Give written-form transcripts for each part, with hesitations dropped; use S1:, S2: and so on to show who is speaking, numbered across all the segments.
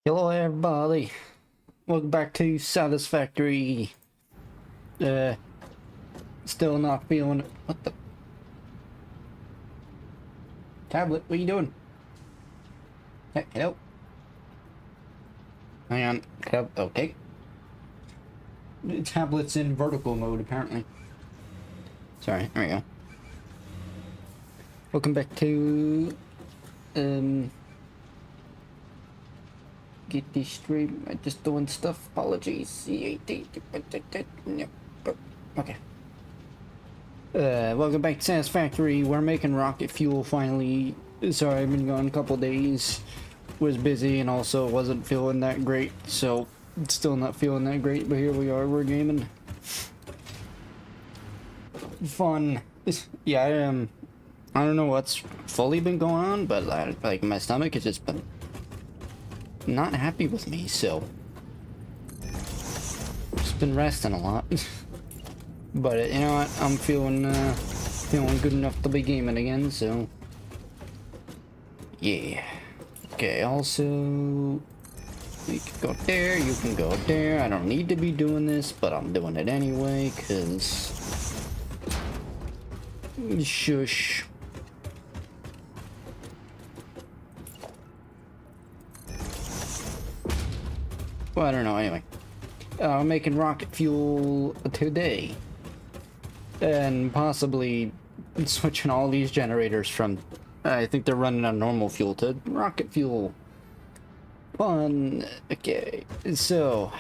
S1: Hello everybody, welcome back to Satisfactory. Uh, Still not feeling it. What the? Tablet, what are you doing? Hey, hello? Hang on, okay. The tablet's in vertical mode apparently. Sorry, there we go. Welcome back to, get this stream. I'm just doing stuff, apologies. Okay. Welcome back to Satisfactory. We're making rocket fuel finally. Sorry, I've been gone a couple days. Was busy and also wasn't feeling that great, so still not feeling that great, but here we are, we're gaming. Fun. Yeah, I don't know what's fully been going on, but like my stomach has just been not happy with me, so just been resting a lot. But you know what? I'm feeling good enough to be gaming again, so yeah. Okay, also you can go there, you can go there. I don't need to be doing this, but I'm doing it anyway, cause shush. Well, I don't know, anyway. I'm making rocket fuel today. And possibly switching all these generators from, I think they're running on normal fuel to rocket fuel. Fun. Okay, so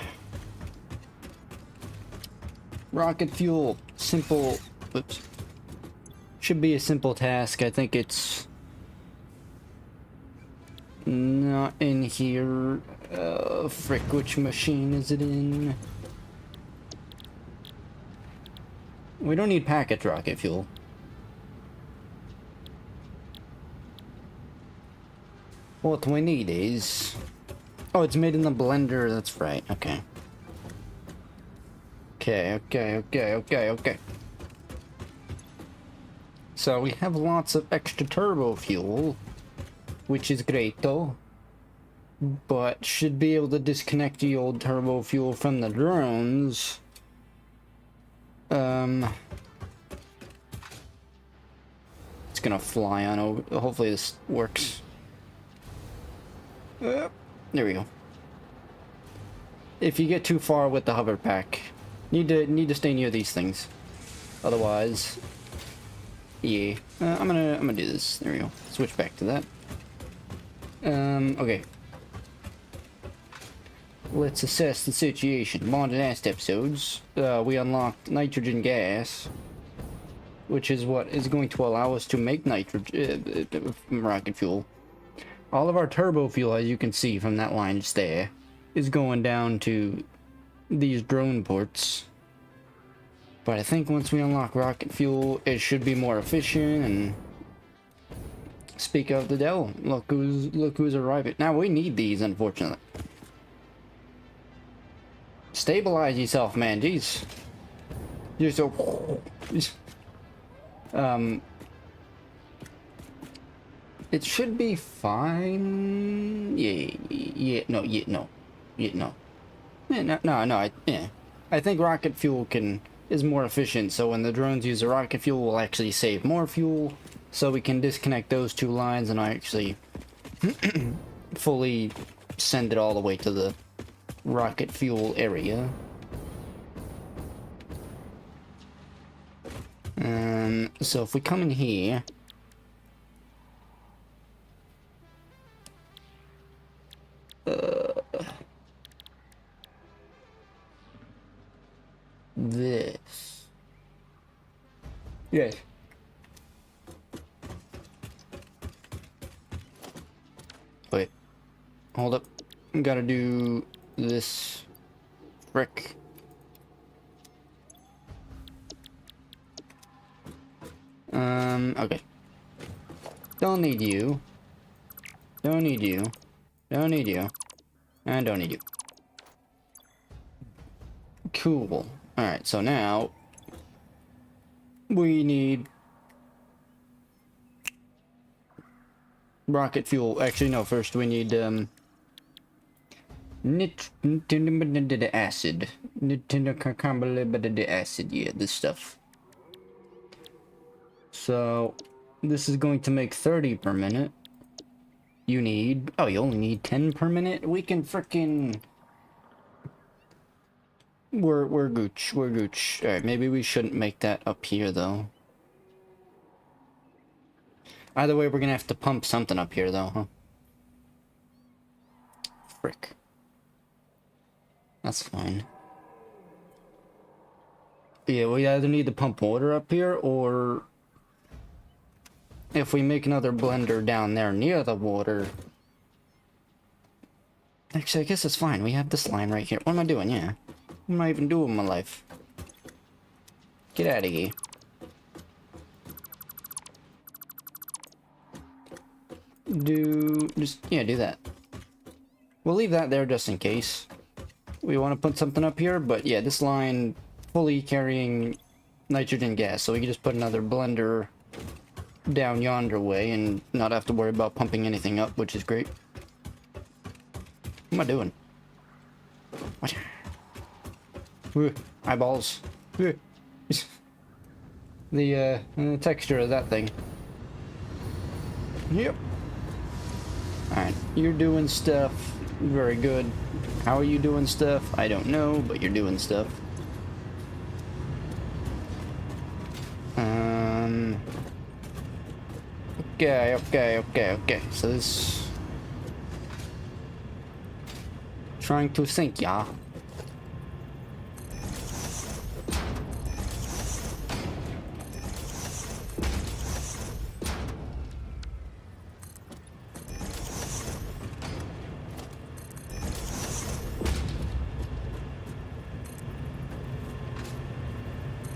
S1: rocket fuel, simple. Oops. Should be a simple task. I think it's not in here. Frick, which machine is it in? We don't need package rocket fuel. What we need is... Oh, it's made in the blender, that's right, okay. Okay. So we have lots of extra turbo fuel, which is great though. But should be able to disconnect the old turbo fuel from the drones. It's gonna fly on over. Hopefully this works. There we go. If you get too far with the hover pack, need to stay near these things. Otherwise, yeah. I'm gonna do this. There we go. Switch back to that. Okay. Let's assess the situation. On the last episodes, we unlocked nitrogen gas, which is what is going to allow us to make nitrogen rocket fuel. All of our turbo fuel, as you can see from that line just there, is going down to these drone ports. But I think once we unlock rocket fuel, it should be more efficient. And speak of the devil, look who's arriving. Now we need these, unfortunately. Stabilize yourself, man. Jeez. You're so... It should be fine. No. I think rocket fuel is more efficient, so when the drones use the rocket fuel, we'll actually save more fuel. So we can disconnect those two lines and actually fully send it all the way to the rocket fuel area. So if we come in here, this, yes. Wait, hold up. Gotta do this. Frick. Okay. Don't need you. Don't need you. Don't need you. And don't need you. Cool. Alright, so now we need rocket fuel. Actually, no, first we need Nitro acid. Nitro acid. Yeah, this stuff. So, this is going to make 30 per minute. You need... Oh, you only need 10 per minute? We can frickin'... We're gooch. We're gooch. Alright, maybe we shouldn't make that up here, though. Either way, we're gonna have to pump something up here, though, huh? Frick. That's fine. Yeah, we either need to pump water up here, or... if we make another blender down there near the water... Actually, I guess it's fine. We have this line right here. What am I doing? Yeah. What am I even doing with my life? Get out of here. Do that. We'll leave that there just in case. We want to put something up here, but yeah, this line fully carrying nitrogen gas, so we can just put another blender down yonder way and not have to worry about pumping anything up, which is great. What am I doing? What? Eyeballs. The texture of that thing. Yep. Alright, you're doing stuff. Very good. How are you doing stuff? I don't know, but you're doing stuff. Okay. So this... Trying to think, yeah.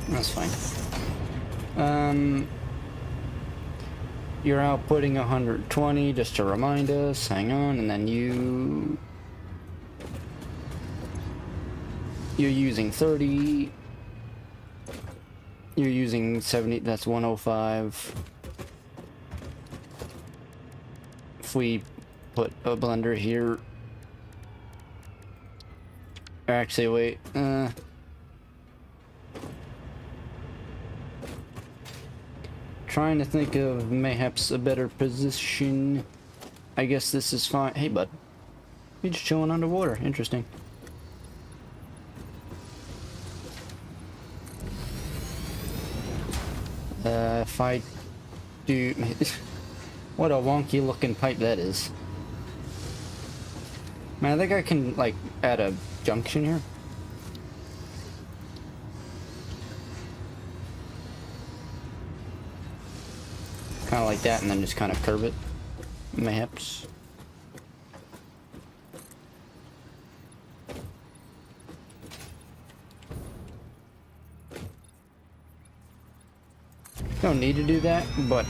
S1: That's fine. You're outputting 120 just to remind us. Hang on, and then you're using 30. You're using 70. That's 105. If we put a blender here, actually, wait. Trying to think of mayhaps a better position. I guess this is fine. Hey, bud. You're just chilling underwater. Interesting. If I do... What a wonky looking pipe that is. Man, I think I can, like, add a junction here. Kind of like that, and then just kind of curve it. Mayhaps. Don't need to do that, but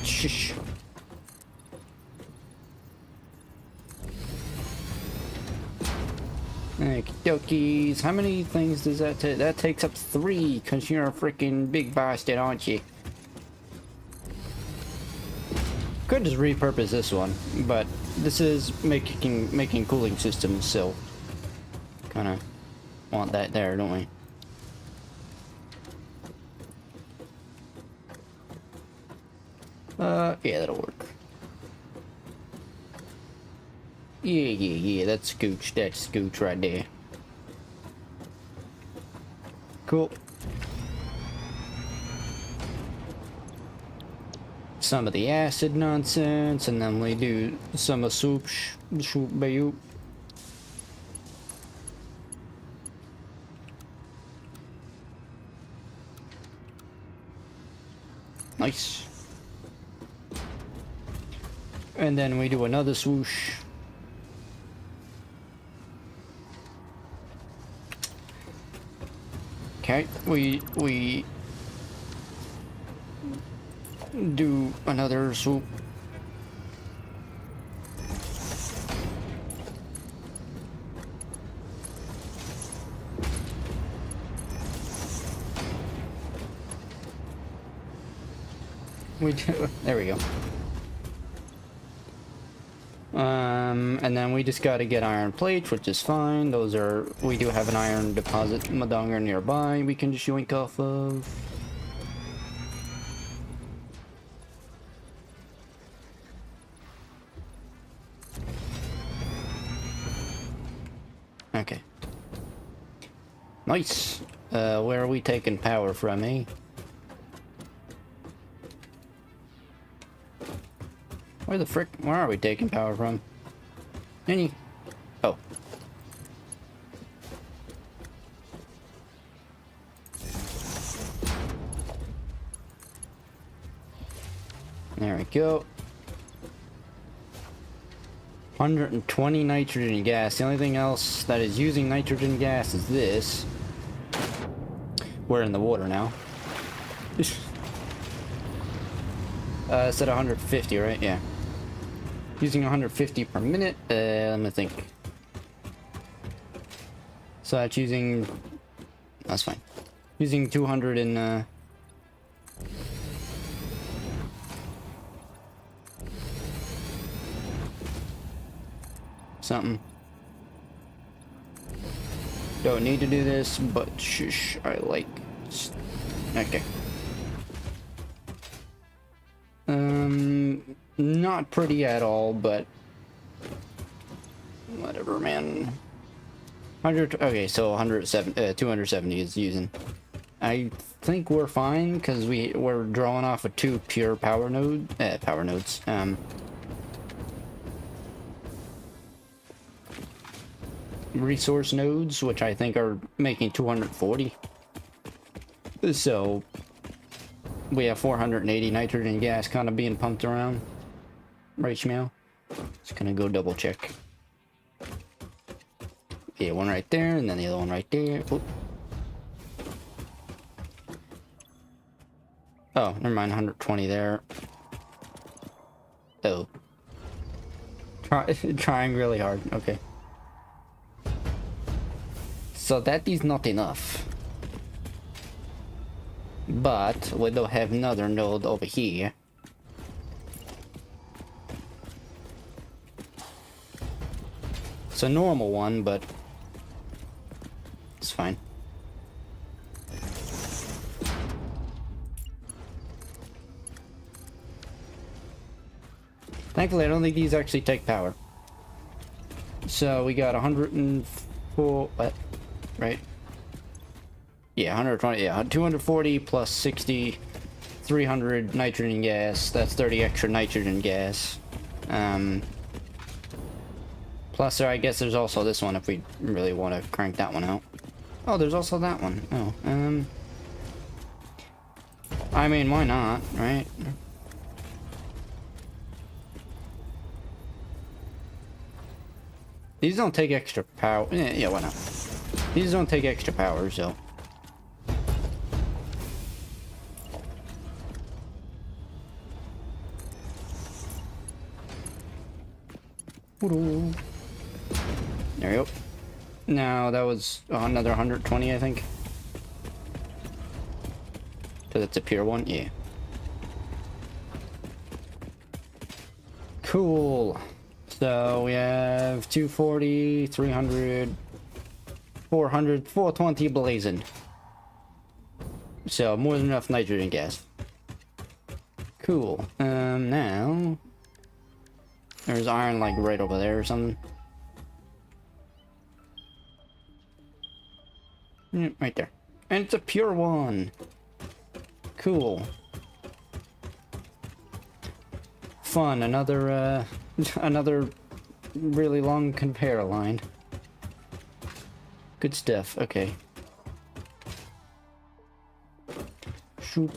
S1: shush. Okie dokies. How many things does that take? That takes up 3, because you're a freaking big bastard, aren't you? Could just repurpose this one, but this is making cooling systems, so kind of want that there, don't we? Yeah, that'll work. Yeah, that's scooch right there. Cool. Some of the acid nonsense, and then we do some of soup bayou. Nice. And then we do another swoosh. Okay, we do another swoop. We do, there we go. And then we just got to get iron plates, which is fine. Those are, we do have an iron deposit Madonga nearby we can just yoink off of. Okay. Nice. Where are we taking power from, eh? Where the frick? Where are we taking power from? Any? Oh. There we go. 120 nitrogen gas. The only thing else that is using nitrogen gas is this. We're in the water now. It's at 150, right? Yeah. Using 150 per minute. Let me think. So that's using... That's fine. Using 200 in... something. Don't need to do this, but shush, I like... Okay. Not pretty at all, but... Whatever, man. 100... Okay, so 270 is using. I think we're fine, because we're drawing off of 2 pure power nodes. Resource nodes, which I think are making 240. So we have 480 nitrogen gas kind of being pumped around right now. Just gonna go double check. Yeah, one right there, and then the other one right there. Oop. Oh, never mind, 120 there. Oh. Trying really hard, okay. So that is not enough. But we do have another node over here. It's a normal one, but it's fine. Thankfully, I don't think these actually take power. So we got 104, what? Right? Yeah, 120, yeah, 240 plus 60, 300 nitrogen gas. That's 30 extra nitrogen gas. Plus, I guess there's also this one if we really want to crank that one out. Oh, there's also that one. Oh, I mean, why not, right? These don't take extra power. Yeah, why not? These don't take extra power, so. There we go. Now that was another 120, I think. So that's a pure one, yeah. Cool. So we have 240, 300, 400, 420 blazing. So more than enough nitrogen gas. Cool. Now there's iron like right over there or something. Yeah, right there. And it's a pure one. Cool. Fun. Another another really long conveyor line. Good stuff. Okay. Shoot.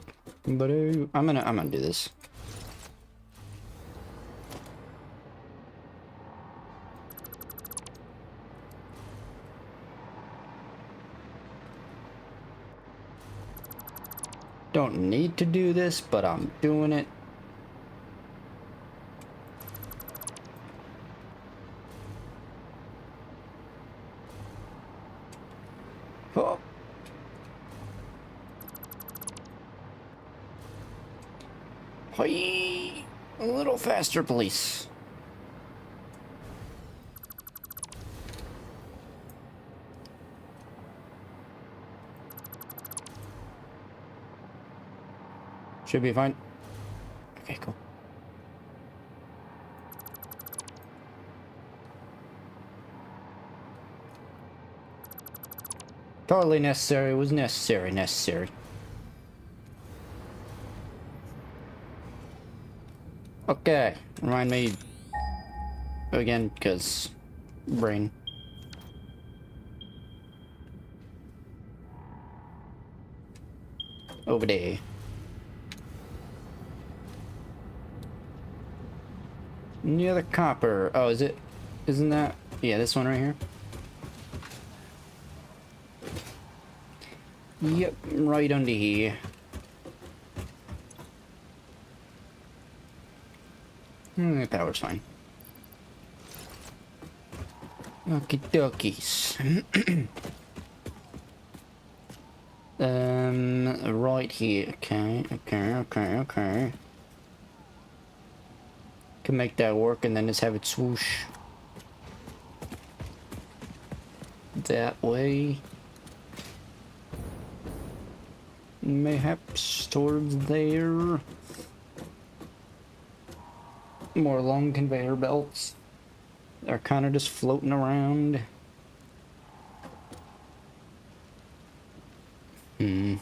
S1: But I'm gonna do this. Don't need to do this, but I'm doing it. Oh. Hey, a little faster, please. Should be fine. Okay, cool. Totally necessary. It was necessary. Okay, remind me again, because brain. Over there. Near the copper. Oh, is it? Isn't that? Yeah, this one right here. Yep, right under here. Power's fine. Okie dokies. Right here. Okay. Can make that work and then just have it swoosh that way. Mayhaps towards there. More long conveyor belts. They're kind of just floating around. Well,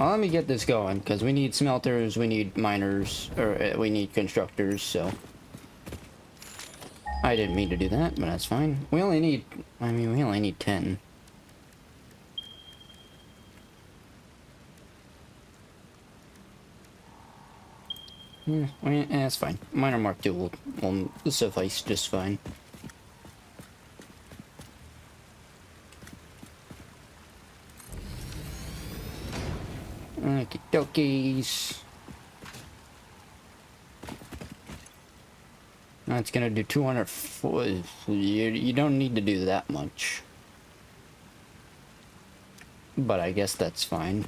S1: let me get this going, because we need smelters, we need miners, or we need constructors, so... I didn't mean to do that, but that's fine. We only need... I mean, we only need 10. Yeah, that's fine. Miner Mark II will suffice just fine. Okie dokies. That's gonna do 200. You don't need to do that much. But I guess that's fine.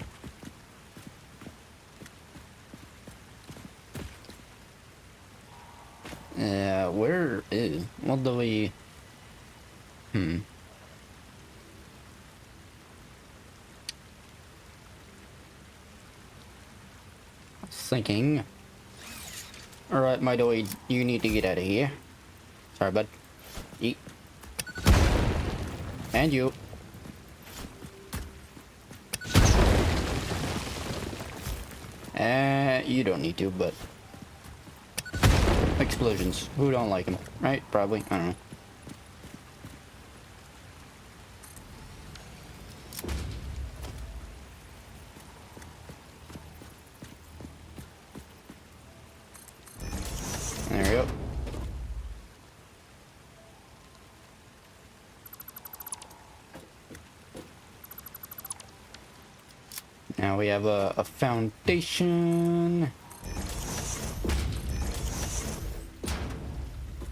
S1: Where is... What do we... I was thinking... Alright, my doy, you need to get out of here. Sorry, bud. Eat. And you. You don't need to, but... Explosions. Who don't like them? Right? Probably. I don't know. There we go. Now we have a foundation.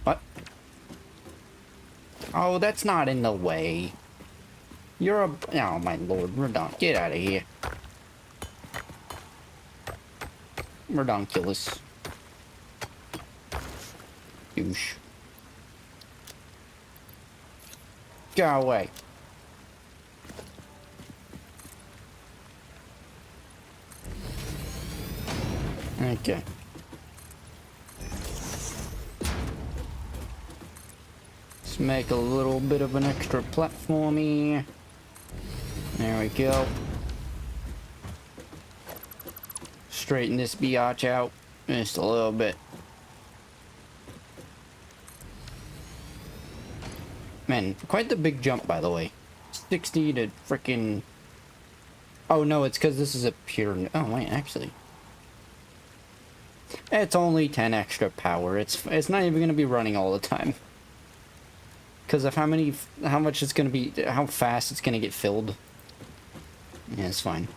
S1: What? Oh, that's not in the way. You're a... Oh, my lord. Redonk. Get out of here. Redonkulous. Douche. Go away. Okay. Let's make a little bit of an extra platform here. There we go. Straighten this biatch out just a little bit. Man, quite the big jump, by the way. 60 to frickin'... Oh, no, it's because this is a pure... Oh, wait, actually. It's only 10 extra power. It's not even going to be running all the time. Because of how much it's going to be... How fast it's going to get filled. Yeah, it's fine.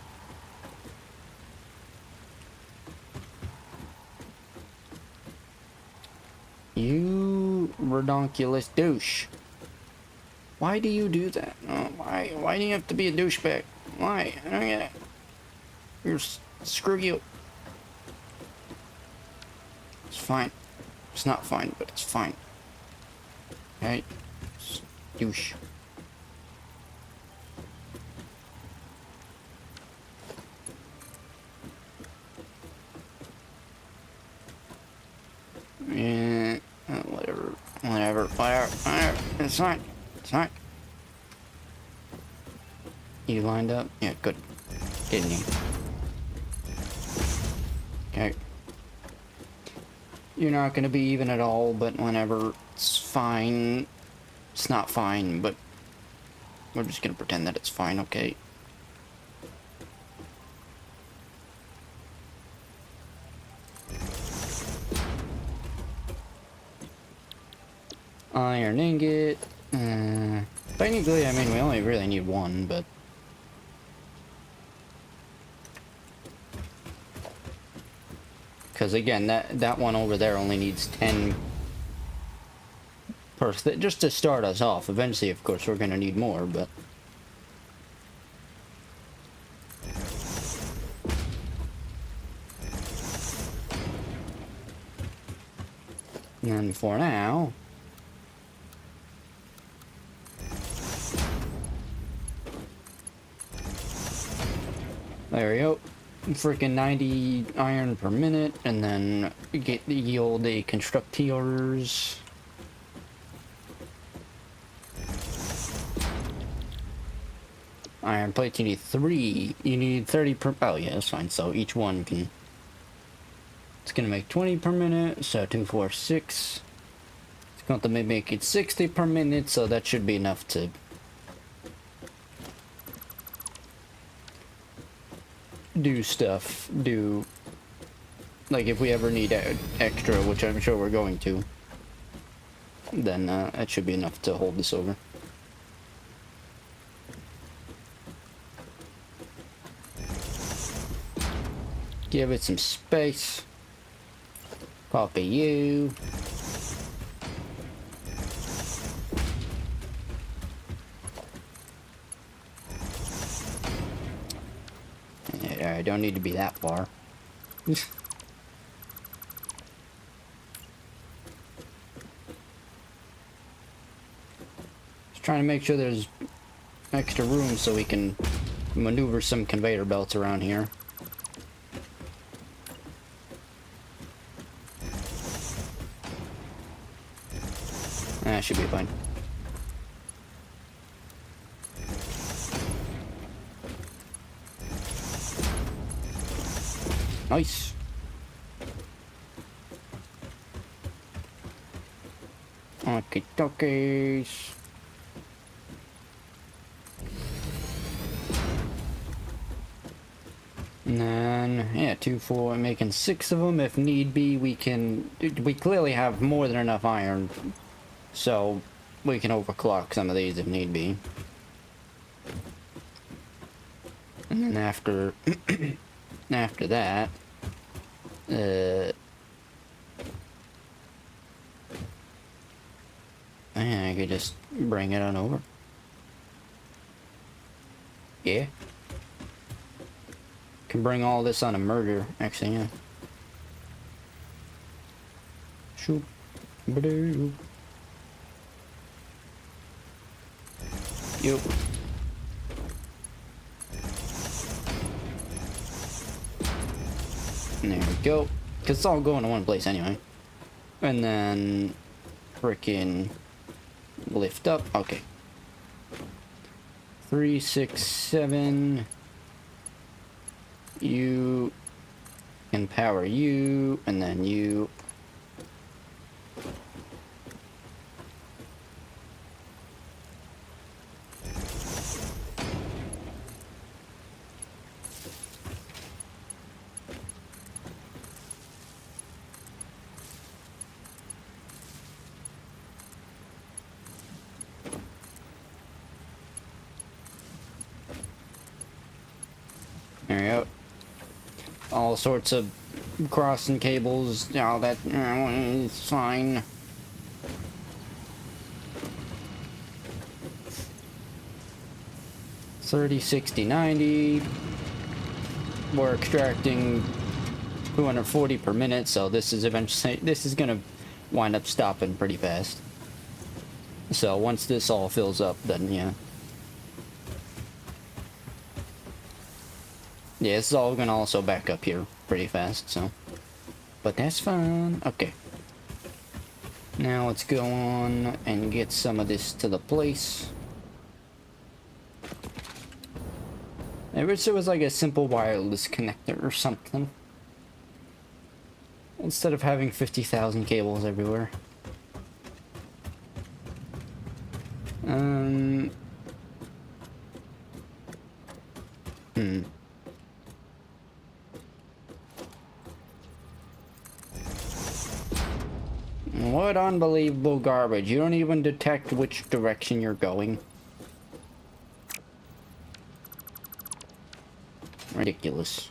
S1: You redonkulous douche. Why do you do that? Oh, why do you have to be a douchebag? Why? I don't get it. You're... Screw you. It's fine. It's not fine, but it's fine. Okay? Douche. It's fine. It's fine. You lined up? Yeah, good. Get in here. Okay. You're not gonna be even at all, but whenever it's fine. It's not fine, but we're just gonna pretend that it's fine, okay? Iron ingot. Technically, I mean, we only really need one, but... Because again, that one over there only needs 10 per... Just to start us off. Eventually, of course, we're gonna need more, but... And for now... There we go. Freaking 90 iron per minute, and then yield a constructors. Iron plates, you need 3. You need 30 per... Oh yeah, that's fine. So each one can... It's gonna make 20 per minute, so 2, 4, 6. It's going to make it 60 per minute, so that should be enough to... do stuff. Like, if we ever need extra, which I'm sure we're going to, then that should be enough to hold this over. Give it some space. Copy you. Yeah, I don't need to be that far. Just trying to make sure there's extra room so we can maneuver some conveyor belts around here. That should be fine. Nice. Okay, dokies. And then, yeah, 2, 4, making 6 of them. If need be, we clearly have more than enough iron. So, we can overclock some of these if need be. And then after that, I could just bring it on over. Yeah. Can bring all this on a merger, actually, yeah. Shoop. Ba-doo. Yep. And there we go. Because it's all going to one place anyway. And then... frickin' lift up. Okay. 3, 6, 7... You... can power you, and then you... There we go. All sorts of crossing cables, all that, it's fine. $30, $60, $90. We're extracting 240 per minute, so this is gonna wind up stopping pretty fast. So once this all fills up, then yeah. Yeah, this is all gonna also back up here pretty fast, so. But that's fine. Okay. Now let's go on and get some of this to the place. I wish it was like a simple wireless connector or something, instead of having 50,000 cables everywhere. What unbelievable garbage. You don't even detect which direction you're going. Ridiculous.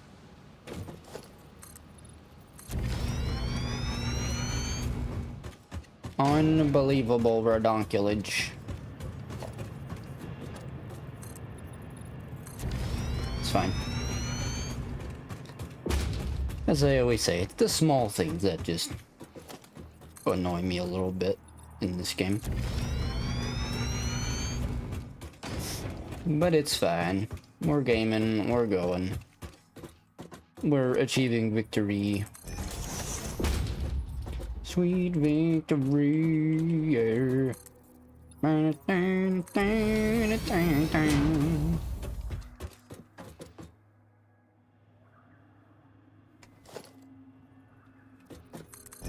S1: Unbelievable redonkulage. It's fine. As I always say, it's the small things that just annoy me a little bit in this game. But it's fine. We're gaming, we're going. We're achieving victory. Sweet victory, yeah.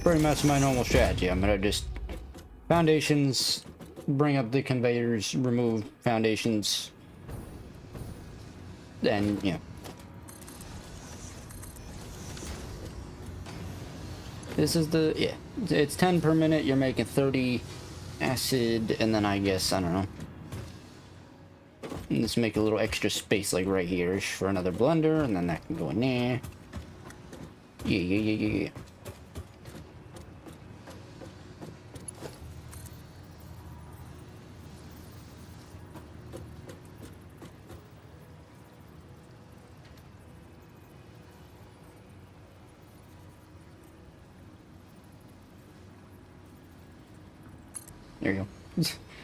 S1: Pretty much my normal strategy. I'm gonna just foundations, bring up the conveyors, remove foundations, and yeah. This is the, yeah, it's 10 per minute. You're making 30 acid, and then I guess, I don't know, let's make a little extra space like right here for another blender, and then that can go in there. Yeah. There you go.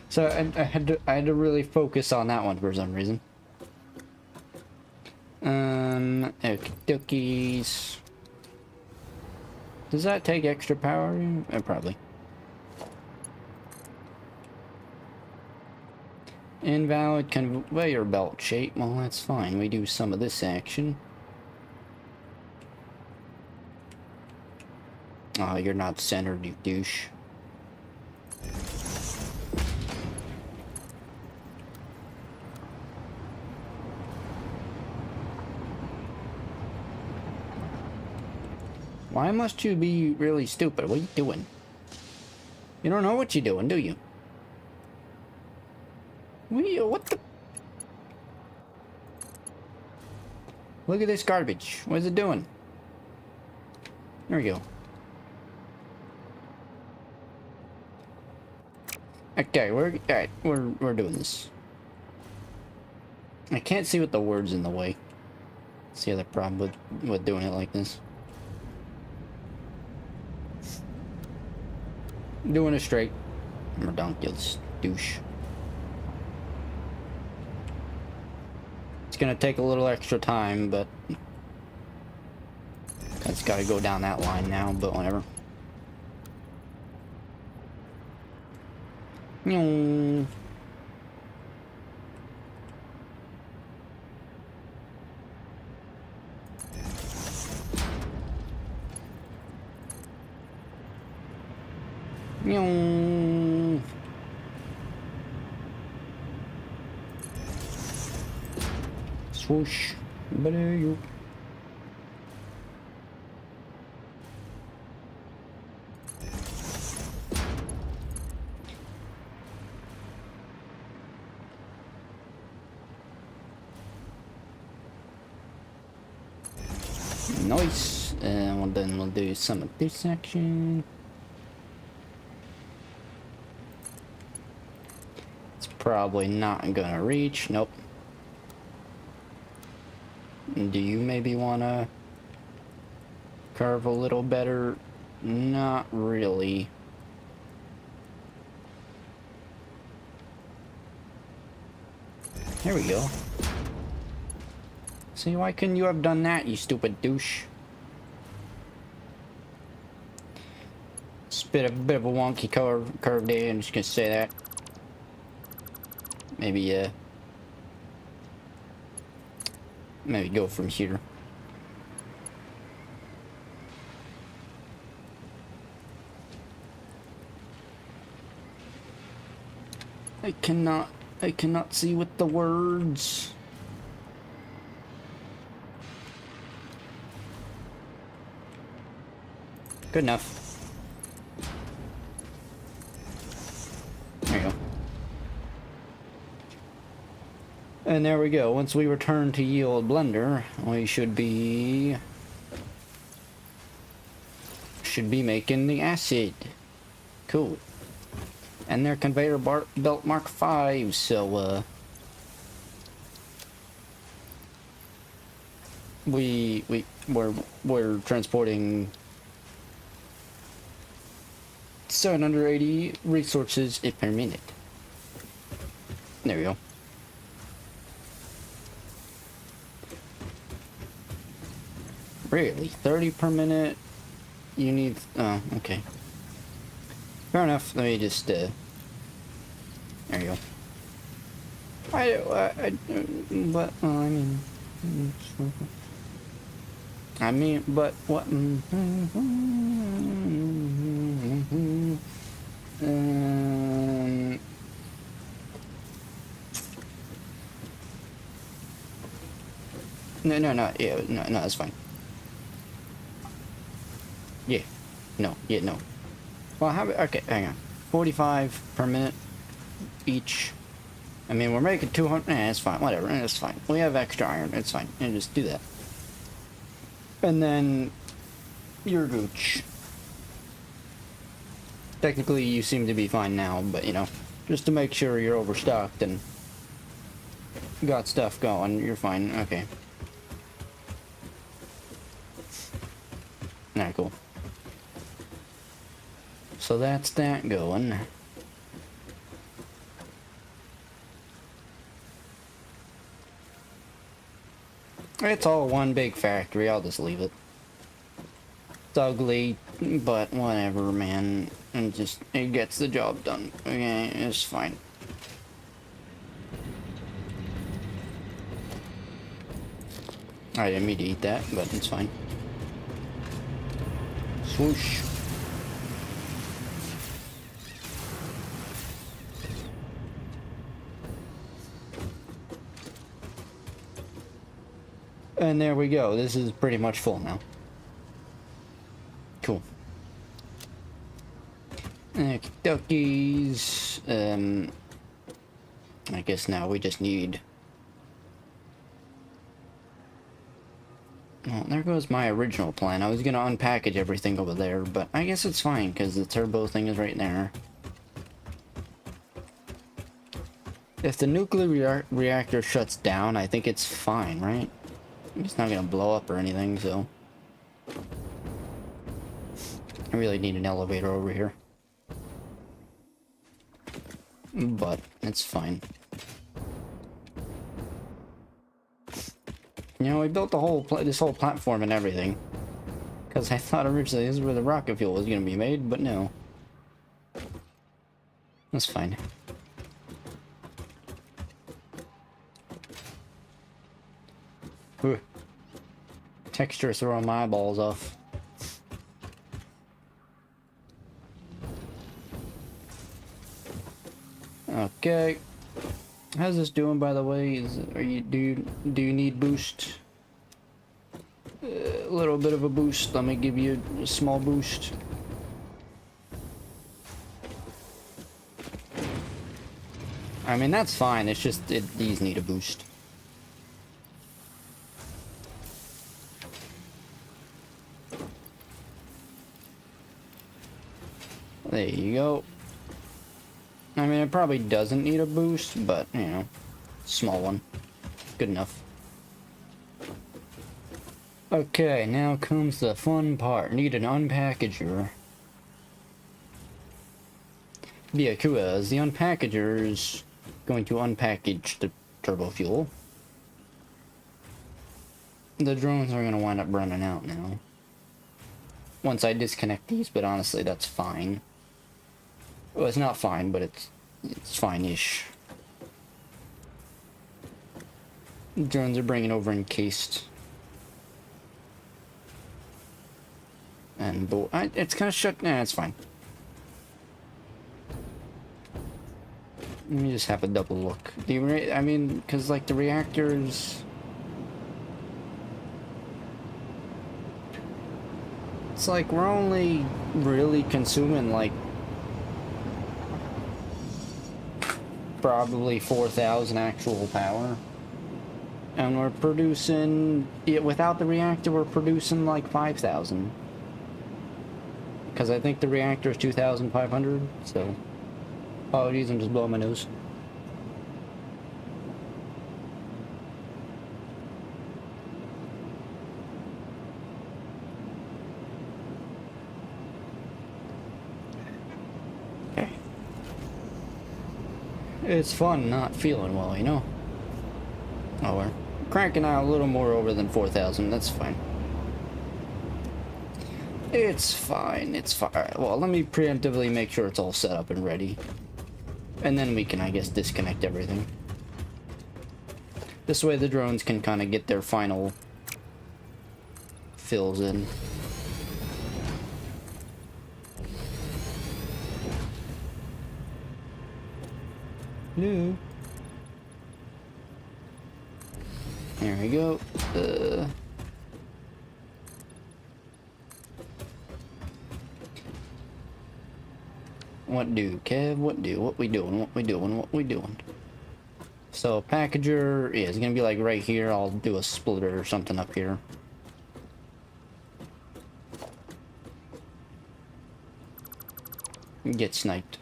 S1: So I had to really focus on that one for some reason. Okay, dookies. Does that take extra power? Probably. Invalid conveyor belt shape. Well, that's fine. We do some of this action. Oh, you're not centered, you douche. Why must you be really stupid? What are you doing? You don't know what you're doing, do you? What the? Look at this garbage. What is it doing? There we go. Okay, we're doing this. I can't see with the words in the way. That's the other problem with doing it like this. Doing it straight. Redonkulous douche. It's gonna take a little extra time, but it's gotta go down that line now, but whatever. Swoosh. Blue. Nice. And then we'll do some of this section. It's probably not gonna reach. Nope. Do you maybe want to curve a little better? Not really. There we go. See, why couldn't you have done that, you stupid douche? bit of a wonky curve there. I'm just gonna say that. Maybe maybe go from here. I cannot see with the words. Good enough. There you go. And there we go. Once we return to yield blender, we should be making the acid. Cool. And they're conveyor belt Mark 5, so we're transporting 780 resources per minute. There we go. Really? 30 per minute? You need... Oh, okay. Fair enough. Let me just, there you go. But, I mean, but, what... No, yeah, no, that's fine. Yeah, no. Well, okay, hang on. 45 per minute each. I mean, we're making 200, it's fine, whatever, it's fine. We have extra iron, it's fine, and just do that. And then, your gooch. Technically, you seem to be fine now, but, you know, just to make sure you're overstocked and got stuff going, you're fine, okay. Alright, cool. So that's that going. It's all one big factory, I'll just leave it. It's ugly, but whatever, man. And just, it gets the job done. Okay, it's fine. I didn't mean to eat that, but it's fine. Swoosh. And there we go. This is pretty much full now. Cool. Duckies. I guess now we just need... Well, there goes my original plan. I was gonna unpackage everything over there, but I guess it's fine, because the turbo thing is right there. If the nuclear reactor shuts down, I think it's fine, right? It's not gonna blow up or anything, so... I really need an elevator over here. But, it's fine. You know, we built the whole this whole platform and everything. Because I thought originally this is where the rocket fuel was gonna be made, but no. That's fine. Ooh. Texture is throwing my eyeballs off. Okay. How's this doing, by the way? Do you need boost? A little bit of a boost. Let me give you a small boost. I mean, that's fine. It's just these need a boost. There you go. I mean, it probably doesn't need a boost, but, you know, small one. Good enough. Okay, now comes the fun part. Need an unpackager. Yeah, cool. The unpackager is going to unpackage the turbo fuel. The drones are going to wind up running out now. once I disconnect these, but honestly, that's fine. Well, it's not fine, but it's fine-ish. Drones are bringing over encased. And it's kind of shut. Nah, it's fine. Let me just have a double look. I mean, because like the reactors. It's like we're only really consuming like probably 4,000 actual power. And we're producing, without the reactor, we're producing like 5,000. Because I think the reactor is 2,500, so apologies, I'm just blowing my nose. Okay. It's fun not feeling well, you know? Oh, we're cranking out a little more over than 4,000, that's fine. It's fine, it's fine. Alright, well, let me preemptively make sure it's all set up and ready. And then we can, I guess, disconnect everything. This way the drones can kind of get their final fills in. Hello. There we go. What do, Kev? What do? What we doing? What we doing? What we doing? So, packager, yeah, it's gonna be like right here. I'll do a splitter or something up here. Get sniped.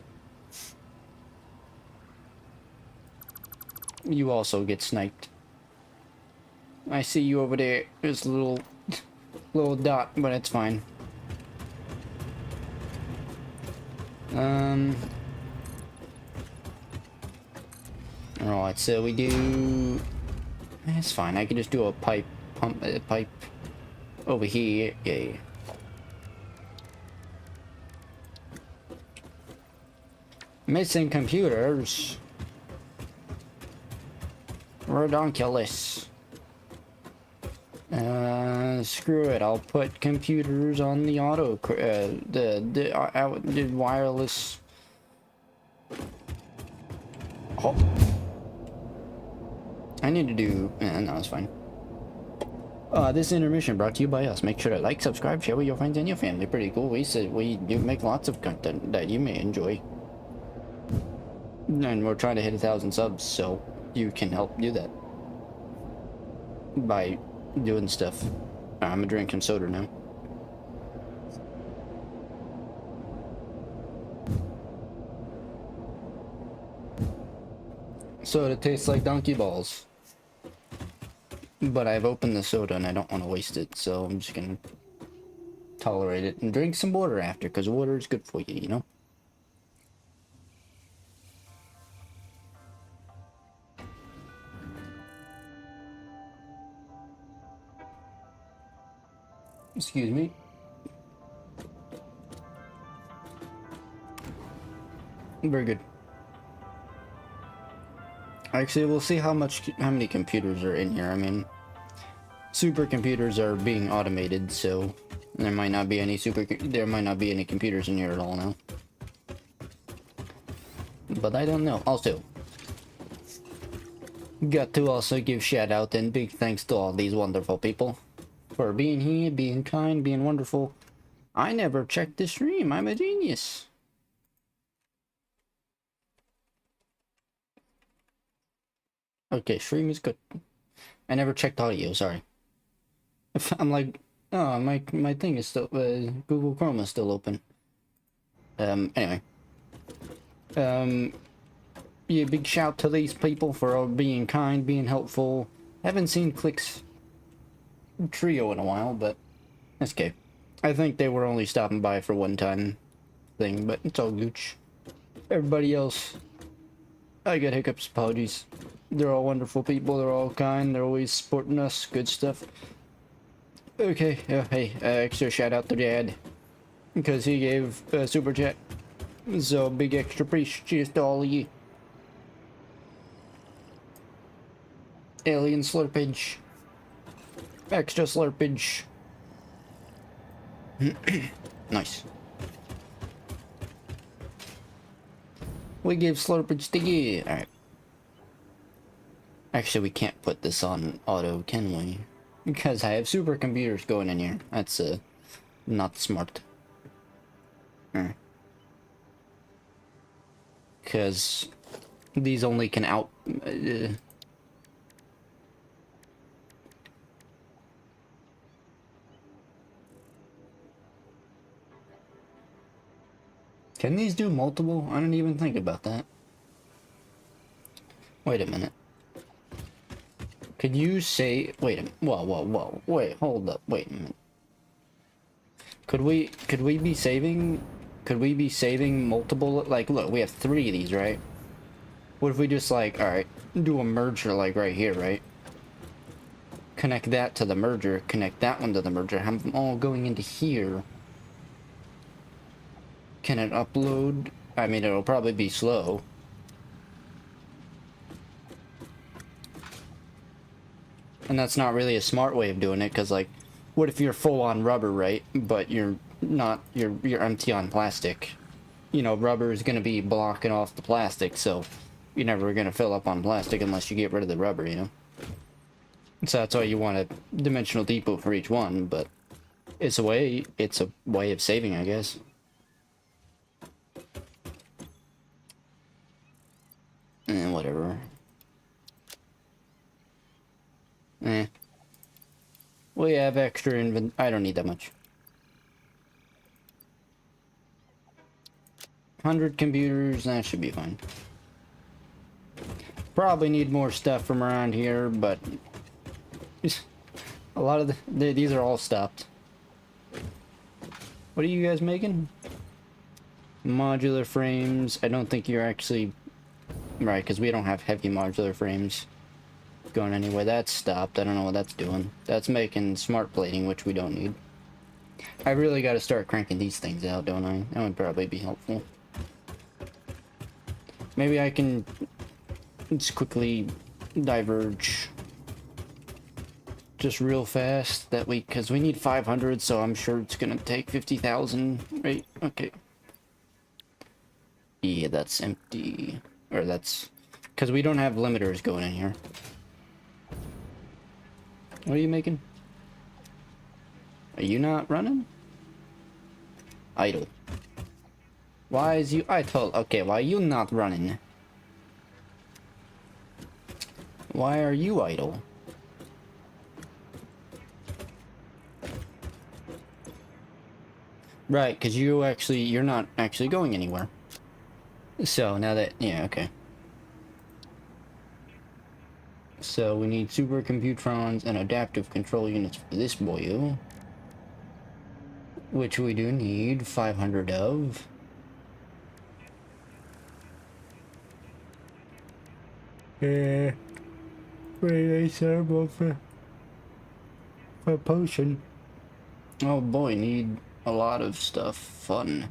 S1: You also get sniped. I see you over there. There's a little dot, but it's fine. Alright, so we do. It's fine. I can just do a pipe over here. Yeah. Missing computers. Redonkulous. Screw it. I'll put computers on the the wireless. Oh. I need to do. No, it's fine. This intermission brought to you by us. Make sure to like, subscribe, share with your friends and your family. Pretty cool. We do make lots of content that you may enjoy. And we're trying to hit 1,000 subs, so you can help do that by doing stuff. I'm gonna drink some soda now. Soda tastes like donkey balls. But I've opened the soda and I don't want to waste it, so I'm just gonna tolerate it and drink some water after, because water is good for you, you know? Excuse me. Very good. Actually, we'll see how many computers are in here. I mean, supercomputers are being automated, so there might not be any computers in here at all now. But I don't know. Also, got to also give shout out and big thanks to all these wonderful people for being here, being kind, being wonderful. I never checked the stream. I'm a genius. Okay, stream is good. I never checked audio, sorry. I'm like, oh, my thing is still, Google Chrome is still open. Anyway. Yeah, big shout to these people for being kind, being helpful. Haven't seen Click's trio in a while, but that's okay. I think they were only stopping by for one time thing, but it's all gooch. Everybody else, I got hiccups, apologies. They're all wonderful people, they're all kind, they're always supporting us, good stuff. Okay, hey, extra shout out to Dad. Because he gave a super chat. So big extra appreciation to all of you. Alien slurpage. Extra slurpage. Nice. We give slurpage to you. Alright. Actually, we can't put this on auto, can we? Because I have supercomputers going in here. That's, not smart. Because these only can out... Can these do multiple? I didn't even think about that. Wait a minute. Could you say... Wait a minute. Whoa. Wait, hold up. Wait a minute. Could we be saving... Could we be saving multiple... Like, look, we have 3 of these, right? What if we just, like, alright, do a merger, like, right here, right? Connect that to the merger, connect that one to the merger, have them all going into here. Can it upload? I mean, it'll probably be slow. And that's not really a smart way of doing it, because, like, what if you're full on rubber, right? But you're not, you're empty on plastic. You know, rubber is going to be blocking off the plastic, so you're never going to fill up on plastic unless you get rid of the rubber, you know? So that's why you want a dimensional depot for each one, but it's a way of saving, I guess. Whatever. We have extra I don't need that much. 100 computers, that should be fine. Probably need more stuff from around here, but a lot of these are all stopped. What are you guys making? Modular frames. I don't think you're actually right, because we don't have heavy modular frames going anywhere. That's stopped. I don't know what that's doing. That's making smart plating, which we don't need. I really got to start cranking these things out, don't I? That would probably be helpful. Maybe I can just quickly diverge just real fast that because we need 500, so I'm sure it's gonna take 50,000, right? Okay. Yeah, that's empty. Or that's because we don't have limiters going in here. What are you making? Are you not running? Idle. Why is you idle? Okay, why are you not running? Why are you idle? Right, because you're not actually going anywhere. So now that, yeah, okay. So we need supercomputrons and adaptive control units for this boyo. Which we do need 500 of. Yeah. Wait, I serve for a potion. Oh boy, need a lot of stuff. Fun.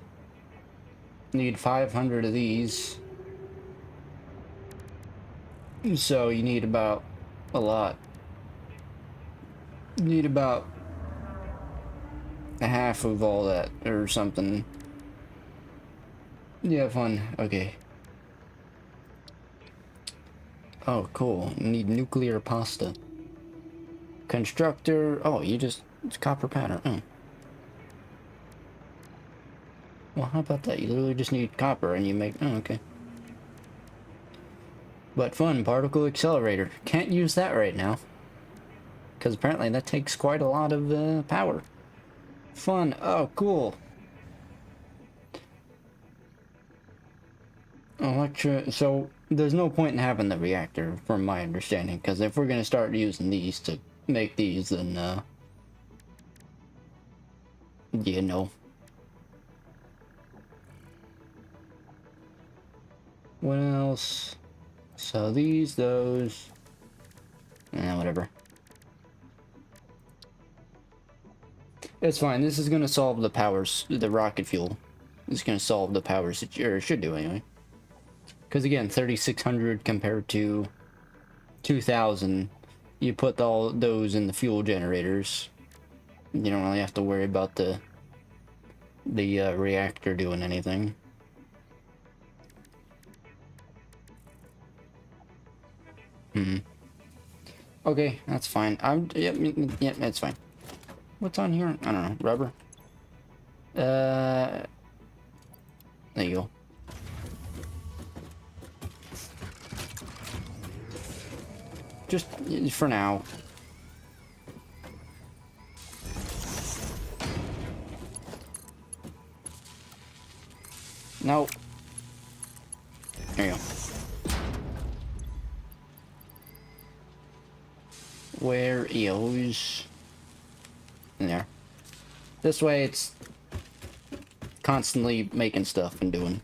S1: Need 500 of these. So you need about a lot. You need about half of all that or something. Yeah, fun. Okay. Oh, cool. You need nuclear pasta. Constructor. Oh, it's copper pattern. Oh. Well, how about that? You literally just need copper and you make... Oh, okay. But fun, particle accelerator. Can't use that right now. Because apparently that takes quite a lot of power. Fun. Oh, cool. So there's no point in having the reactor, from my understanding. Because if we're going to start using these to make these, then, you know. What else? So these, those, whatever. It's fine. This is gonna solve the powers. The rocket fuel is gonna solve the powers, or it should do anyway. Because again, 3,600 compared to 2,000. You put all those in the fuel generators. You don't really have to worry about the reactor doing anything. Okay, that's fine. Yep, that's fine. What's on here? I don't know. Rubber. There you go. Just for now. No. There you go. Where is... there. This way it's constantly making stuff and doing.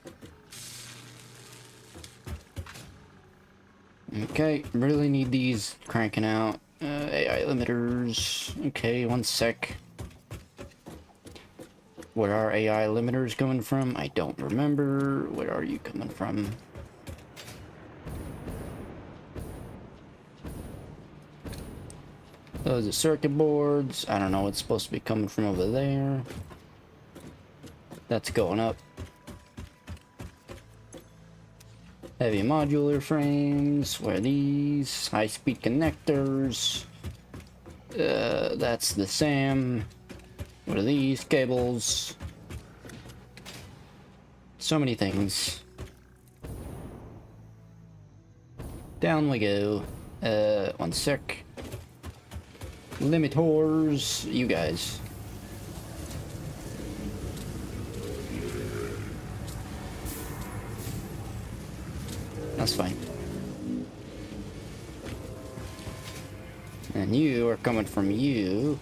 S1: Okay, really need these cranking out. AI limiters. Okay, one sec. Where are AI limiters coming from? I don't remember. Where are you coming from? Those are circuit boards. I don't know what's supposed to be coming from over there. That's going up. Heavy modular frames. Where are these? High-speed connectors. That's the SAM. What are these? Cables. So many things. Down we go. One sec. Limitors, you guys. That's fine. And you are coming from you.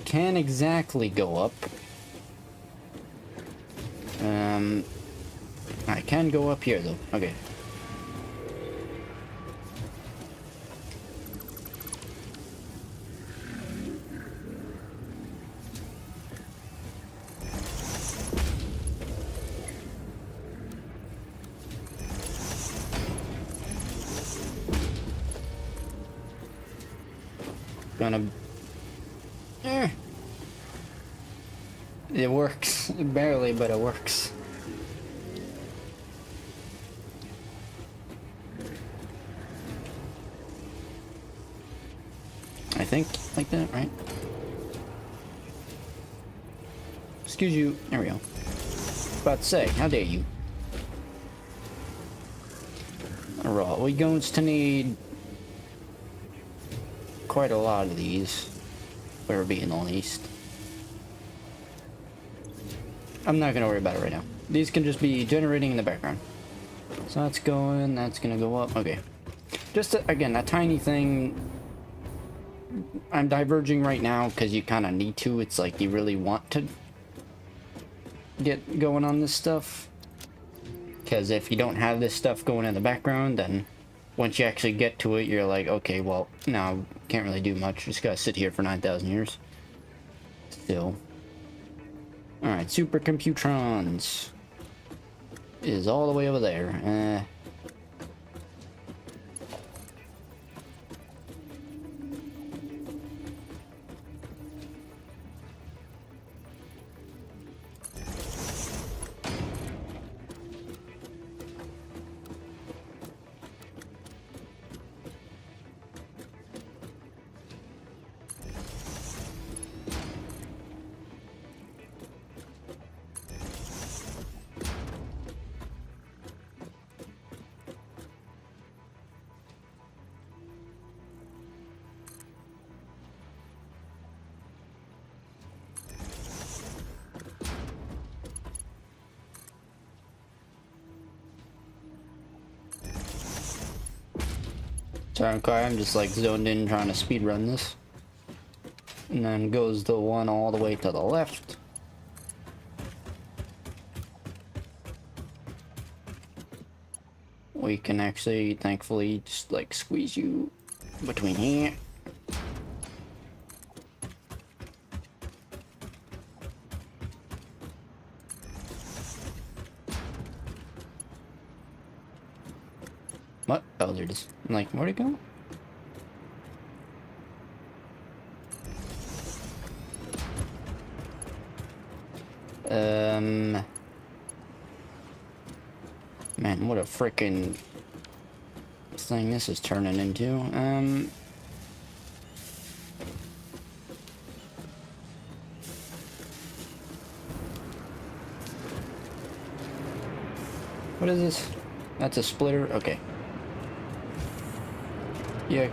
S1: Can't exactly go up. I can go up here though. Okay. Gonna... It works. Barely, but it works. I think like that, right? Excuse you. There we go. About to say, how dare you? Alright, we're going to need quite a lot of these. We're being honest. I'm not gonna worry about it right now. These can just be generating in the background. So that's going, that's gonna go up. Okay. Just, again, a tiny thing. I'm diverging right now because you kind of need to. It's like you really want to get going on this stuff. Because if you don't have this stuff going in the background, then once you actually get to it, you're like, okay, well, no, can't really do much. Just gotta sit here for 9,000 years. Still. Alright, supercomputrons is all the way over there. Sorry, I'm just like zoned in trying to speed run this. And then goes the one all the way to the left. we can actually, thankfully, just like squeeze you between here. What? Oh, there it is. I'm like, where'd it go? Man, what a freaking thing this is turning into. What is this? That's a splitter? Okay. Yeah.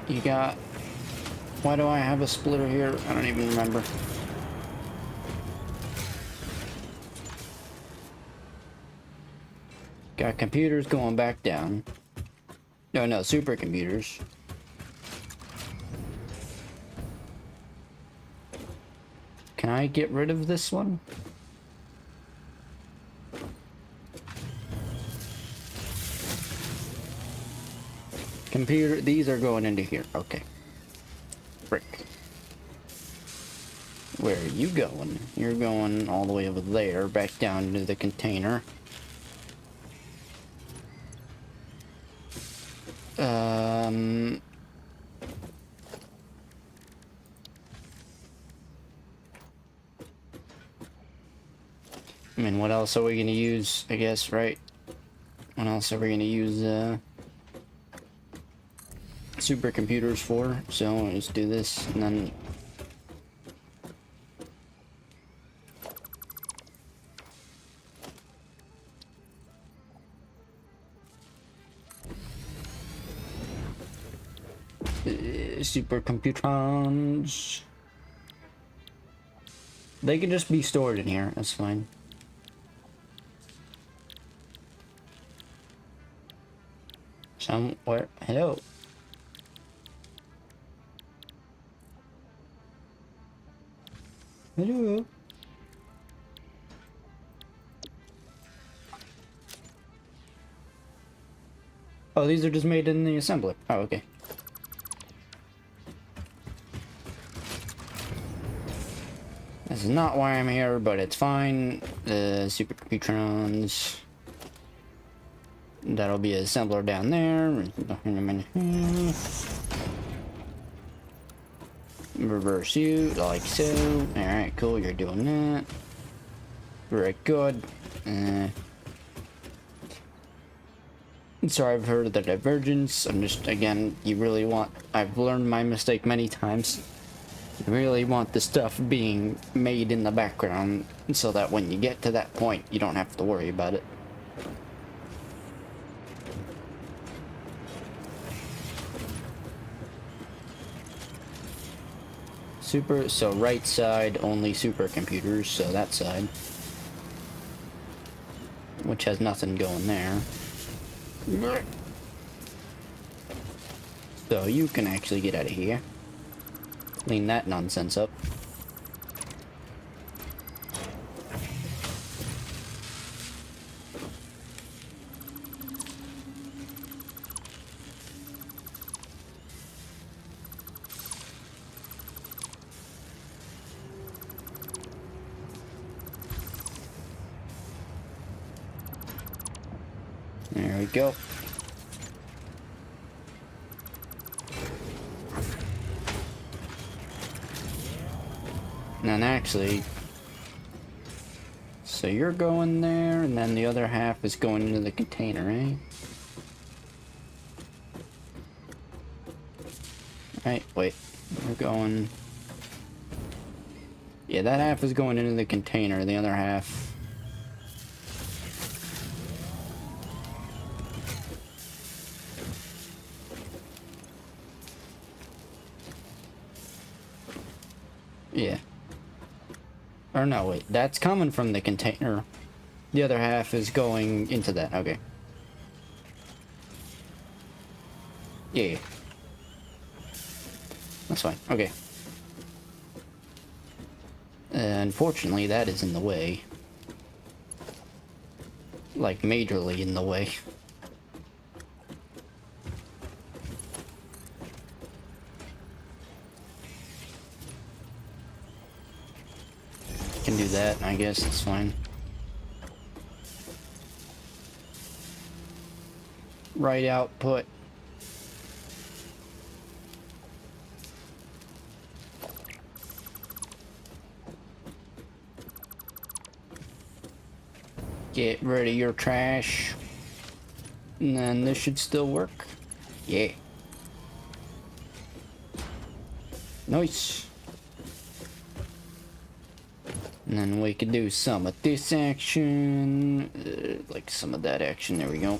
S1: You got... Why do I have a splitter here? I don't even remember. Got computers going back down. No, supercomputers. Can I get rid of this one? Computer, these are going into here. Okay. Frick. Where are you going? You're going all the way over there, back down into the container. I mean, what else are we gonna use, I guess, right? What else are we gonna use, supercomputers for? So, let's do this, and then... supercomputers. They can just be stored in here, that's fine. Somewhere. Hello. Hello. Oh, these are just made in the assembler. Oh, okay. This is not why I'm here, but it's fine. The supercomputrons. That'll be an assembler down there. Reverse you, like so. Alright, cool, you're doing that. Very good. Sorry, I've heard of the divergence. I'm just, again, you really want... I've learned my mistake many times. You really want the stuff being made in the background so that when you get to that point, you don't have to worry about it. So right side, only supercomputers, so that side. Which has nothing going there. So you can actually get out of here. Clean that nonsense up. There we go. And then actually, so you're going there, and then the other half is going into the container, eh? Right, wait, we're going... Yeah, that half is going into the container, the other half... Yeah. Or no, wait, that's coming from the container. The other half is going into that, okay. Yeah. That's fine, okay. Unfortunately, that is in the way. Like, majorly in the way. can do that, I guess it's fine. Right output. Get rid of your trash. And then this should still work. Yeah. Nice. And then we could do some of this action. Like some of that action. There we go.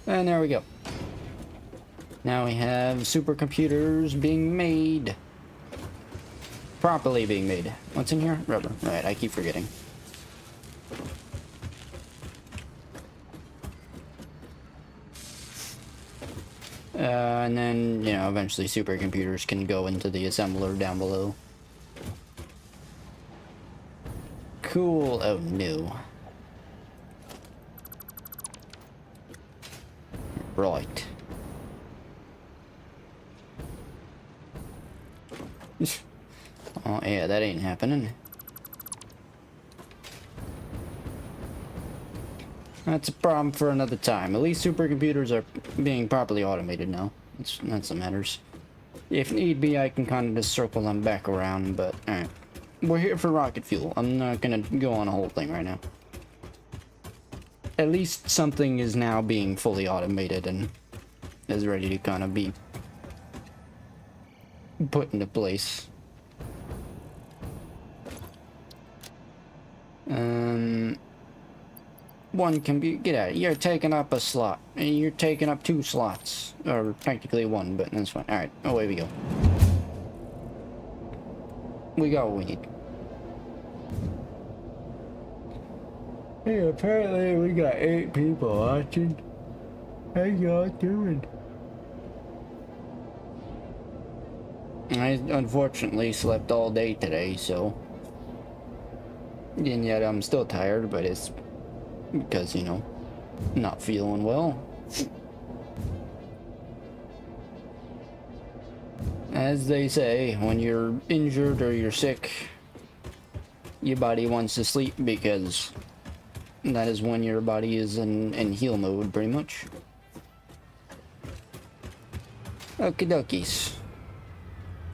S1: And there we go. Now we have supercomputers being made. Properly being made. What's in here? Rubber. Right, I keep forgetting. And then, you know, eventually supercomputers can go into the assembler down below. Cool. Oh, no. Right. Oh, yeah, that ain't happening. That's a problem for another time. At least supercomputers are being properly automated now. That's what matters. If need be, I can kind of just circle them back around, but alright. We're here for rocket fuel. I'm not gonna go on a whole thing right now. At least something is now being fully automated and is ready to kind of be put into place. One can be, get out. You're taking up a slot. You're taking up 2 slots. Or technically 1, but that's fine. Alright, away we go. We got what we need. Hey, apparently we got 8 people watching. How y'all doing? I unfortunately slept all day today, so... And yet I'm still tired, but it's... because, you know, not feeling well. As they say, when you're injured or you're sick, your body wants to sleep because that is when your body is in heal mode, pretty much. Okie dokies.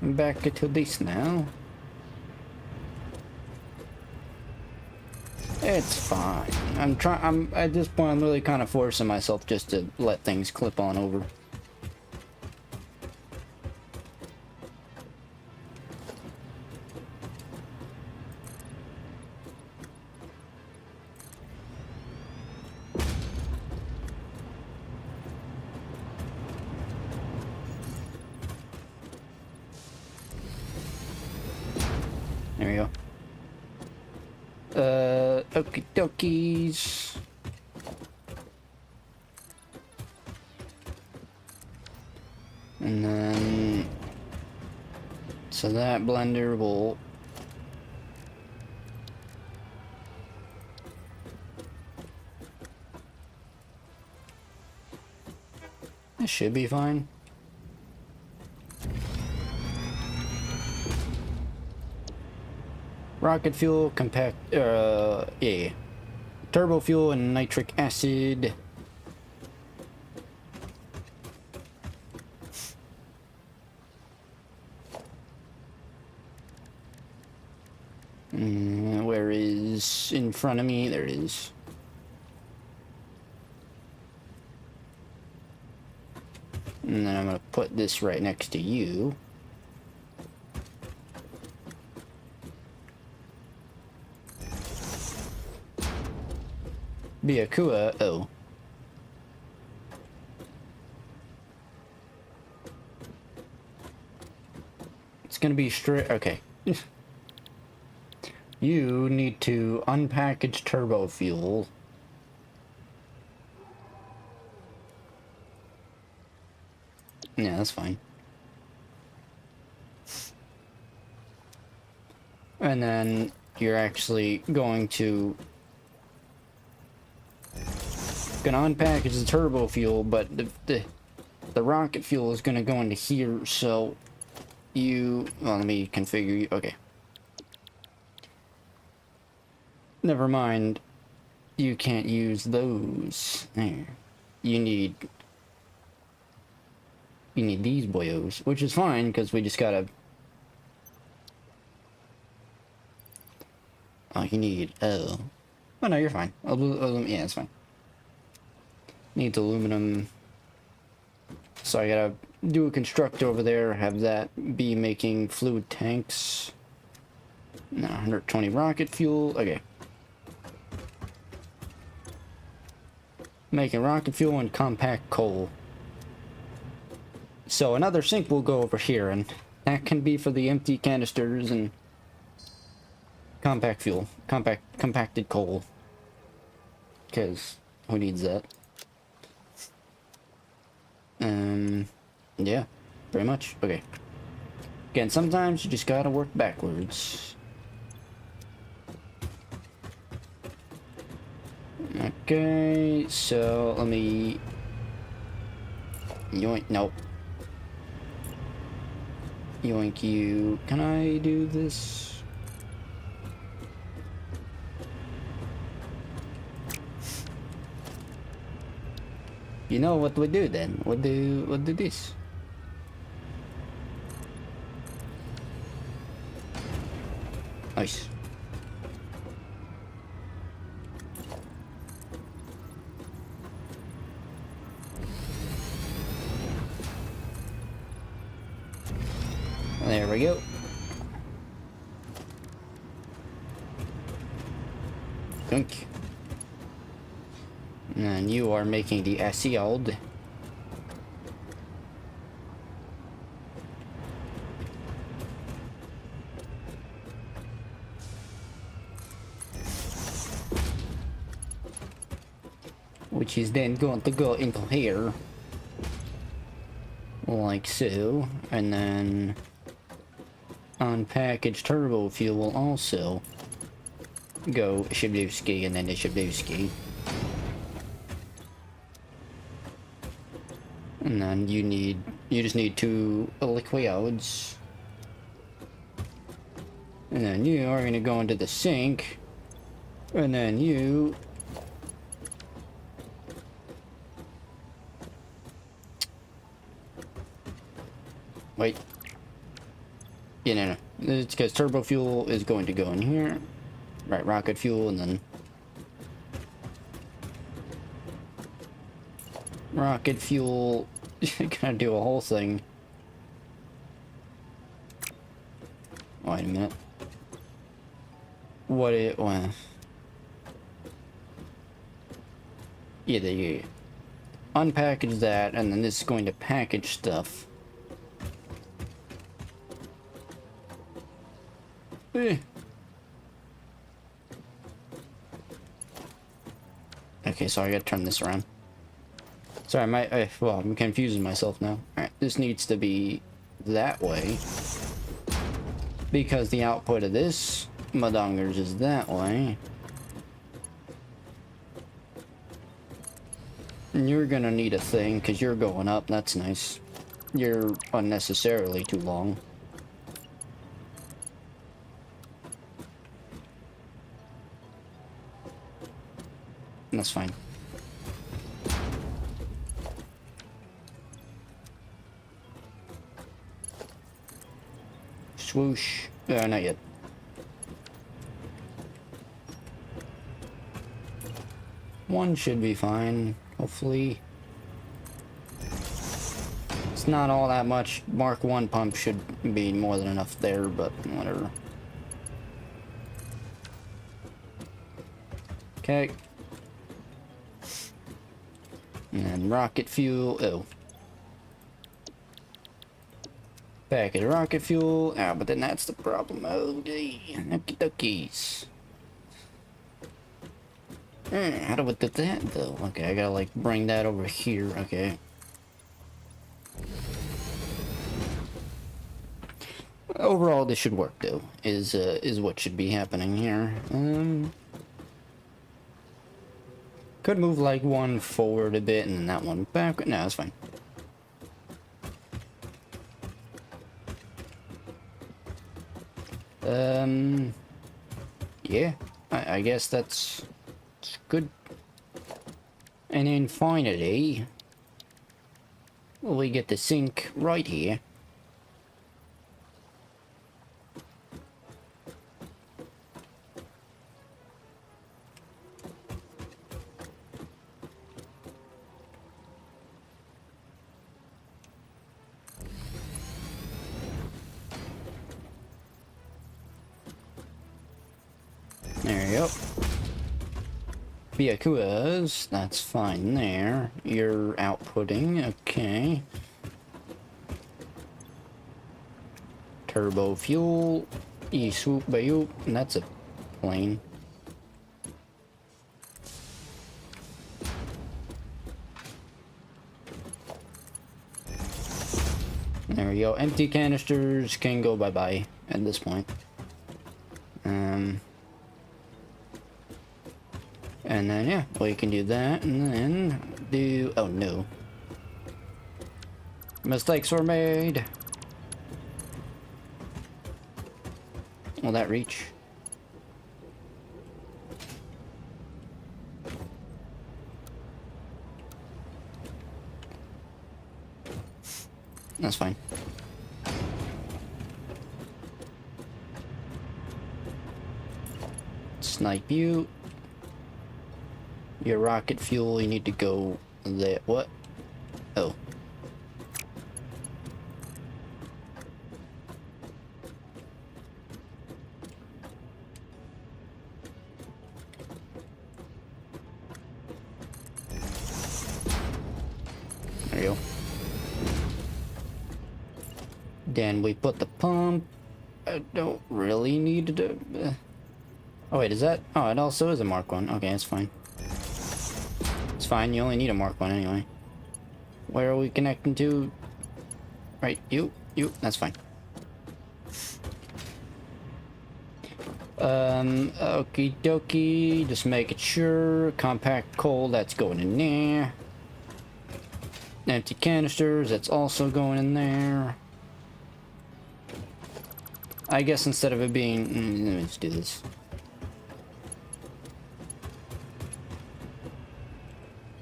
S1: I'm back to this now. It's fine. I'm at this point I'm really kind of forcing myself just to let things clip on over. There we go. Okie dokies. And then, so that blender will that should be fine. Rocket fuel, compact, yeah. Turbo fuel and nitric acid. Where is in front of me? There it is. And then I'm gonna put this right next to you. Biakua, oh. It's gonna be straight, okay. You need to unpackage turbo fuel. Yeah, that's fine. And then you're actually going to Gonna unpackage the turbo fuel, but the rocket fuel is gonna go into here, so you... Well, let me configure you. Okay. Never mind. You can't use those. There. You need these boyos, which is fine, because we just gotta... Oh, you need... Oh. Oh, no, you're fine. Yeah, it's fine. Needs aluminum. So I gotta do a constructor over there, have that be making fluid tanks. No, 120 rocket fuel. Okay. Making rocket fuel and compact coal. So another sink will go over here, and that can be for the empty canisters and compact fuel. Compacted coal. Because who needs that? Yeah, pretty much. Okay. Again, sometimes you just gotta work backwards. Okay, so let me... Yoink, nope. Yoink you. Can I do this? You know what we do then? We'll do this. Nice. There we go. Gunk. And you are making the acid. Which is then going to go into here. Like so. And then unpackaged turbo fuel will also go Shibluski and then the Shibluski. And then you just need 2 liquids. And then you are gonna go into the sink. And then you... Wait. Yeah, no. It's because turbo fuel is going to go in here. Right, rocket fuel, and then... Rocket fuel... Gonna do a whole thing. Wait a minute. What it... Well... Yeah, there you go. Unpackage that, and then this is going to package stuff. Okay, so I gotta turn this around. Sorry, well, I'm confusing myself now. Alright, this needs to be that way. Because the output of this Madongers is that way. And you're gonna need a thing, because you're going up, that's nice. You're unnecessarily too long. That's fine. Swoosh. Not yet. One should be fine, hopefully. It's not all that much. Mark 1 pump should be more than enough there, but whatever. Okay. And rocket fuel. Oh. Package rocket fuel. Ah, but then that's the problem. Oh, gee. Okie dokies. How do we do that, though? Okay, I gotta, like, bring that over here. Okay. Overall, this should work, though. Is what should be happening here. Could move like one forward a bit and then that one back. No, that's fine. Yeah, I guess that's good. And then finally, we get the sink right here. There you go. Byakuas, that's fine there. You're outputting, okay. Turbo fuel, swoop bayoop, and that's a plane. There we go. Empty canisters can go bye-bye at this point. And then, yeah, we can do that, and then do... Oh, no. Mistakes were made. Will that reach? That's fine. Snipe you. Your rocket fuel, you need to go there. What? Oh. There you go. Then we put the pump. I don't really need to... Oh wait, is that... Oh, it also is a Mark 1. Okay, that's fine. It's fine, you only need a Mark 1 anyway. Where are we connecting to? Right, you, that's fine. Okie dokie, just making sure. Compact coal, that's going in there. Empty canisters, that's also going in there. I guess instead of it being... let's do this.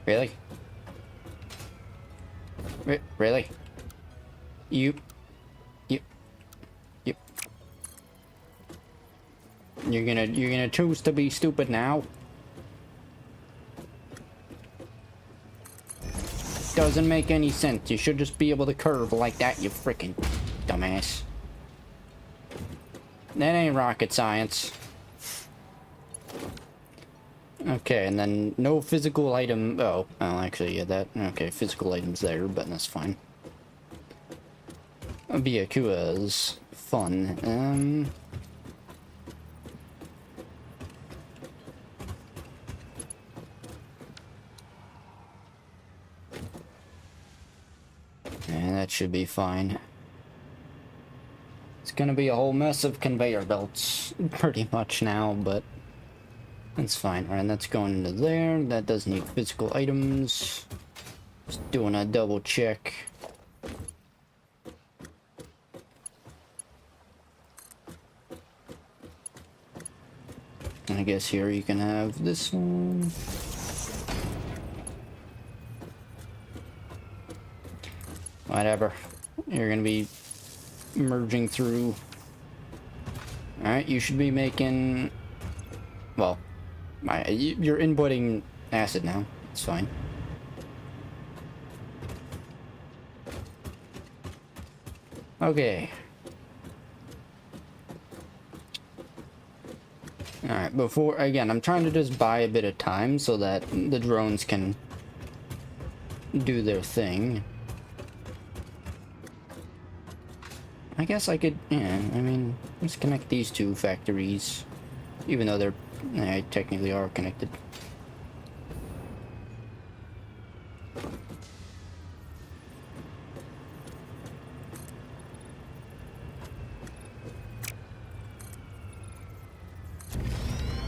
S1: Really? Really? You. You're gonna choose to be stupid now? Doesn't make any sense. You should just be able to curve like that, you freaking dumbass. That ain't rocket science. Okay, and then no physical item. Oh, actually, yeah, that. Okay, physical items there, but that's fine. Byakua's fun. And that should be fine. It's gonna be a whole mess of conveyor belts, pretty much now, but. That's fine, right? That's going into there. That does need physical items. Just doing a double check. I guess here you can have this one. Whatever. You're gonna be merging through. Alright, you should be making... Well... You're inputting acid now. It's fine. Okay. Alright, before... Again, I'm trying to just buy a bit of time so that the drones can do their thing. I guess I could... Yeah, I mean... Let's connect these two factories. Even though they're... They technically are connected.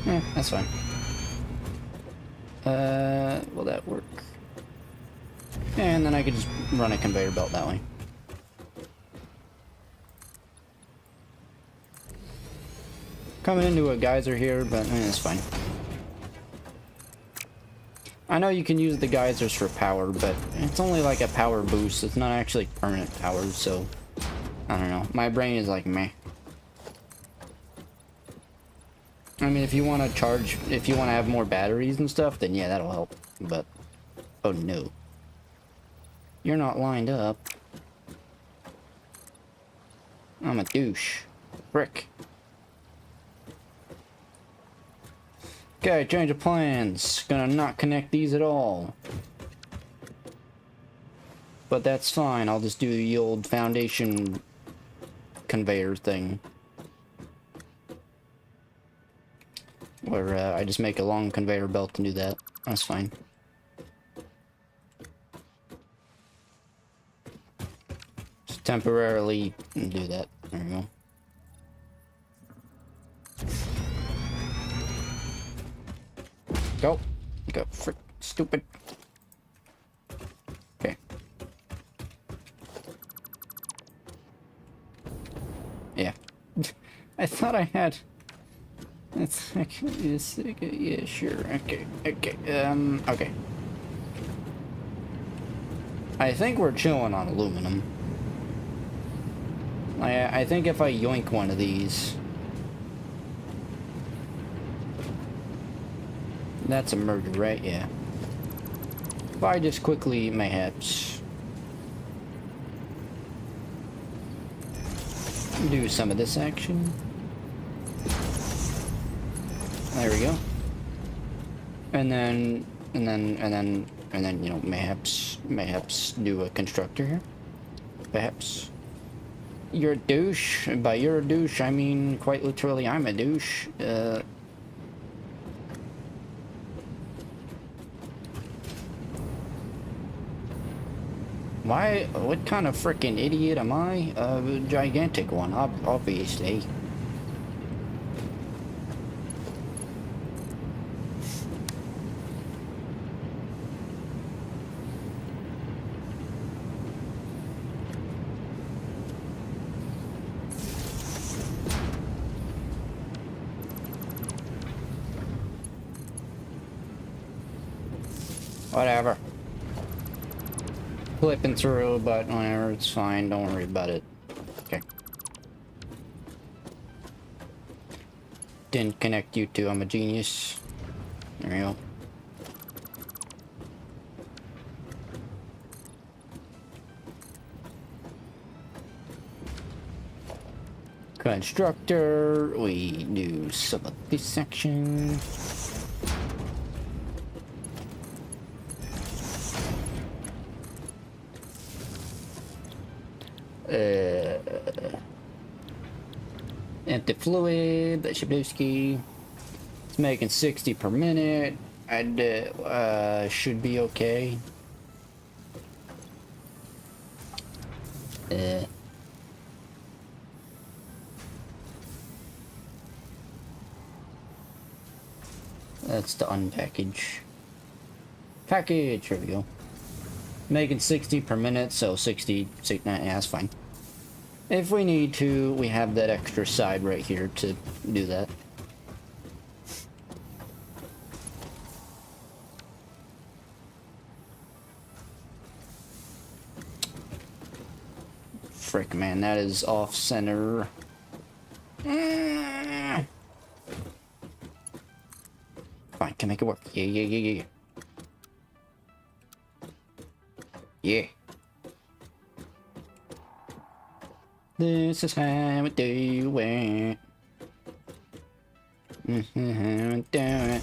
S1: Yeah, that's fine. Will that work? And then I could just run a conveyor belt that way. Coming into a geyser here, but it's fine. I know you can use the geysers for power, but it's only like a power boost. It's not actually permanent power, so I don't know. My brain is like meh. I mean, if you want to charge, if you want to have more batteries and stuff, then yeah, that'll help. But oh no, you're not lined up. I'm a douche. Frick. Okay, change of plans. Gonna not connect these at all. But that's fine. I'll just do the old foundation conveyor thing. Where I just make a long conveyor belt and do that. That's fine. Just temporarily do that. There we go. Go. Go. Frick. Stupid. Okay. Yeah. I thought I had... That's... Okay, yes, okay, yeah, sure. Okay. Okay. Okay. I think we're chilling on aluminum. I think if I yoink one of these... That's a murder, right? Yeah. If I just quickly, mayhaps, do some of this action. There we go. And then, you know, mayhaps do a constructor here. Perhaps. You're a douche. By you're a douche, I mean quite literally I'm a douche. Why? What kind of freaking idiot am I? A gigantic one, obviously. Whatever. Flipping through, but whatever, it's fine, don't worry about it. Okay. Didn't connect you two, I'm a genius. There we go. Constructor, we do some of this section. Empty fluid, that Shabowski. It's making 60 per minute. I'd should be okay. That's the unpackage. Package, here we go. Making 60 per minute, so 60, yeah, that's fine. If we need to, we have that extra side right here to do that. Frick, man, that is off center. Fine, can make it work. Yeah. Yeah. This is how we do it. This is how we do it.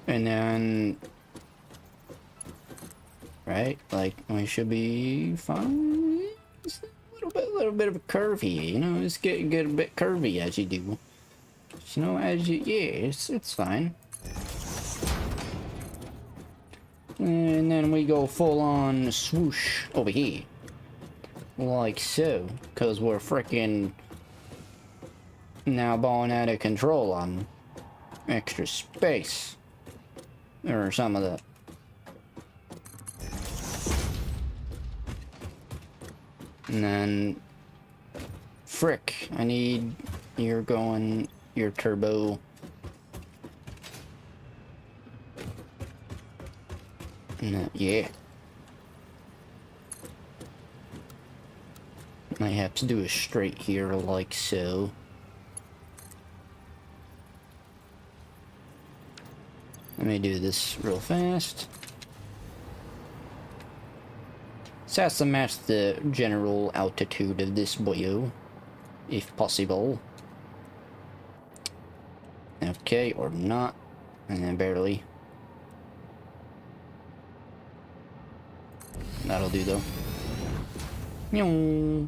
S1: And then, right, like we should be fine. Just a little bit of a curvy, you know. Just get a bit curvy as you do. You know, as you, yeah, it's fine. And then we go full on swoosh over here. Like so. Because we're freaking now balling out of control on extra space. Or some of that. And then... Frick, I need... You're going... Your turbo... Yeah. I have to do a straight here like so. Let me do this real fast. So it has to match the general altitude of this boyo, if possible. Okay, or not. And then barely. That'll do though. Nyong.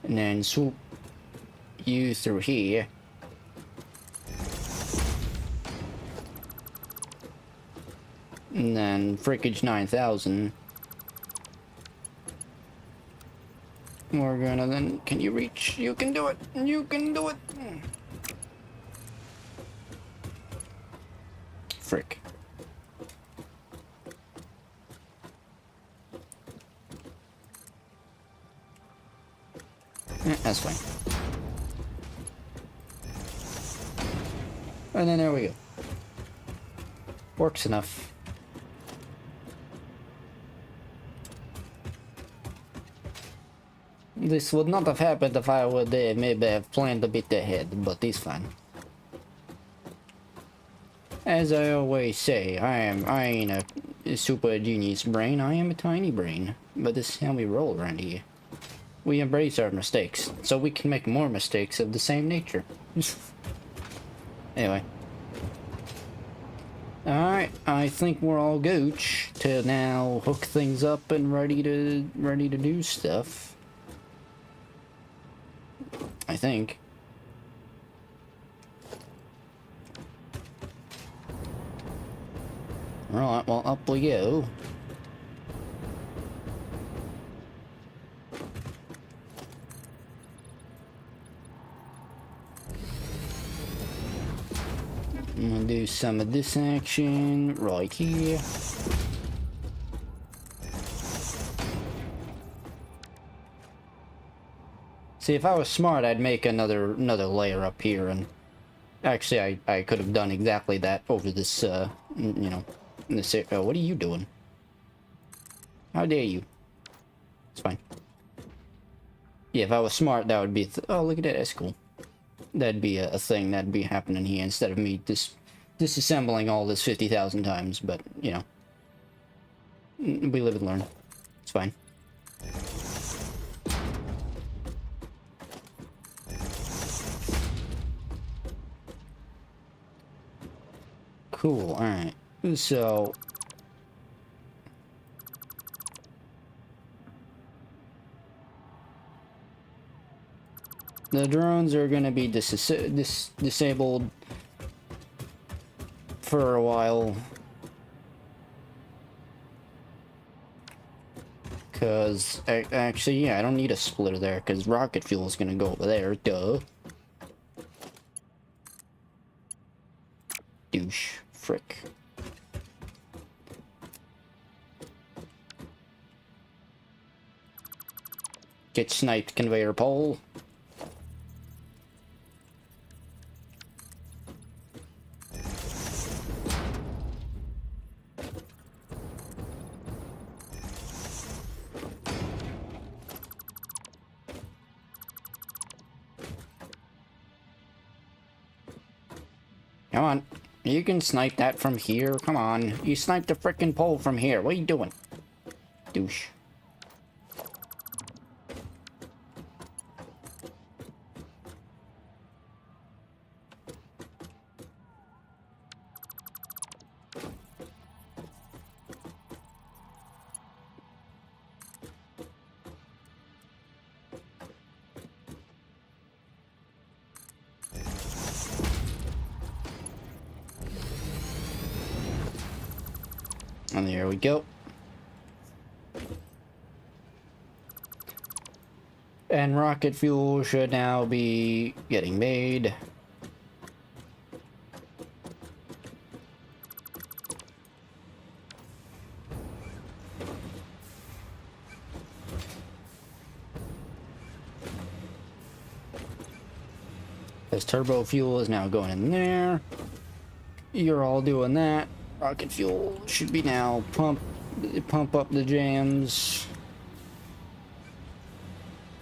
S1: And then swoop you through here. And then Frickage 9000. We're gonna then... Can you reach? You can do it! You can do it! Frick. That's fine. And then there we go. Works enough. This would not have happened if I would maybe have planned a bit ahead, but it's fine. As I always say, I ain't a super genius brain, I am a tiny brain. But this is how we roll around here. We embrace our mistakes, so we can make more mistakes of the same nature. Anyway. Alright, I think we're all gooch to now hook things up and ready to do stuff. I think. Right, well, up we go. I'm gonna do some of this action right here. See, if I was smart, I'd make another layer up here, and actually, I could have done exactly that over this, you know, this. What are you doing? How dare you? It's fine. Yeah, if I was smart, that would be. Oh, look at that. That's cool. That'd be a thing that'd be happening here instead of me disassembling all this 50,000 times. But you know, we live and learn. It's fine. Cool, alright. So... the drones are gonna be disabled for a while. Cause, actually, yeah, I don't need a splitter there, cause rocket fuel is gonna go over there, duh. Douche. Frick. Get sniped, conveyor pole. Come on. You can snipe that from here. Come on. You sniped the frickin' pole from here. What are you doing? Douche. And there we go. And rocket fuel should now be getting made. This turbo fuel is now going in there. You're all doing that. Rocket fuel should be now pump up the jams.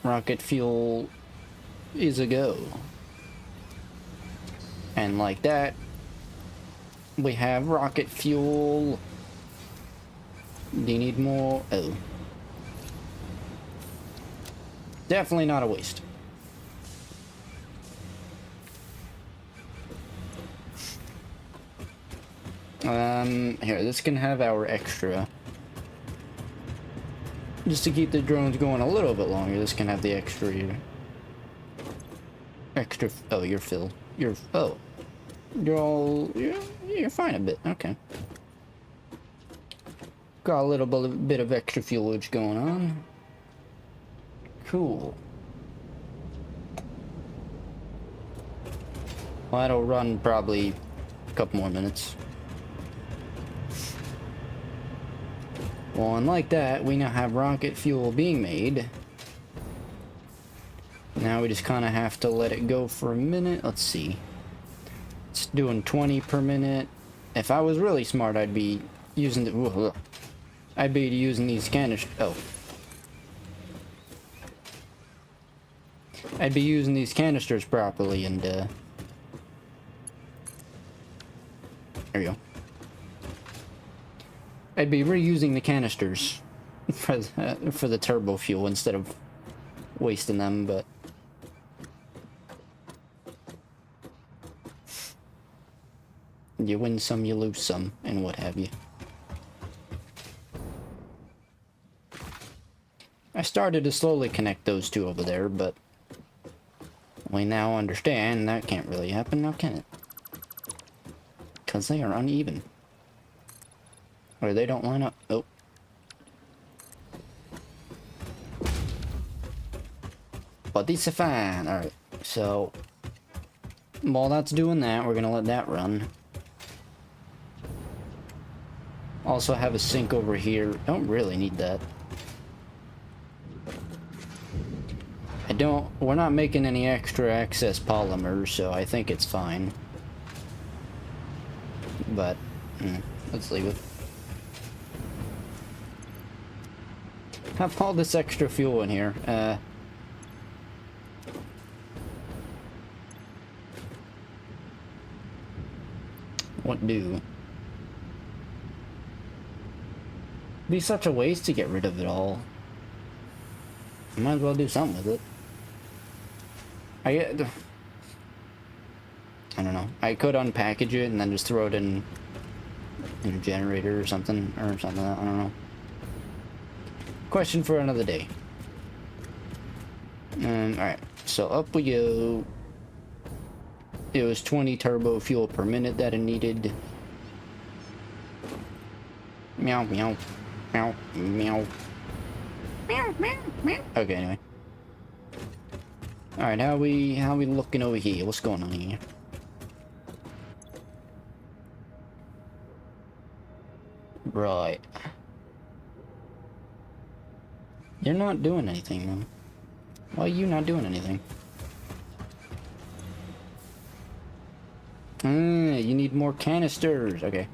S1: Rocket fuel is a go. And like that, we have rocket fuel. Do you need more? Oh. Definitely not a waste. Here, this can have our extra. Just to keep the drones going a little bit longer, this can have the extra here. Extra, oh, you're filled. You're fine a bit, okay. Got a little bit of extra fuelage going on. Cool. Well, that'll run probably a couple more minutes. Well, and like that, we now have rocket fuel being made. Now we just kind of have to let it go for a minute. Let's see. It's doing 20 per minute. If I was really smart, I'd be using the... I'd be using these canisters... Oh. I'd be using these canisters properly and, There we go. I'd be reusing the canisters for the turbo fuel instead of wasting them, but... You win some, you lose some, and what have you. I started to slowly connect those two over there, but... we now understand that can't really happen, now can it? Because they are uneven. Or they don't line up. Oh. But these are fine. Alright, so... while that's doing that, we're gonna let that run. Also have a sink over here. Don't really need that. We're not making any extra excess polymers, so I think it's fine. But, let's leave it. Have all this extra fuel in here. What do? Be such a waste to get rid of it all. Might as well do something with it. I don't know. I could unpackage it and then just throw it in a generator or something like that. I don't know. Question for another day. Alright, so up we go. It was 20 turbo fuel per minute that it needed. Meow, meow, meow, meow. Meow, meow, meow. Okay, anyway. Alright, how we looking over here? What's going on here? Right. You're not doing anything, man. Why are you not doing anything? You need more canisters. Okay.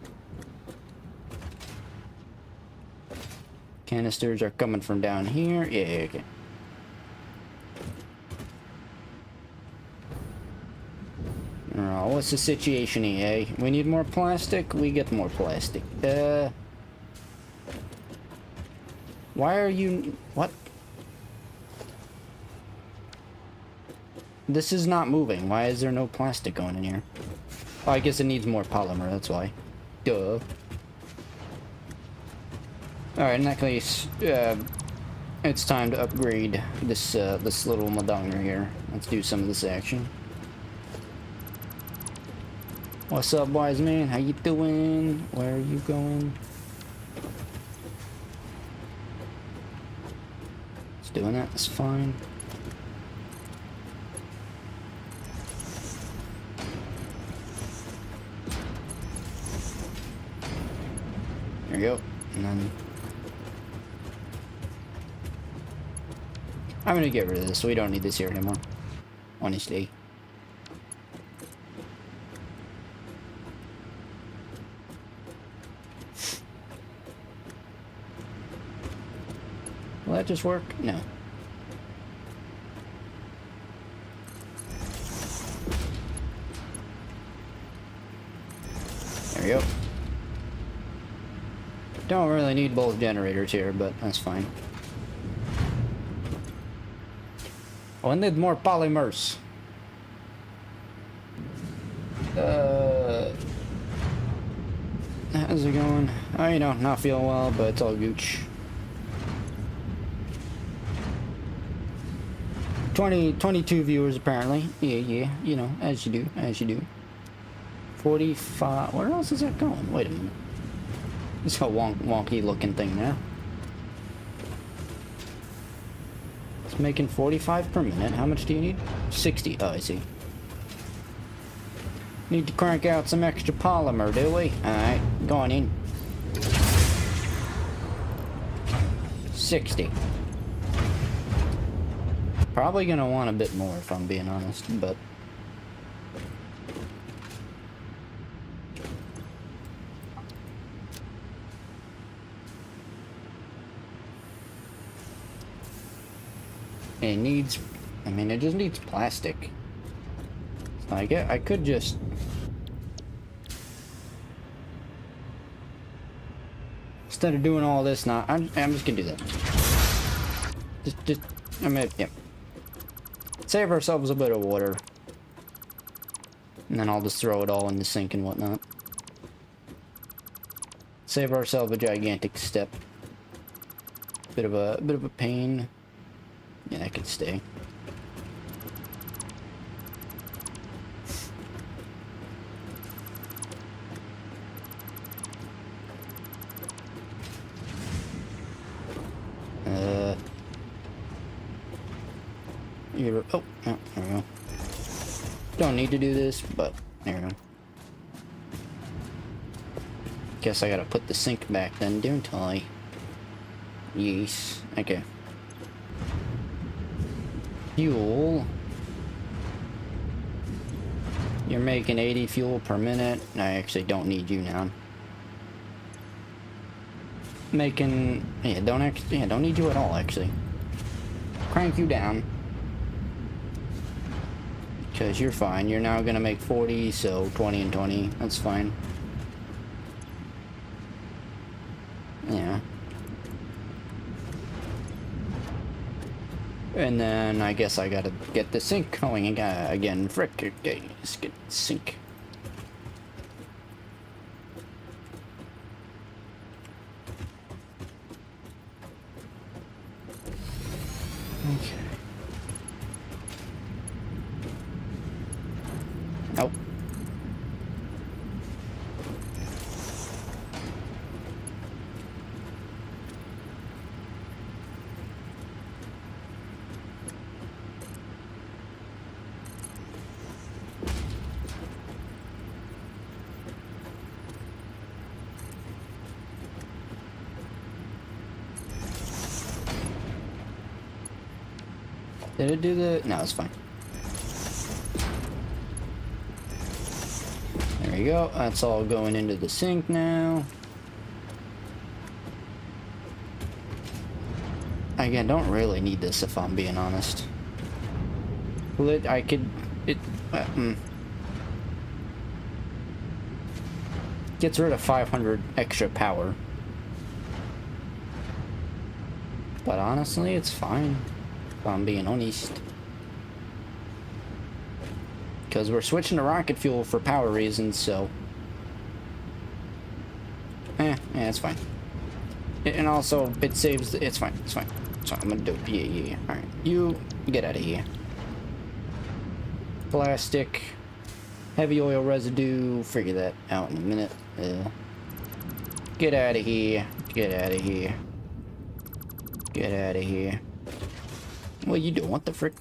S1: Canisters are coming from down here. Yeah, okay. Oh, what's the situation here, eh? We need more plastic? We get more plastic. Why are you... What? This is not moving. Why is there no plastic going in here? Oh, I guess it needs more polymer, that's why. Duh. Alright, in that case, it's time to upgrade this, this little Madonna here. Let's do some of this action. What's up, wise man? How you doing? Where are you going? doing that. That's fine. There you go. And then I'm gonna get rid of this. We don't need this here anymore. Honestly. Will that just work? No. There we go. Don't really need both generators here, but that's fine. Oh, I need more polymers. How's it going? Oh, you know, not feeling well, but it's all gooch. 22 viewers apparently. Yeah, you know, as you do. 45. Where else is that going? Wait a minute. It's a wonky looking thing now. It's making 45 per minute. How much do you need? 60. Oh, I see. Need to crank out some extra polymer, do we? Alright, going in. 60. Probably gonna want a bit more if I'm being honest, but it needs, I mean, it just needs plastic. So I could just instead of doing all this now, I'm just gonna do that. Just I mean, yeah. Save ourselves a bit of water. And then I'll just throw it all in the sink and whatnot. Save ourselves a gigantic step. Bit of a pain. Yeah, that could stay. Oh, there we go. Don't need to do this, but there we go. Guess I gotta put the sink back then, don't I? Yes. Okay. Fuel. You're making 80 fuel per minute. I actually don't need you now. Making, yeah, don't need you at all actually. Crank you down. Because you're fine. You're now gonna make 40, so 20 and 20. That's fine. Yeah. And then I guess I gotta get the sink going again. Frick, okay, let's get the sink. Okay. Nope. Did it do the... No, it's fine. There you go. That's all going into the sink now. Again, don't really need this if I'm being honest. Well, I could... Gets rid of 500 extra power. But honestly, it's fine. If I'm being honest. Because we're switching to rocket fuel for power reasons, so... yeah, it's fine. And also, it saves... It's fine, it's fine. So I'm gonna do it. Yeah. Alright, you get out of here. Plastic. Heavy oil residue. Figure that out in a minute. Get out of here. Get out of here. Get out of here. What you doing? What the frick?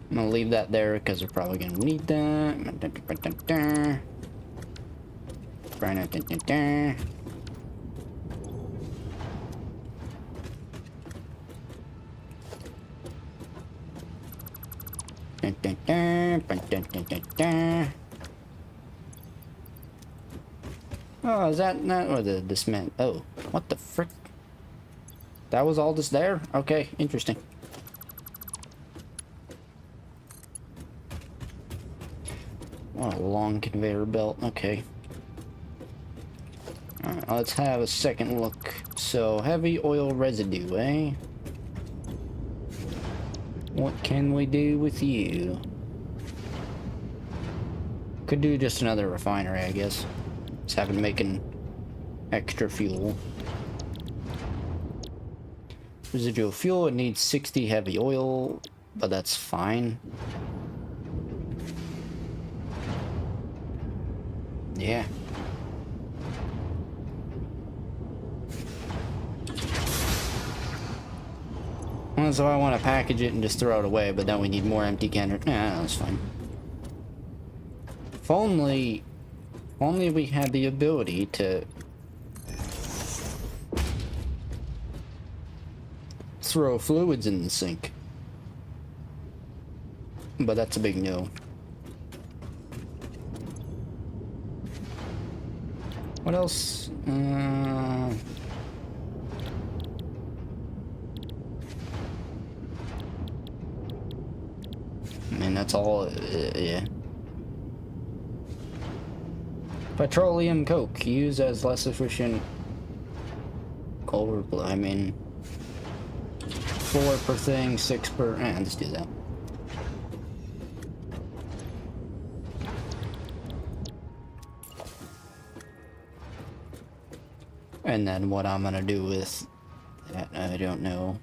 S1: I'm gonna leave that there because we're probably gonna need that. Oh, is that not or the cement? Oh, what the frick? That was all just there? Okay, interesting. What a long conveyor belt. Okay. Alright, let's have a second look. So, heavy oil residue, eh? What can we do with you? Could do just another refinery, I guess. Just have it making extra fuel. Residual fuel, it needs 60 heavy oil, but that's fine. Yeah. Well, so I want to package it and just throw it away, but then we need more empty canners. Nah, that's fine. If only we had the ability to throw fluids in the sink. But that's a big no. What else? And that's all, yeah. Petroleum coke, used as less efficient coal, I mean, 4 per thing, 6 per, let's do that. And then what I'm gonna do with that, I don't know.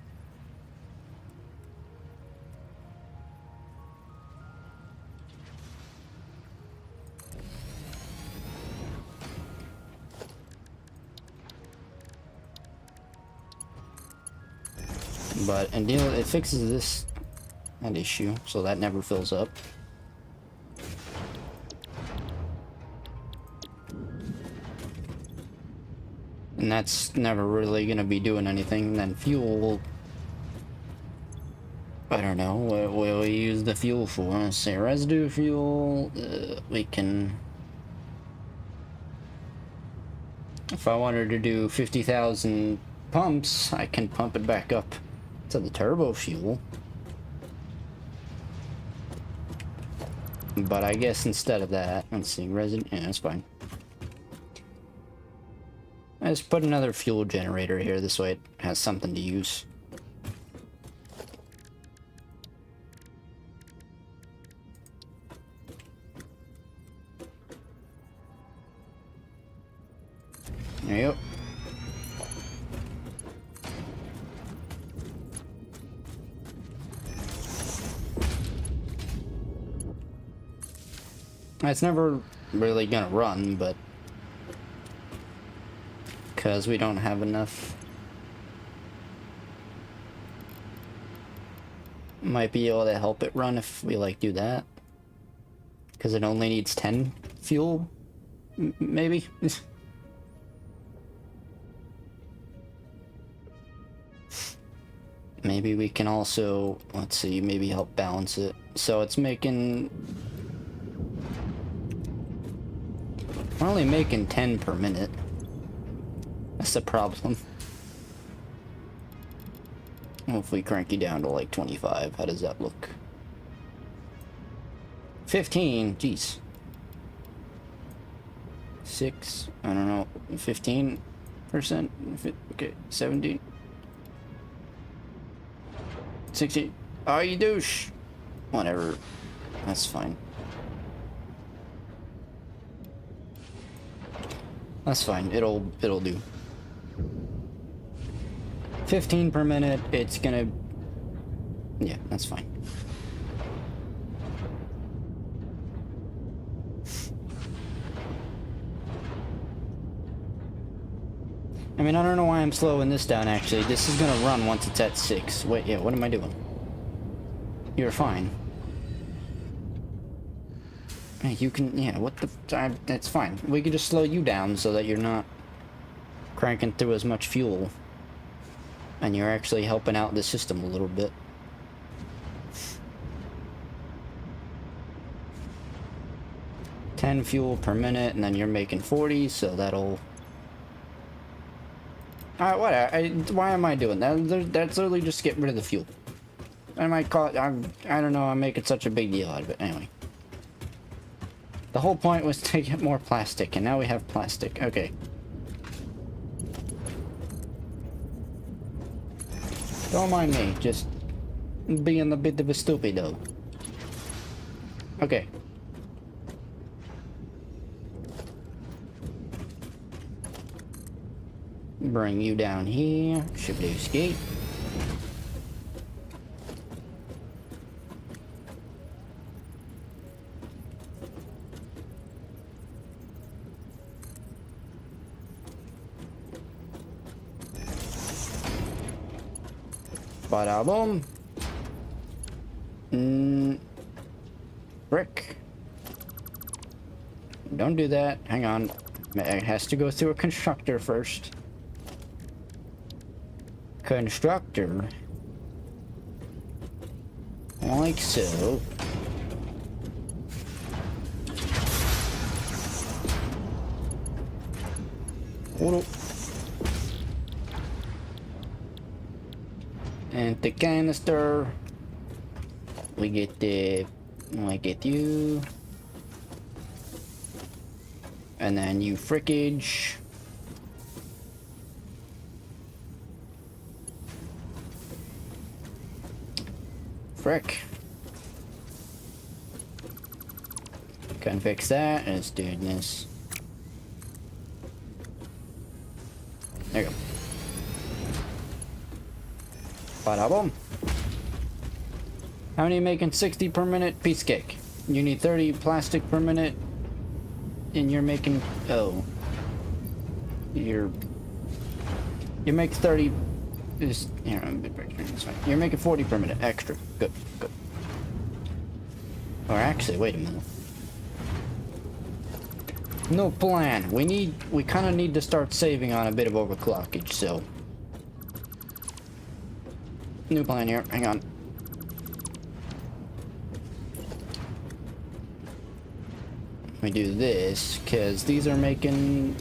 S1: But and deal, it fixes that issue, so that never fills up. And that's never really gonna be doing anything. And then fuel, I don't know, what will we use the fuel for? Let's say residue fuel, we can, if I wanted to do 50,000 pumps, I can pump it back up to the turbo fuel. But I guess instead of that, let's see, residue, yeah, that's fine. Let's put another fuel generator here, this way it has something to use. There you go. It's never really gonna run, but because we don't have enough, might be able to help it run if we like do that, because it only needs 10 fuel, maybe. Maybe we can also, let's see, maybe help balance it. So it's making, we're only making 10 per minute. That's the problem. Well, if we crank you down to like 25, how does that look? 15, jeez. 6, I don't know, 15%? Okay, 17. 60. Oh, you douche. Whatever. That's fine. That's fine. It'll do. 15 per minute. It's gonna. Yeah, that's fine. I mean, I don't know why I'm slowing this down, actually. This is gonna run once it's at 6. Wait, yeah, what am I doing? You're fine. Hey, you can, yeah, what the, that's fine. We could just slow you down so that you're not cranking through as much fuel. And you're actually helping out the system a little bit. $10 fuel per minute, and then you're making 40, so that'll... Alright, what? Why am I doing that? That's literally just get rid of the fuel. I might call it... I don't know, I'm making such a big deal out of it. Anyway. The whole point was to get more plastic, and now we have plastic. Okay. Don't mind me, just being a bit of a stupido. Okay. Bring you down here. Shibdooski. Bada boom. Brick. Don't do that. Hang on. It has to go through a constructor first. Constructor. Like so. Hold up. And the canister. We get the... I get you. And then you frickage. Frick. Couldn't fix that. Let's do this. There you go. Bada boom. How many are you making? 60 per minute? Piece of cake. You need 30 plastic per minute. And you're making... Oh. You make 30... Just, here, it's fine. You're making 40 per minute. Extra. Good, good. Or actually, wait a minute. No plan. We kind of need to start saving on a bit of overclockage, so... New plan here. Hang on. We do this, because these are making...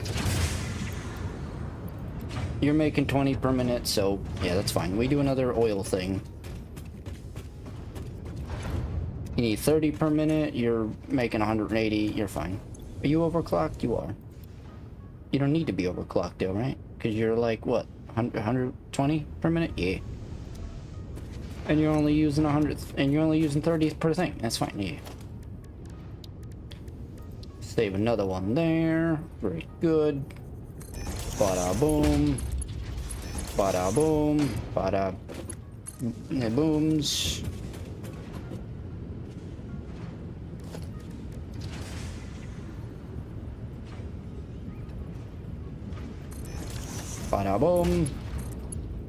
S1: You're making 20 per minute, so yeah, that's fine. We do another oil thing. You need 30 per minute, you're making 180, you're fine. Are you overclocked? You are. You don't need to be overclocked though, right? Because you're like, what, 120 per minute? Yeah. And you're only using 100, and you're only using 30 per thing. That's fine, yeah. Save another one there. Very good. Bada boom. Bada boom. Bada booms. Bada boom.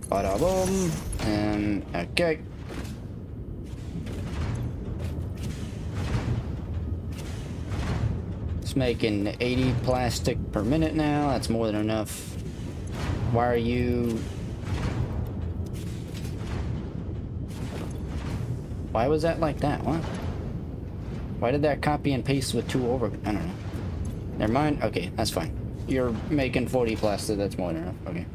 S1: Bada boom. And okay. It's making 80 plastic per minute now. That's more than enough. Why are you... Why was that like that? What? Why did that copy and paste with 2 over... I don't know. Never mind. Okay, that's fine. You're making 40 plastic. That's more than enough. Okay.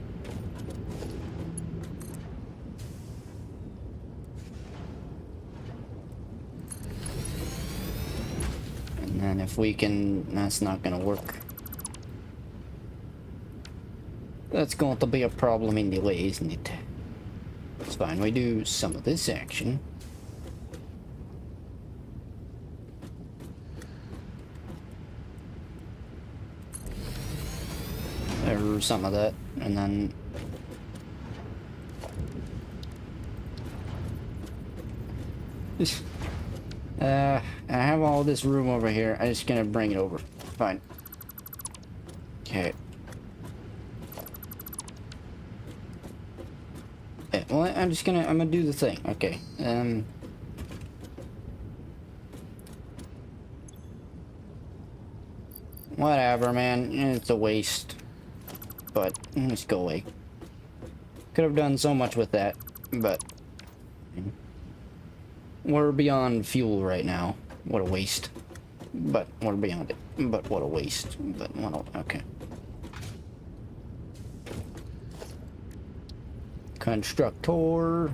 S1: And if we can... That's not gonna work. That's going to be a problem anyway, isn't it? It's fine. We do some of this action. Or some of that. And then... I have all this room over here. I'm just gonna bring it over. Fine. Okay. Okay, well, I'm gonna do the thing. Okay. Whatever, man. It's a waste. But let's go away. Could have done so much with that, but we're beyond fuel right now. What a waste. But we're beyond it. But what a waste. But what a, okay. Constructor.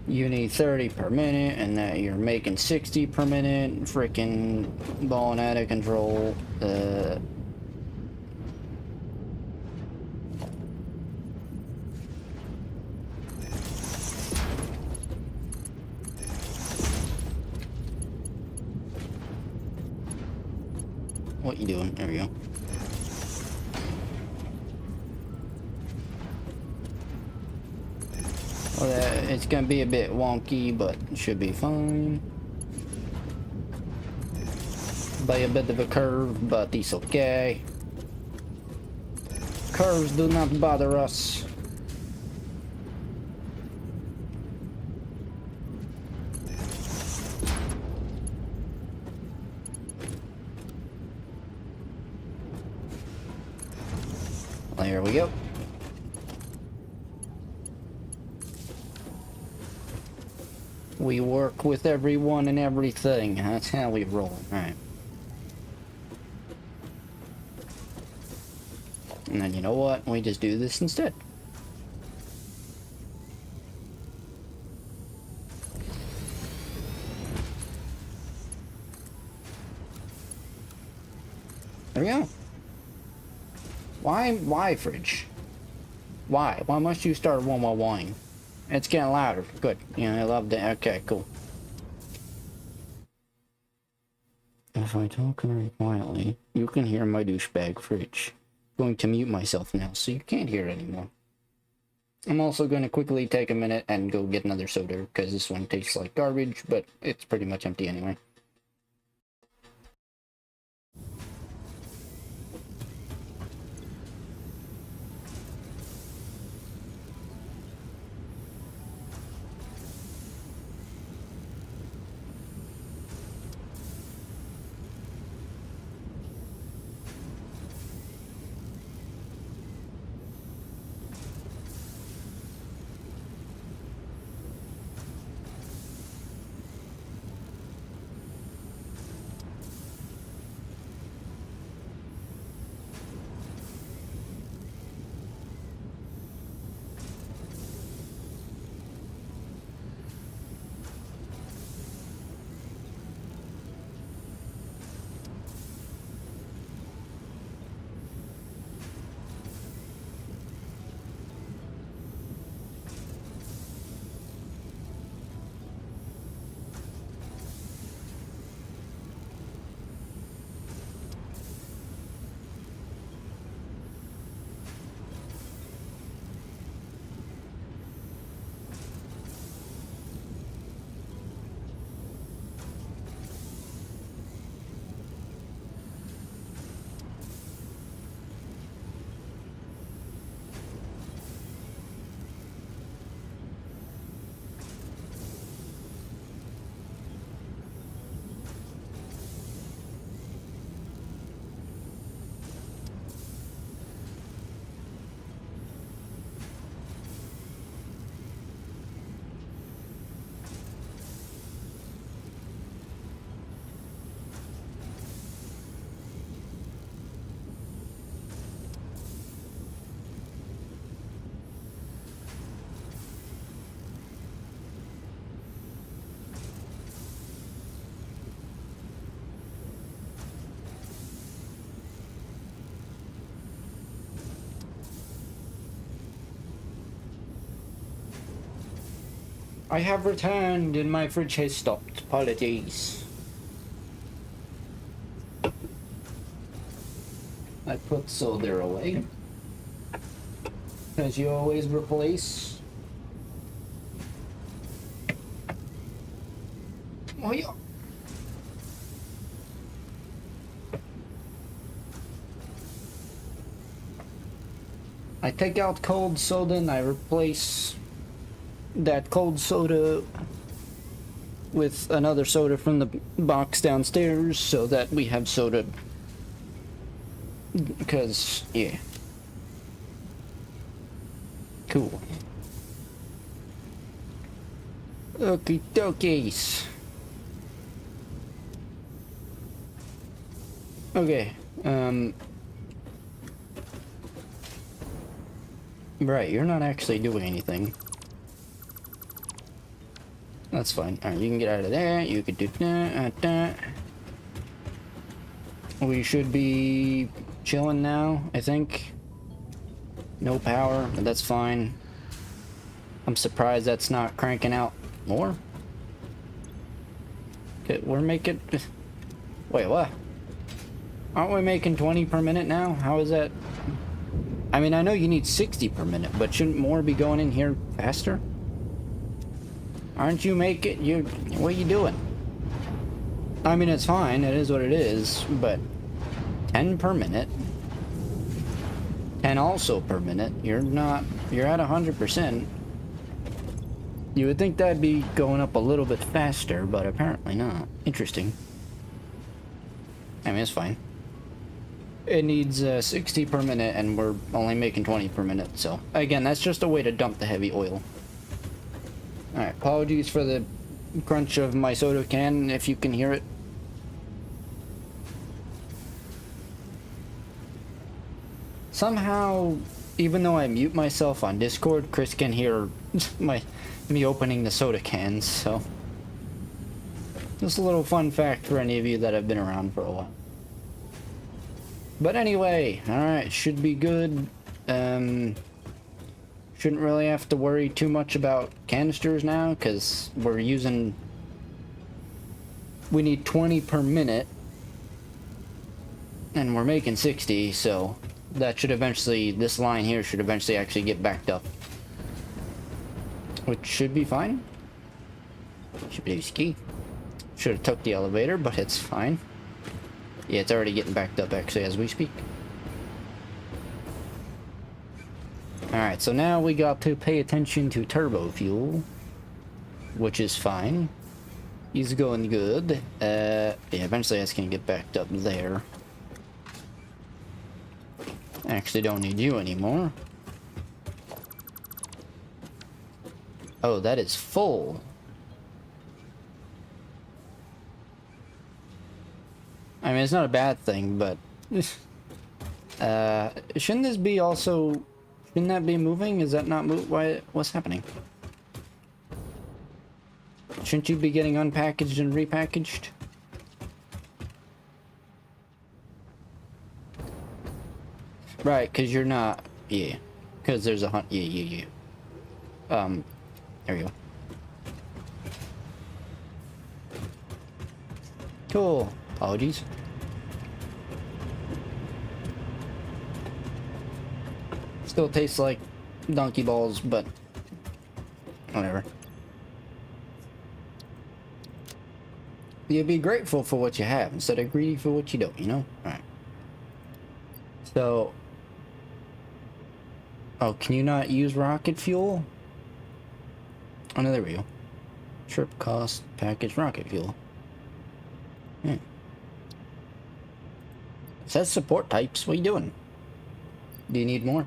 S1: You need 30 per minute, and that you're making 60 per minute. Freaking balling out of control. What you doing? There we go. Well, it's gonna be a bit wonky, but it should be fine. By a bit of a curve, but it's okay. Curves do not bother us. Well, here we go. We work with everyone and everything. That's how we roll. Alright. And then you know what? We just do this instead. There we go. Why, fridge? Why? Why must you start one while whining? It's getting louder. Good. Yeah, I love that. Okay, cool. If I talk very quietly, you can hear my douchebag fridge. I'm going to mute myself now, so you can't hear it anymore. I'm also going to quickly take a minute and go get another soda, because this one tastes like garbage, but it's pretty much empty anyway. I have returned and my fridge has stopped. Apologies. I put soda away. Because you always replace. Oh yeah. I take out cold soda and I replace that cold soda with another soda from the box downstairs so that we have soda. Because, yeah. Cool. Okie dokies. Okay, right, you're not actually doing anything. That's fine. Alright, you can get out of there. You could do that. We should be chilling now, I think. No power, but that's fine. I'm surprised that's not cranking out more. Okay, we're making... Wait, what? Aren't we making 20 per minute now? How is that? I mean, I know you need 60 per minute, but shouldn't more be going in here faster? Aren't you making... What are you doing? I mean, it's fine. It is what it is, but 10 per minute. 10 also per minute. You're not... You're at 100%. You would think that'd be going up a little bit faster, but apparently not. Interesting. I mean, it's fine. It needs 60 per minute, and we're only making 20 per minute, so... Again, that's just a way to dump the heavy oil. Alright, apologies for the crunch of my soda can, if you can hear it. Somehow, even though I mute myself on Discord, Chris can hear me opening the soda cans, so... Just a little fun fact for any of you that have been around for a while. But anyway, alright, should be good. Shouldn't really have to worry too much about canisters now, because we're using... We need 20 per minute. And we're making 60, so that should eventually... This line here should eventually actually get backed up. Which should be fine. Should be ski. Should have took the elevator, but it's fine. Yeah, it's already getting backed up actually as we speak. Alright, so now we got to pay attention to turbo fuel, which is fine. He's going good. Yeah, eventually that's gonna get backed up there. Actually don't need you anymore. Oh, that is full. I mean, it's not a bad thing, but... shouldn't this be also... Shouldn't that be moving? Is that not move? Why? What's happening? Shouldn't you be getting unpackaged and repackaged? Right, because you're not... Yeah. Because there's a hunt... Yeah. There we go. Cool. Apologies. Still tastes like donkey balls, but whatever. You be grateful for what you have instead of greedy for what you don't, you know? Alright. So... Oh, can you not use rocket fuel? Oh, no, there we go. Trip cost, package, rocket fuel. Yeah. It says support types. What are you doing? Do you need more?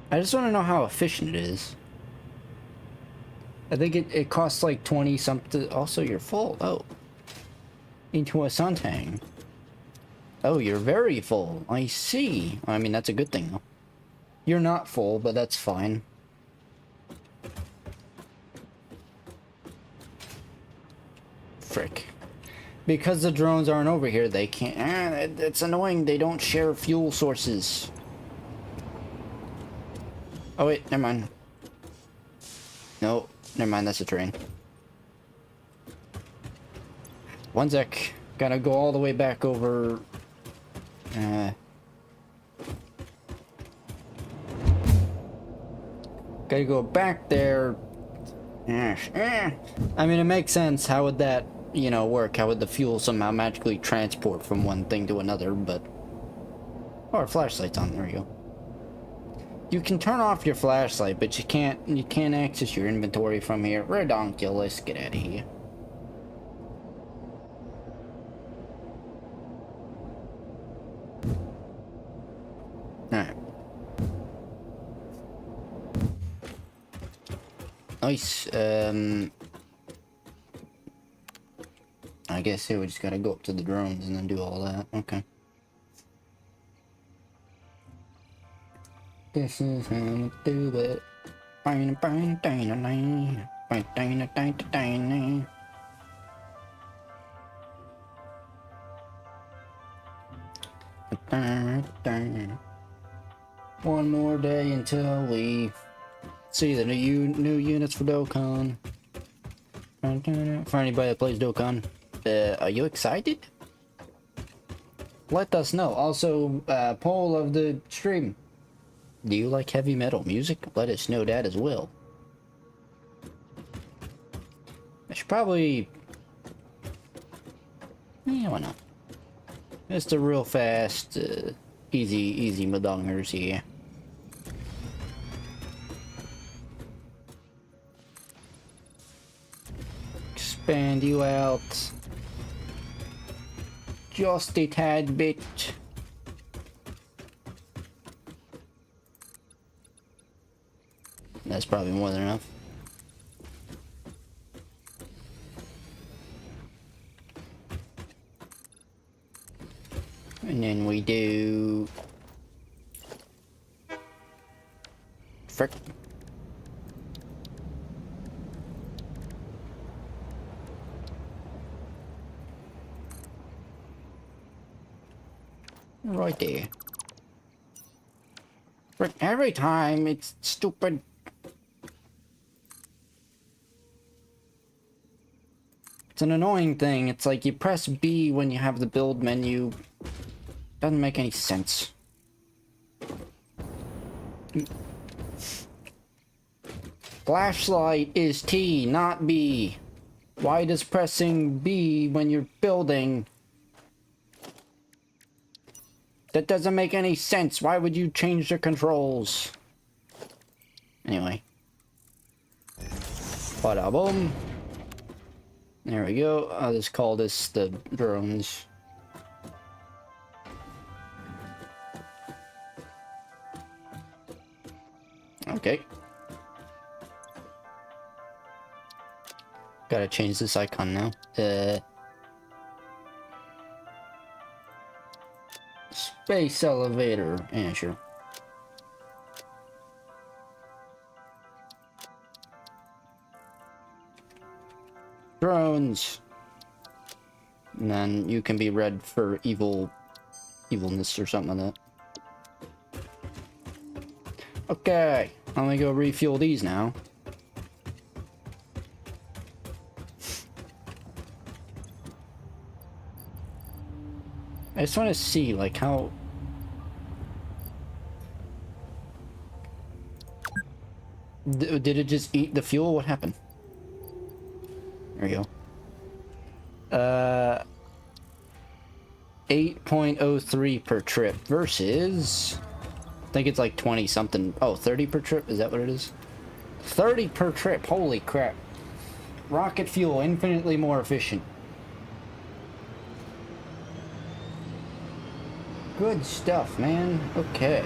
S1: I just want to know how efficient it is. I think it costs like 20 something. Also, you're full. Oh. Into a suntang. Oh, you're very full. I see. I mean, that's a good thing, though. You're not full, but that's fine. Frick. Because the drones aren't over here, they can't... it's annoying. They don't share fuel sources. Oh, wait. Never mind. No. Never mind. That's a train. One sec. Gotta go all the way back over... Gotta go back there. I mean, it makes sense. How would that you know, work. How would the fuel somehow magically transport from one thing to another? But oh, our flashlight's on. There we go. You can turn off your flashlight, but you can't access your inventory from here. Redonkulous, get out of here. Alright. Nice. I guess here we just gotta go up to the drones and then do all that. Okay. This is how to do it. One more day until we see the new units for Dokkan. For anybody that plays Dokkan, are you excited? Let us know. Also, poll of the stream. Do you like heavy metal music? Let us know that as well. I should probably... yeah, why not? Just a real fast, easy madongers here. Expand you out. Just a tad bit. That's probably more than enough. And then we do... frick. Right there. Frick, every time it's stupid. It's an annoying thing. It's like you press B when you have the build menu. Doesn't make any sense. Flashlight is T, not B. Why does pressing B when you're building? That doesn't make any sense. Why would you change the controls? Anyway. Bada boom. There we go. I'll just call this the drones. Okay. Gotta change this icon now. Space elevator. Yeah, sure. Drones. And then you can be red for evilness or something like that. Okay, let me go refuel these now. I just want to see, like, how... Did it just eat the fuel? What happened? There we go. 8.03 per trip versus... I think it's like 20 something. Oh, 30 per trip? Is that what it is? 30 per trip. Holy crap. Rocket fuel, infinitely more efficient. Good stuff, man. Okay.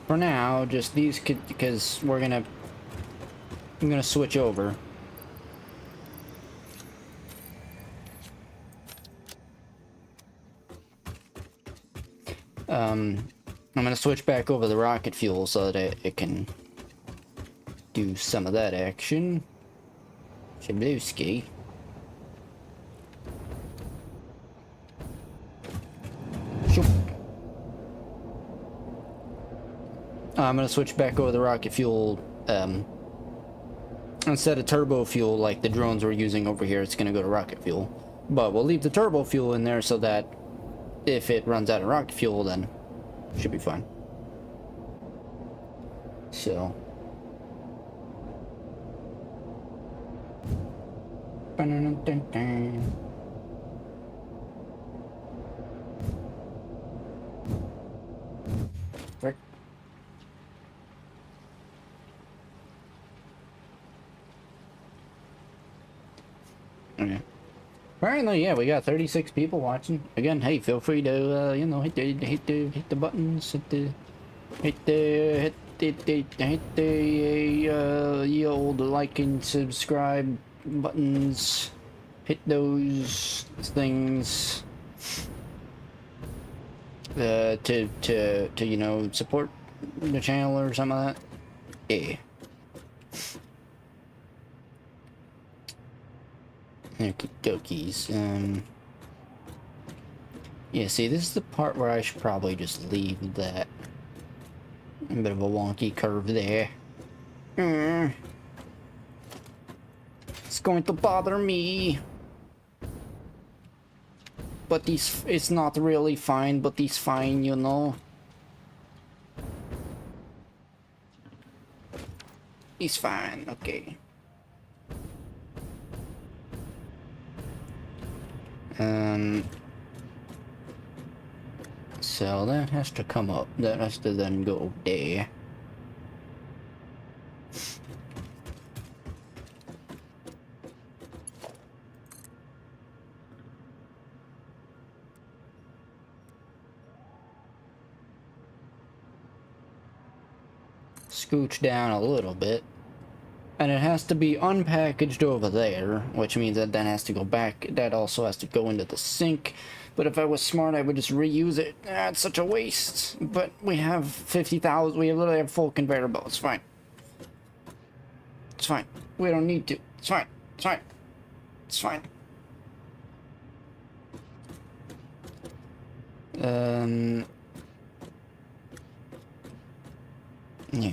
S1: For now, just these could, because I'm gonna switch over. I'm gonna switch back over the rocket fuel so that it can do some of that action. Shablewski. I'm gonna switch back over the rocket fuel. Instead of turbo fuel like the drones were using over here, it's gonna go to rocket fuel. But we'll leave the turbo fuel in there so that if it runs out of rocket fuel, then Should be fine. So. Frick. Okay. Apparently, yeah, we got 36 people watching. Again, hey, feel free to, you know, hit the buttons, hit the old like and subscribe buttons. Hit those things. To you know, support the channel or something like that. Yeah. Okie dokies. Yeah, see, this is the part where I should probably just leave that. A bit of a wonky curve there. It's going to bother me. But it's not really fine, but it's fine, you know. It's fine, okay. So that has to come up. That has to then go there. Scooch down a little bit. And it has to be unpackaged over there, which means that then has to go back. That also has to go into the sink. But if I was smart, I would just reuse it. It's such a waste. But we have 50,000. We literally have full conveyor belt. It's fine. It's fine. We don't need to. It's fine. It's fine. It's fine. Yeah.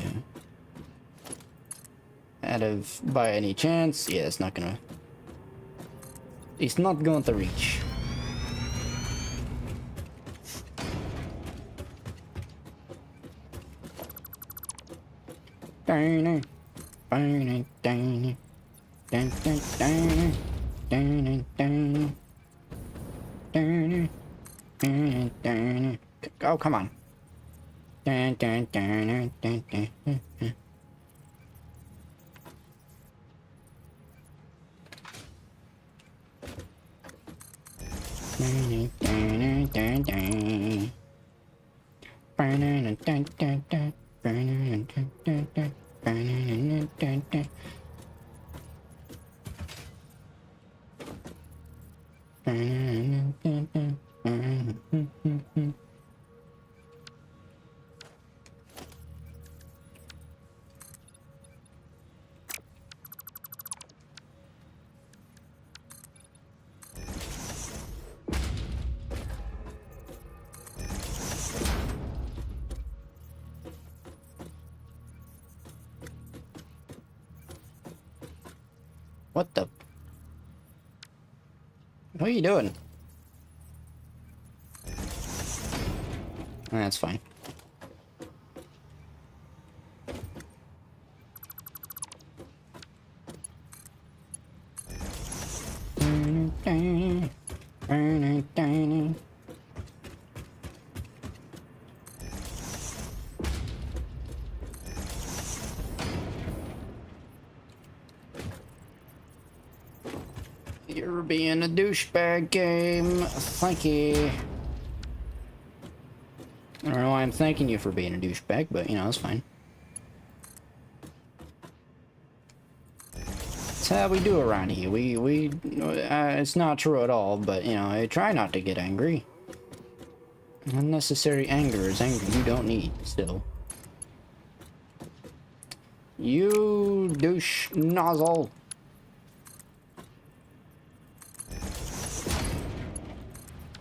S1: Out of, by any chance, yeah, it's not gonna reach. Oh, come on. What the? What are you doing? That's fine. You're being a douchebag, game. Thank you. I don't know why I'm thanking you for being a douchebag, but you know, it's fine. It's how we do around here. It's not true at all, but you know, I try not to get angry. Unnecessary anger is anger you don't need, still. You douche nozzle.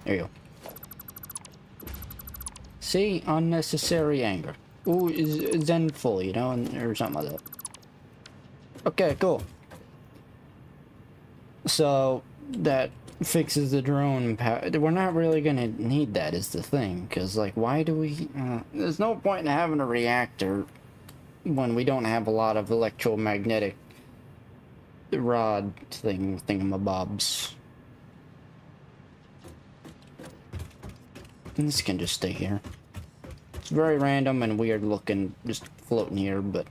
S1: There you go. See? Unnecessary anger. Ooh, is zenful, you know, or something like that. Okay, cool. So, that fixes the drone we're not really gonna need that is the thing, because like why do we there's no point in having a reactor when we don't have a lot of electromagnetic rod thingamabobs. And this can just stay here. It's very random and weird looking just floating here, but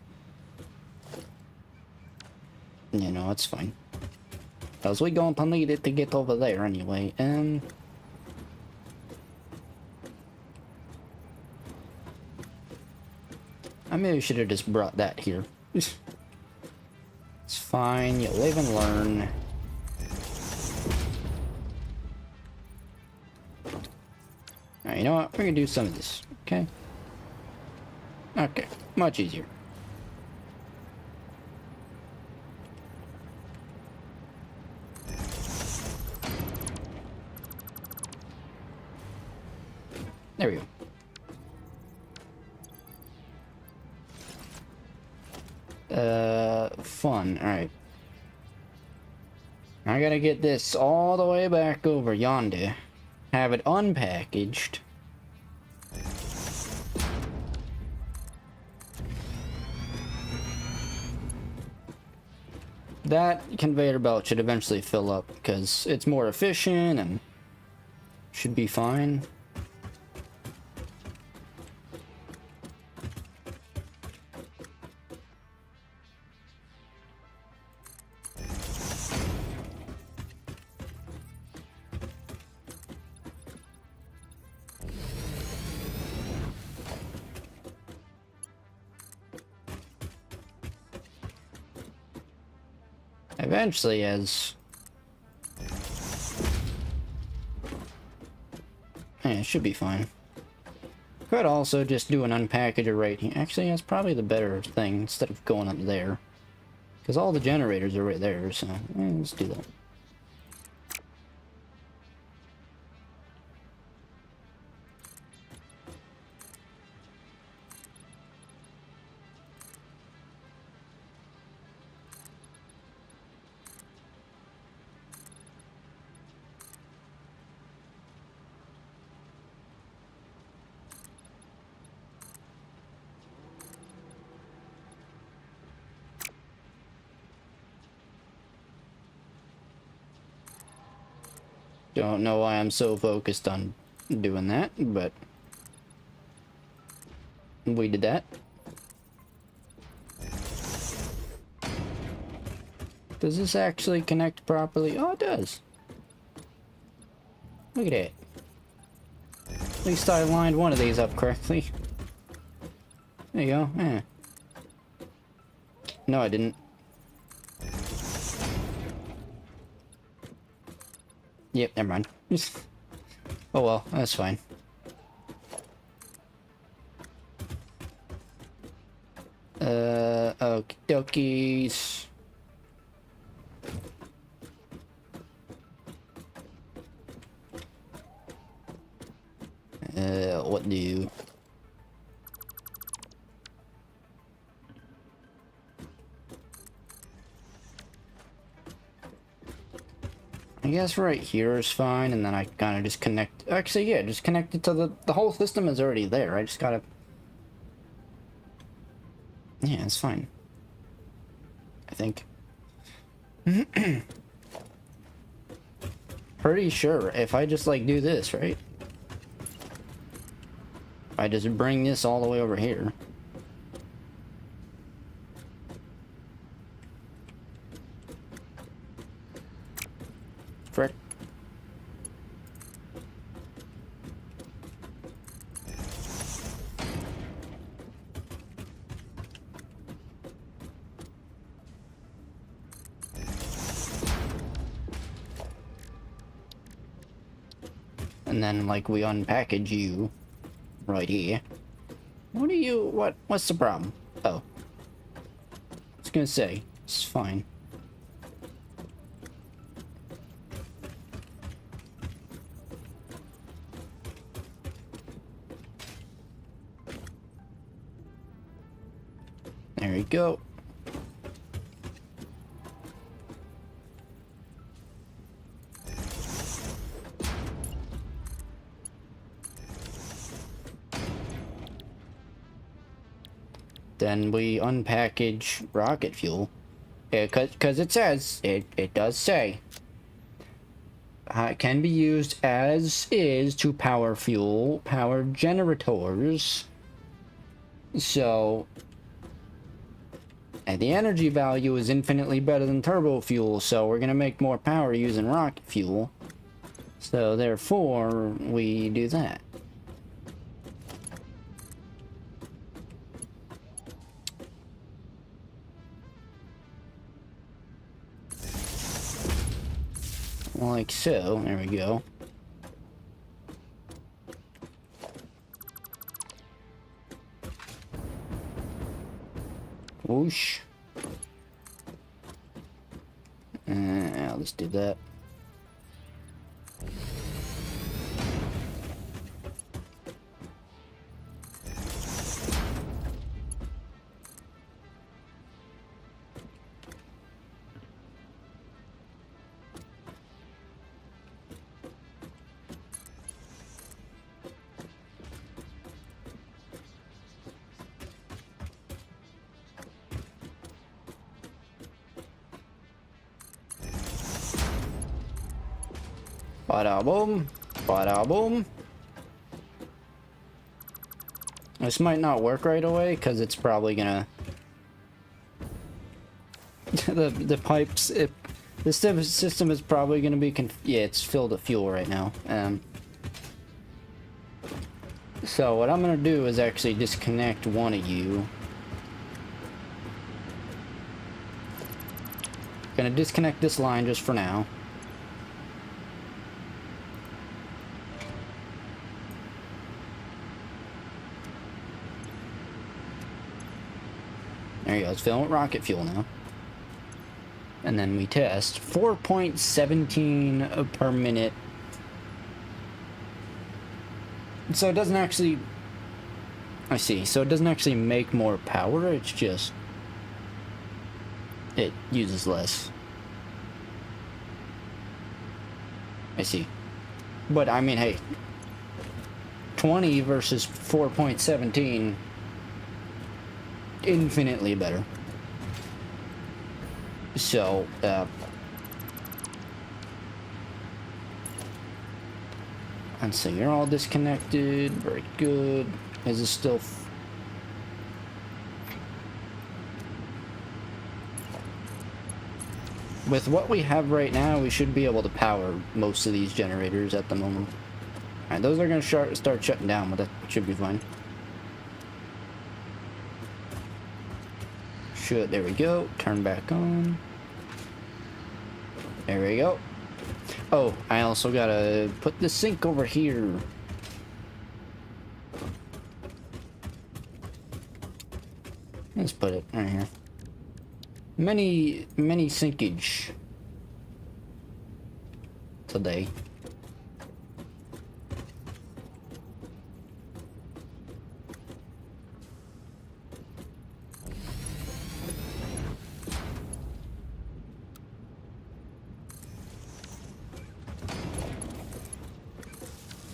S1: you know, it's fine. Because we're going to need it to get over there anyway. I maybe should have just brought that here. It's fine, you live and learn. Alright, you know what? We're gonna do some of this, okay? Okay, much easier. There we go. Fun. Alright. I gotta get this all the way back over yonder. Have it unpackaged. That conveyor belt should eventually fill up because it's more efficient and should be fine. Eventually, as it should be fine. Could also just do an unpackager right here. Actually, that's probably the better thing instead of going up there, because all the generators are right there. So let's do that. Don't know why I'm so focused on doing that, but we did that. Does this actually connect properly? Oh, it does. Look at that. At least I lined one of these up correctly. There you go. Yeah. No, I didn't. Yep, never mind. Oh well, that's fine. Okie dokies. What do? I guess right here is fine, and then I kind of just connect. Actually, yeah, just connect it to the whole system is already there. I just gotta. Yeah, it's fine. I think. Pretty sure if I just like do this, right? If I just bring this all the way over here. Frick. And then like we unpackage you right here. What are you, what's the problem? Oh. I was gonna say, it's fine. There we go. then we unpackage rocket fuel. Because it says, it does say, it can be used as is to power generators. So, and the energy value is infinitely better than turbo fuel, so we're gonna make more power using rocket fuel. So therefore, we do that. Like so. There we go. Whoosh. Let's do that. Bada boom, bada boom. This might not work right away because it's probably gonna the pipes. The system is probably gonna be yeah, it's filled with fuel right now. So what I'm gonna do is actually disconnect one of you. Gonna disconnect this line just for now. There you go, it's filling with rocket fuel now. And then we test 4.17 per minute. So it doesn't actually... I see, so it doesn't actually make more power, it's just... it uses less. I see. But I mean, hey, 20 versus 4.17... infinitely better. So, and so you're all disconnected. Very good. Is this still... with what we have right now, we should be able to power most of these generators at the moment. Alright, those are going to start shutting down, but that should be fine. There we go. Turn back on. There we go. Oh, I also gotta put the sink over here. Let's put it right here. Many sinkage today.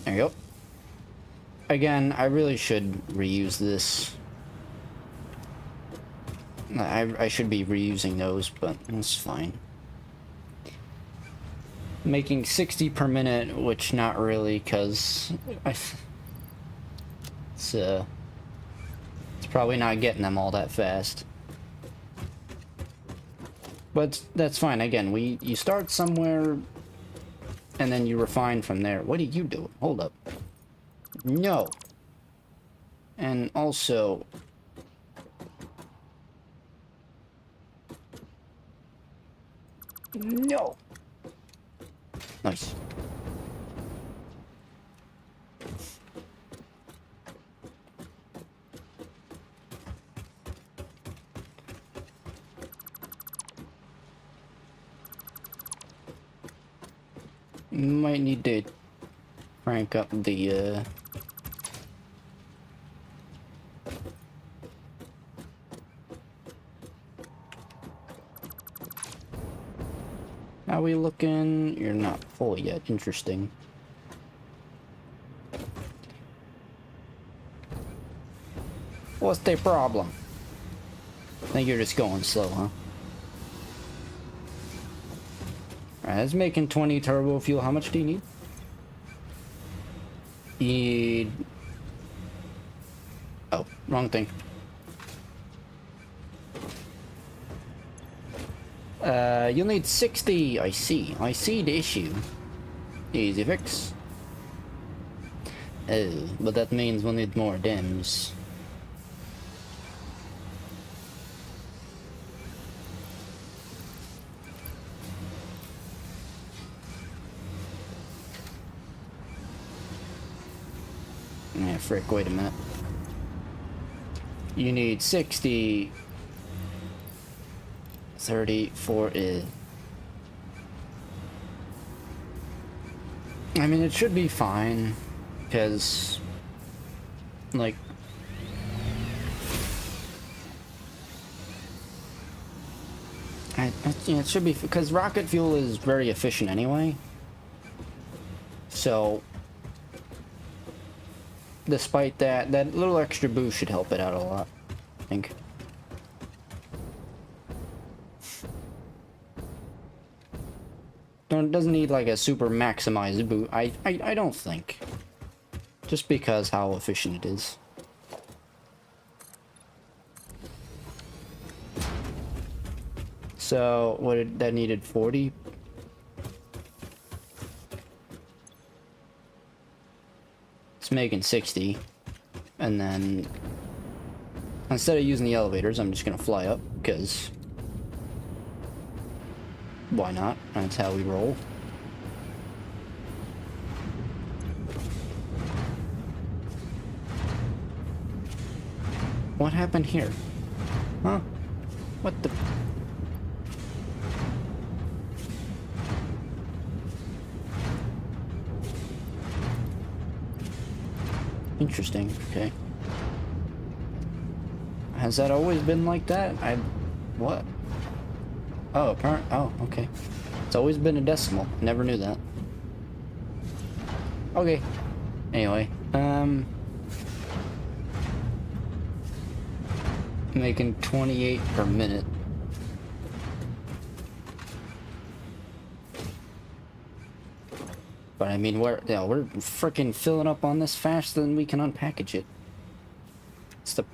S1: There you go. Again, I really should reuse this. I should be reusing those, but it's fine. Making 60 per minute, which not really, because it's probably not getting them all that fast. But that's fine. Again, you start somewhere, and then you refine from there. What are you doing? Hold up. No. And also... no. Nice. Might need to crank up the how we looking? You're not full yet. Interesting. What's the problem? think you're just going slow, huh? Alright, that's making 20 turbo fuel. How much do you need? You need... Oh, wrong thing. You'll need 60. I see. I see the issue. Easy fix. Oh, but that means we'll need more DIMs. Yeah, frick, wait a minute. You need 60... 34 is... I mean, it should be fine, because... like... yeah, it should be, because rocket fuel is very efficient anyway. So... despite that, that little extra boost should help it out a lot, I think. Doesn't need like a super maximized boost. I don't think. Just because how efficient it is. So that needed 40. It's making 60. And then instead of using the elevators, I'm just gonna fly up because why not? That's how we roll. What happened here? Huh? What the... Interesting, okay. Has that always been like that? What? Oh, apparent. Oh, okay. It's always been a decimal. Never knew that. Okay. Anyway, making 28 per minute. But I mean, we're freaking filling up on this faster than we can unpackage it.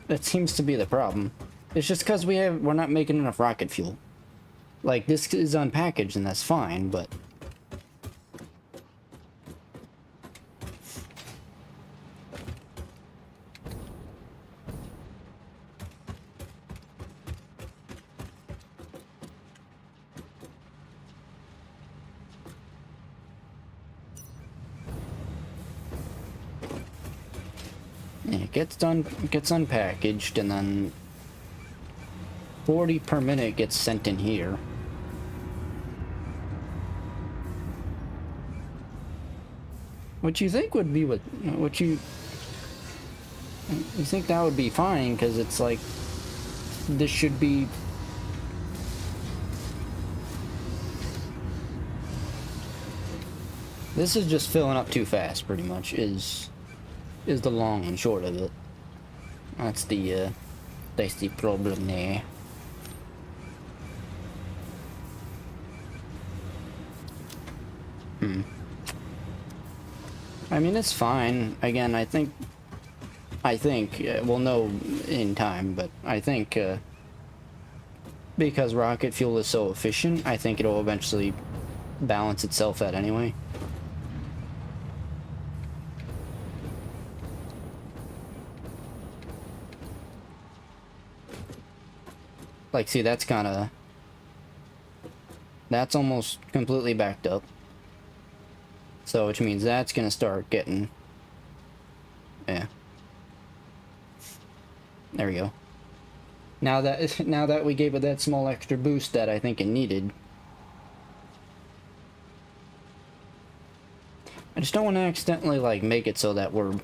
S1: That seems to be the problem. It's just because we're not making enough rocket fuel. Like, this is unpackaged and that's fine, but... yeah, it gets unpackaged, and then 40 per minute gets sent in here. What you think would be what you think that would be fine, because it's like this should be this is just filling up too fast, pretty much is the long and short of it. That's the problem there. I mean, it's fine. Again, I think we'll know in time, but I think because rocket fuel is so efficient, I think it'll eventually balance itself out anyway. Like, see, that's almost completely backed up. So, which means that's gonna start getting... yeah. There we go. Now that we gave it that small extra boost that I think it needed. I just don't want to accidentally, like, make it so that we're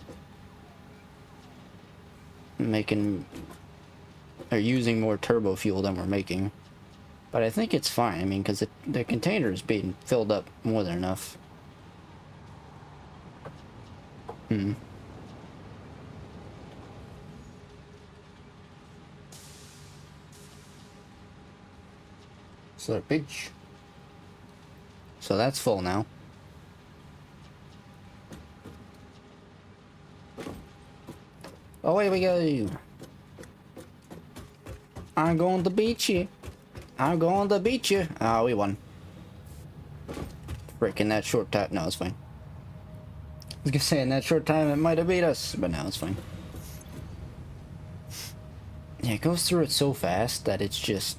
S1: making... or using more turbo fuel than we're making. But I think it's fine, I mean, because the container is being filled up more than enough. Slippage. So that's full now. Away we go. I'm going to beat you. I'm going to beat you. Ah, we won. Freaking that short time. No, it's fine. I was gonna say in that short time it might have beat us, but no, it's fine. Yeah, it goes through it so fast that it's just...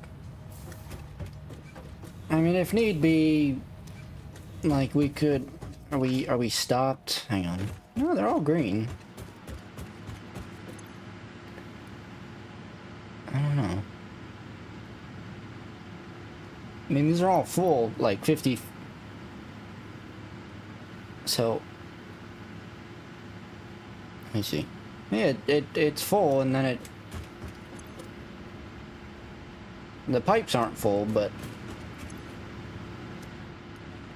S1: I mean, if need be, like we could... Are we stopped? Hang on. No, they're all green. I don't know. I mean, these are all full, like 50... So... Let me see. Yeah, it's full, and then it... The pipes aren't full, but...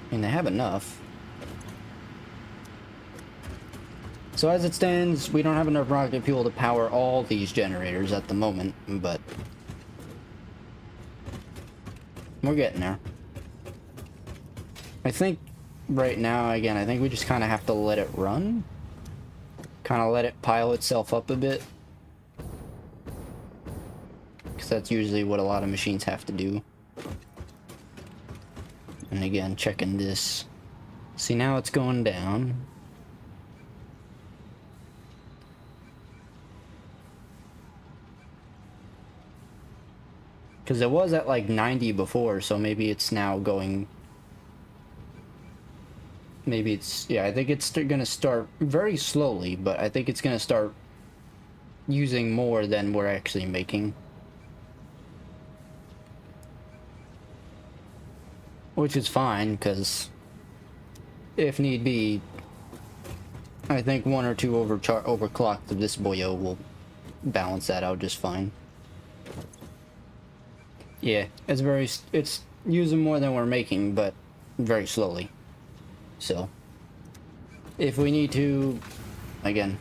S1: I mean, they have enough. So as it stands, we don't have enough rocket fuel to power all these generators at the moment, but... We're getting there. I think right now, again, I think we just kind of have to let it run. Kind of let it pile itself up a bit. Because that's usually what a lot of machines have to do. And again, checking this. See, now it's going down. Because it was at like 90 before, so maybe it's now going... Maybe it's... Yeah, I think it's gonna start very slowly, but I think it's gonna start using more than we're actually making. Which is fine, because if need be, I think one or two overclocked of this boyo will balance that out just fine. Yeah, it's using more than we're making, but very slowly. So, if we need to, again,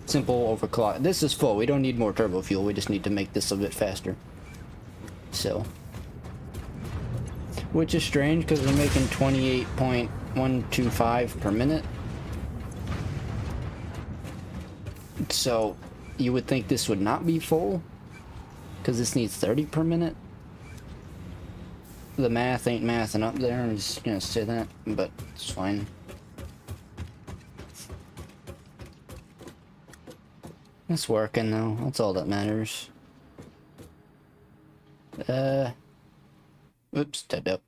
S1: simple overclock. This is full, we don't need more turbo fuel, we just need to make this a bit faster. So, which is strange because we're making 28.125 per minute. So, you would think this would not be full, because this needs 30 per minute. The math ain't mathing up there, I'm just gonna say that, but it's fine. It's working though, that's all that matters. Oops, tapped up.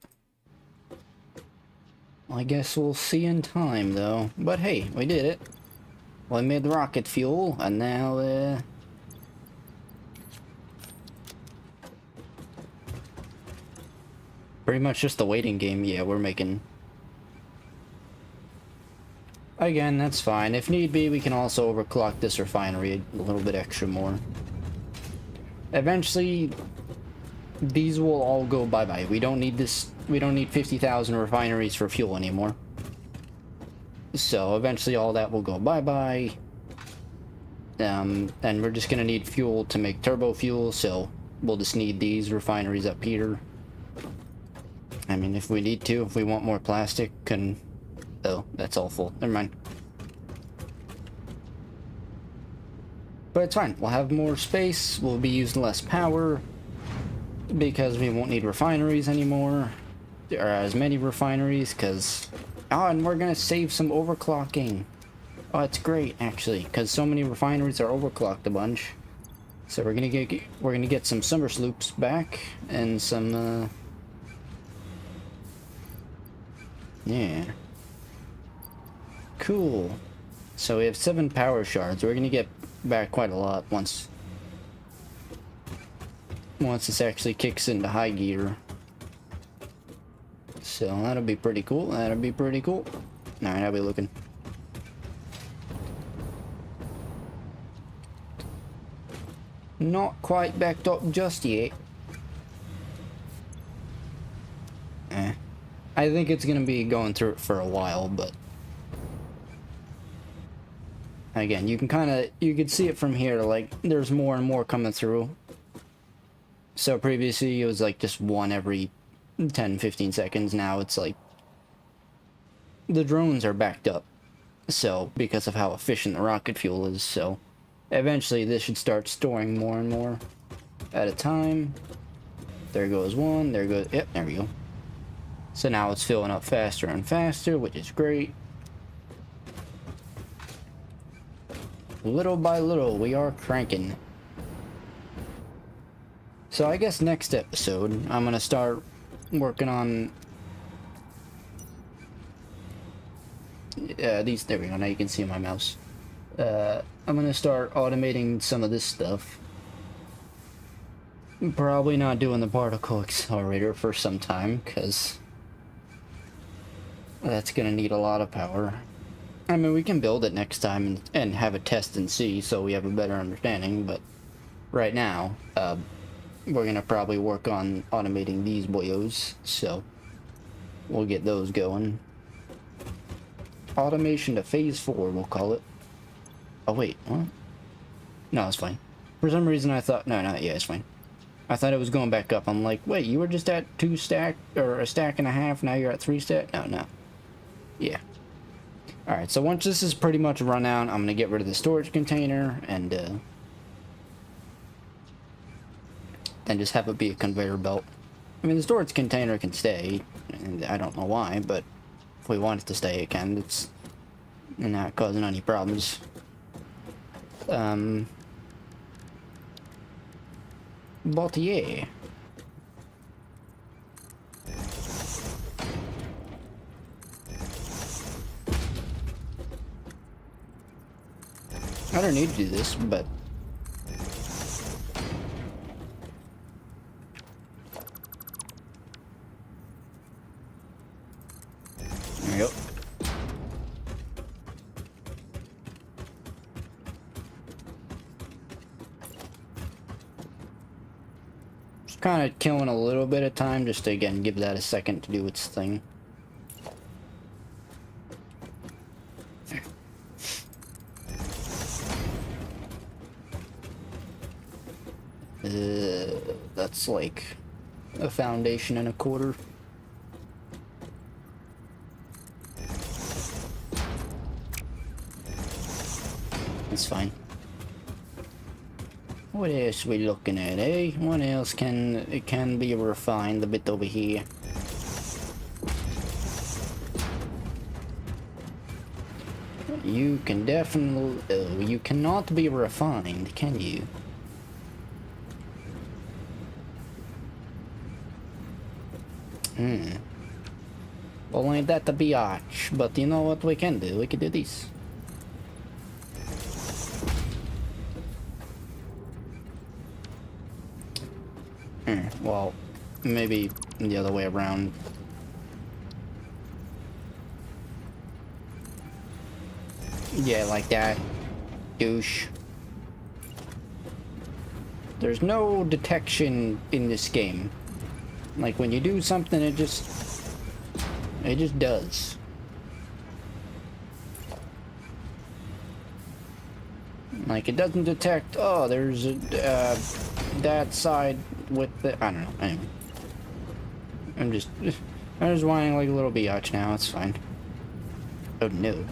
S1: Well, I guess we'll see in time though. But hey, we did it. Well, I made the rocket fuel, and now, pretty much just the waiting game. Yeah, we're making... Again, that's fine. If need be, we can also overclock this refinery a little bit extra more. Eventually, these will all go bye-bye. We don't need this... We don't need 50,000 refineries for fuel anymore. So, eventually all that will go bye-bye. And we're just gonna need fuel to make turbo fuel, so we'll just need these refineries up here. I mean, if we need to, if we want more plastic, can... Oh, that's all full. Never mind. But it's fine. We'll have more space. We'll be using less power. Because we won't need refineries anymore. Or as many refineries, because... Oh, and we're gonna save some overclocking. Oh, it's great, actually. Because so many refineries are overclocked a bunch. So we're gonna get some summer sloops back. And some, yeah. Cool. So we have 7 power shards. We're gonna get back quite a lot once this actually kicks into high gear. So that'll be pretty cool. That'll be pretty cool. Alright, how we looking? Not quite backed up just yet. I think it's gonna be going through it for a while, but again, you can see it from here, like, there's more and more coming through. So previously it was like just one every 10-15 seconds. Now it's like the drones are backed up, so because of how efficient the rocket fuel is. So eventually this should start storing more and more at a time. There goes one, there goes, yep, there we go. So now it's filling up faster and faster, which is great. Little by little, we are cranking. So I guess next episode, I'm gonna start working on these. There we go. Now you can see my mouse. I'm gonna start automating some of this stuff. Probably not doing the particle accelerator for some time, because that's gonna need a lot of power. I mean, we can build it next time and have a test and see, so we have a better understanding, but right now, we're gonna probably work on automating these boyos, so we'll get those going. Automation to phase 4, we'll call it. Oh wait, what? No, it's fine. For some reason I thought, no, yeah, it's fine. I thought it was going back up. I'm like, wait, you were just at 2 stack, or a stack and a half, now you're at 3 stack? No. Yeah. Alright, so once this is pretty much run out, I'm gonna get rid of the storage container, and then just have it be a conveyor belt. I mean, the storage container can stay, and I don't know why, but if we want it to stay, it can. It's not causing any problems. But yeah. I don't need to do this, but there we go. Just kind of killing a little bit of time just to, again, give that a second to do its thing. That's like a foundation and a quarter. That's fine. What else are we looking at, eh? What else can be refined a bit over here? You can definitely... Oh, you cannot be refined, can you? Well, ain't that the biatch, but you know what we can do? We can do this. Well, maybe the other way around. Yeah, like that. Douche. There's no detection in this game. Like, when you do something, it just does. Like, it doesn't detect, oh, there's a, that side with the, I don't know, anyway. I'm just whining like a little biatch now, it's fine. Oh no. Here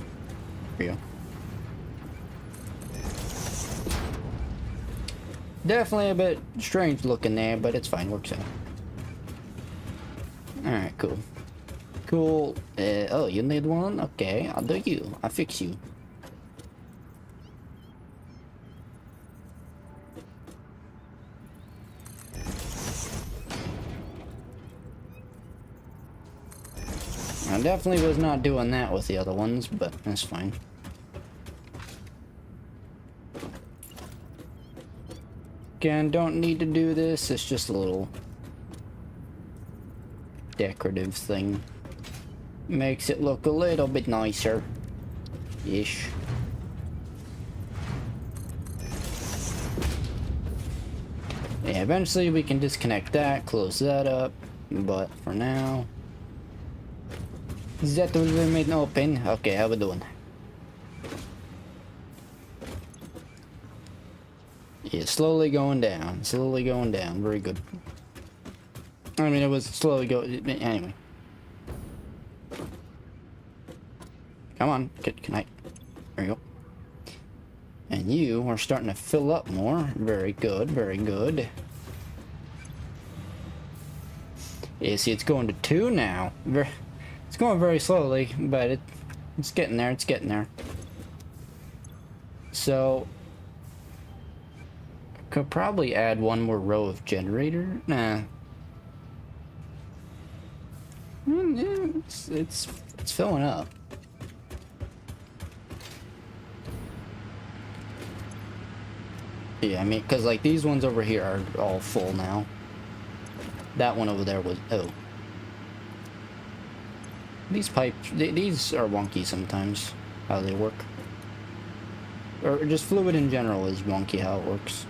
S1: we go. Definitely a bit strange looking there, but it's fine, works out. Alright, cool. Cool. Oh, you need one? Okay, I'll do you. I'll fix you. I definitely was not doing that with the other ones, but that's fine. Again, don't need to do this, it's just a little decorative thing. Makes it look a little bit nicer. Ish. Yeah, eventually we can disconnect that, close that up, but for now... Is that will remain open? Okay, how we doing? Yeah, slowly going down, very good. I mean, it was slowly go. Anyway. Come on. Can I? There you go. And you are starting to fill up more. Very good. Very good. Yeah, see, it's going to 2 now. It's going very slowly, but it's getting there. It's getting there. So, could probably add one more row of generator. Nah. It's filling up. Yeah, I mean, because like these ones over here are all full now. That one over there was, oh. These pipes, these are wonky sometimes, how they work. Or just fluid in general is wonky how it works.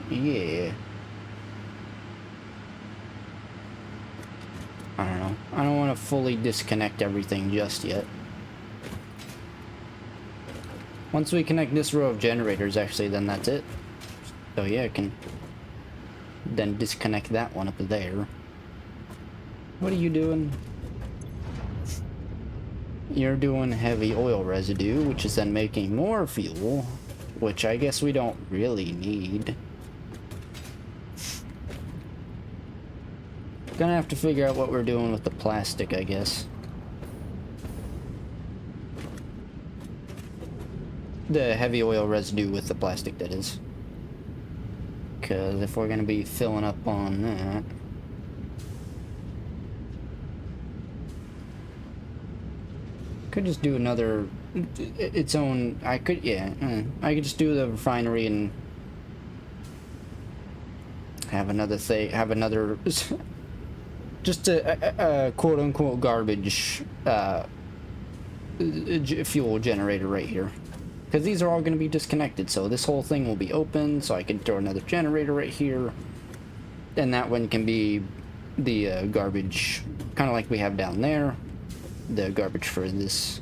S1: Yeah. I don't know. I don't want to fully disconnect everything just yet. Once we connect this row of generators, actually, then that's it. So yeah, I can then disconnect that one up there. What are you doing? You're doing heavy oil residue, which is then making more fuel, which I guess we don't really need. Gonna have to figure out what we're doing with the plastic, I guess. The heavy oil residue with the plastic, that is. Because if we're gonna be filling up on that... Could just do another... its own... I could, yeah. I could just do the refinery and... have another thing... have another... just a quote-unquote garbage... fuel generator right here. Because these are all going to be disconnected, so this whole thing will be open, so I can throw another generator right here. And that one can be the garbage, kind of like we have down there. The garbage for this.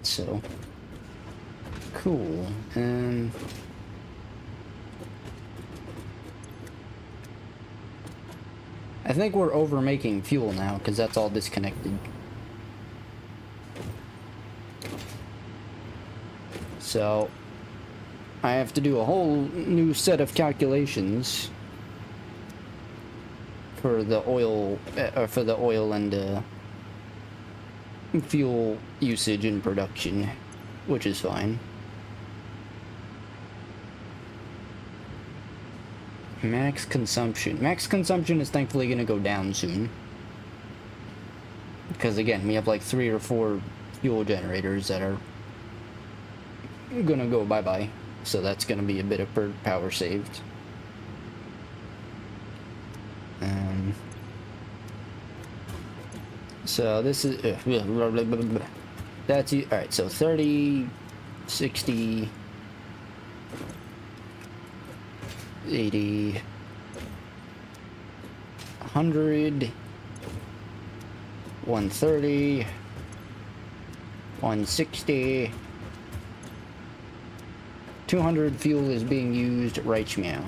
S1: So, cool. I think we're over making fuel now, because that's all disconnected. So, I have to do a whole new set of calculations for the oil, and fuel usage and production, which is fine. Max consumption. Max consumption is thankfully going to go down soon. Because again, we have like 3 or 4 fuel generators that are gonna go bye-bye, so that's gonna be a bit of power saved. So this is that's all right. So 30, 60, 80, 100, 130, 160. 200 fuel is being used right now.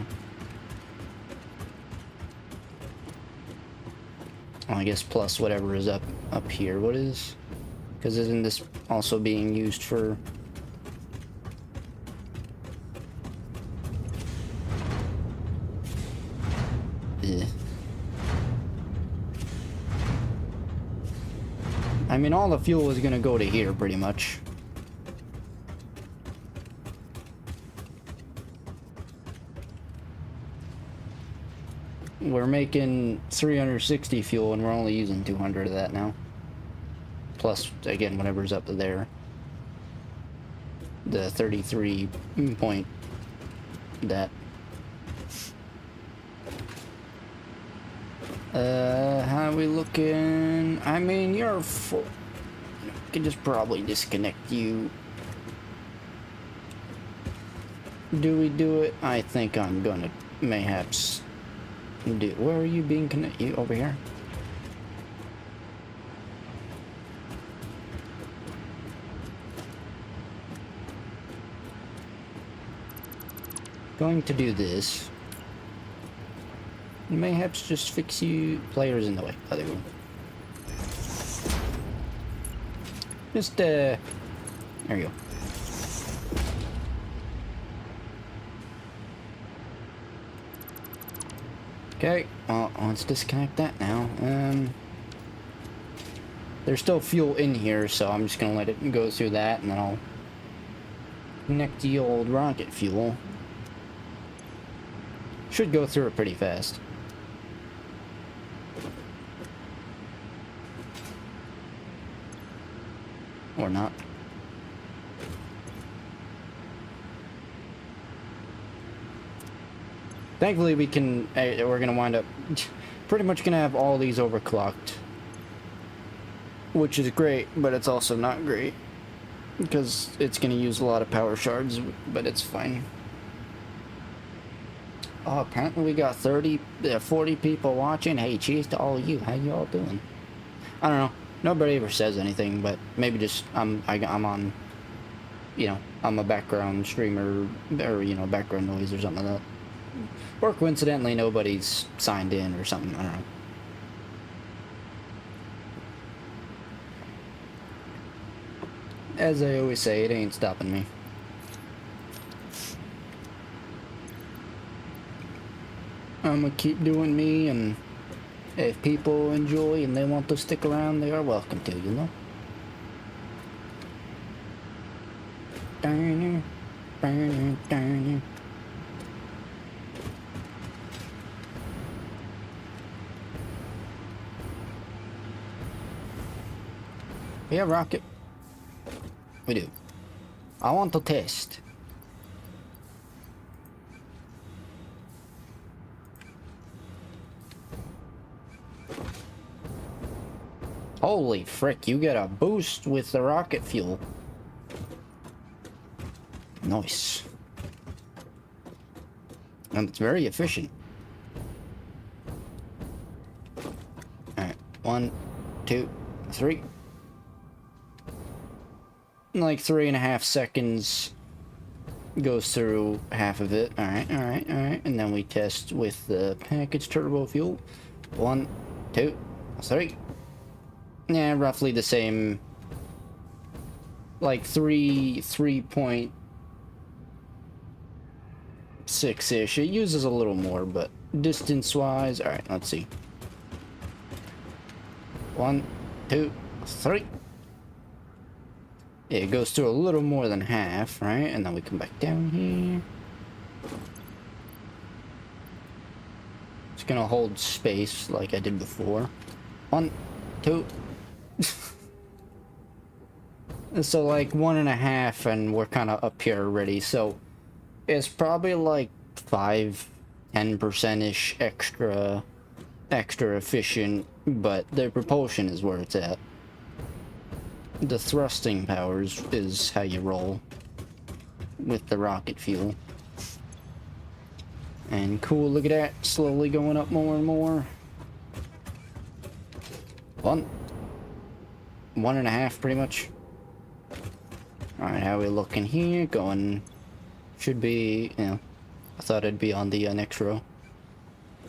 S1: Well, I guess plus whatever is up here. What is? Because isn't this also being used for? Yeah. I mean, all the fuel is gonna go to here pretty much. We're making 360 fuel and we're only using 200 of that now. Plus, again, whatever's up there. The 33 point that. How are we looking? I mean, you're full. I can just probably disconnect you. Do we do it? I think I'm gonna mayhaps do. Where are you being connected? You over here? Going to do this. Mayhaps just fix you players in the way. Oh, there we go. Just, there you go. Okay, well, let's disconnect that now. There's still fuel in here, so I'm just gonna let it go through that, and then I'll connect the old rocket fuel. Should go through it pretty fast. Or not. Thankfully we can, we're gonna wind up pretty much gonna have all these overclocked. Which is great, but it's also not great. Because it's gonna use a lot of power shards, but it's fine. Oh, apparently we got 40 people watching. Hey, cheers to all of you. How you all doing? I don't know. Nobody ever says anything, but maybe just I'm on, you know, I'm a background streamer, or, you know, background noise or something like that. Or coincidentally nobody's signed in or something, I don't know. As I always say, it ain't stopping me. I'm gonna keep doing me, and if people enjoy and they want to stick around, they are welcome to, you know? Yeah, rocket. We do. I want to test. Holy frick, you get a boost with the rocket fuel. Nice. And it's very efficient. Alright, 1, 2, 3. Like 3.5 seconds goes through half of it. Alright. And then we test with the package turbo fuel. 1, 2, 3. Yeah, roughly the same. Like 3.6-ish. It uses a little more, but distance-wise... Alright, let's see. 1, 2, 3. Yeah, it goes through a little more than half, right? And then we come back down here. Just gonna hold space like I did before. 1, 2. So like 1.5, and we're kind of up here already. So it's probably like 5-10%-ish extra efficient, but the propulsion is where it's at. The thrusting powers is how you roll with the rocket fuel. And cool, look at that, slowly going up more and more. 1.5 pretty much. Alright, how are we looking here? Going, should be, you know, I thought it'd be on the next row.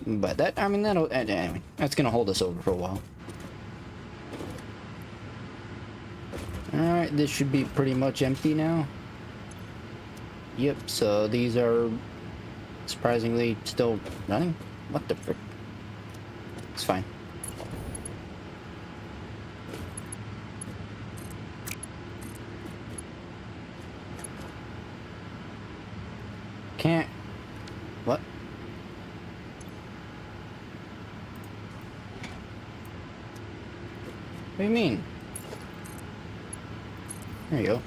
S1: But that, I mean, anyway, that's gonna hold us over for a while. Alright, this should be pretty much empty now. Yep, so these are surprisingly still running. What the frick? It's fine. Can't... What? What do you mean? There you go.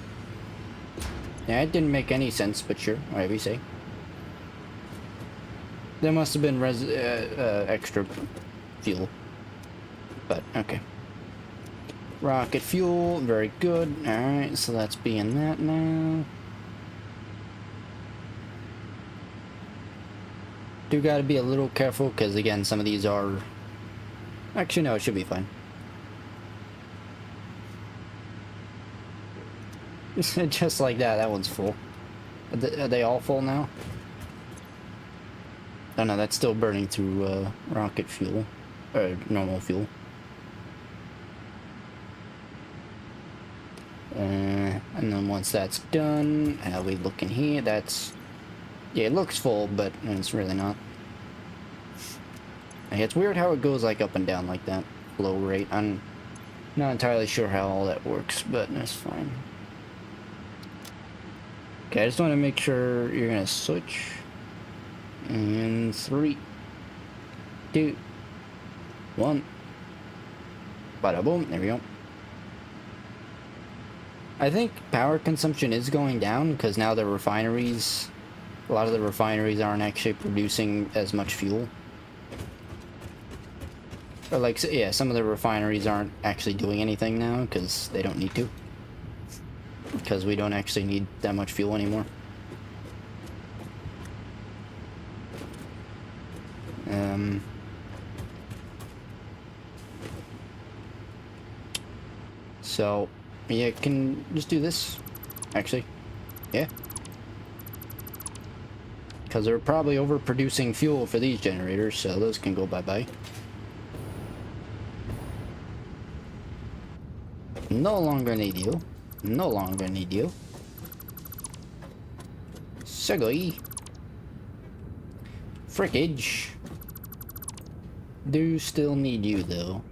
S1: Yeah, it didn't make any sense, but sure, whatever you say. There must have been extra fuel. But, okay. Rocket fuel, very good. Alright, so that's being that now. Do gotta be a little careful, because again, some of these are... Actually, no, it should be fine. Just like that, that one's full. Are they all full now? Oh no, that's still burning through rocket fuel, or normal fuel. And then once that's done, how we look in here? That's, yeah, it looks full, but it's really not. It's weird how it goes like up and down like that flow rate. I'm not entirely sure how all that works, but that's fine. Okay, I just want to make sure you're gonna switch. In 3, 2, 1. Bada boom, there we go. I think power consumption is going down because now the refineries, a lot of the refineries aren't actually producing as much fuel. Or like, yeah, some of the refineries aren't actually doing anything now because they don't need to. Because we don't actually need that much fuel anymore. So, yeah, can just do this, actually. Yeah. Because they're probably overproducing fuel for these generators, so those can go bye-bye. No longer need you. No longer need you. Sugly. Frickage. Do still need you, though.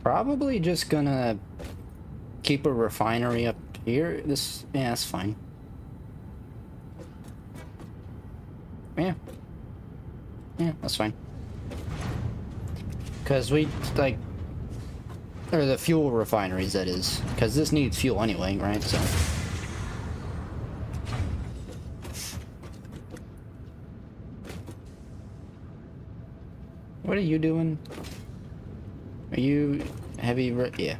S1: Probably just gonna keep a refinery up here. This, yeah, that's fine. Yeah. Yeah, that's fine. Because we, like, or the fuel refineries, that is. Because this needs fuel anyway, right? So. What are you doing? Are you heavy? Yeah.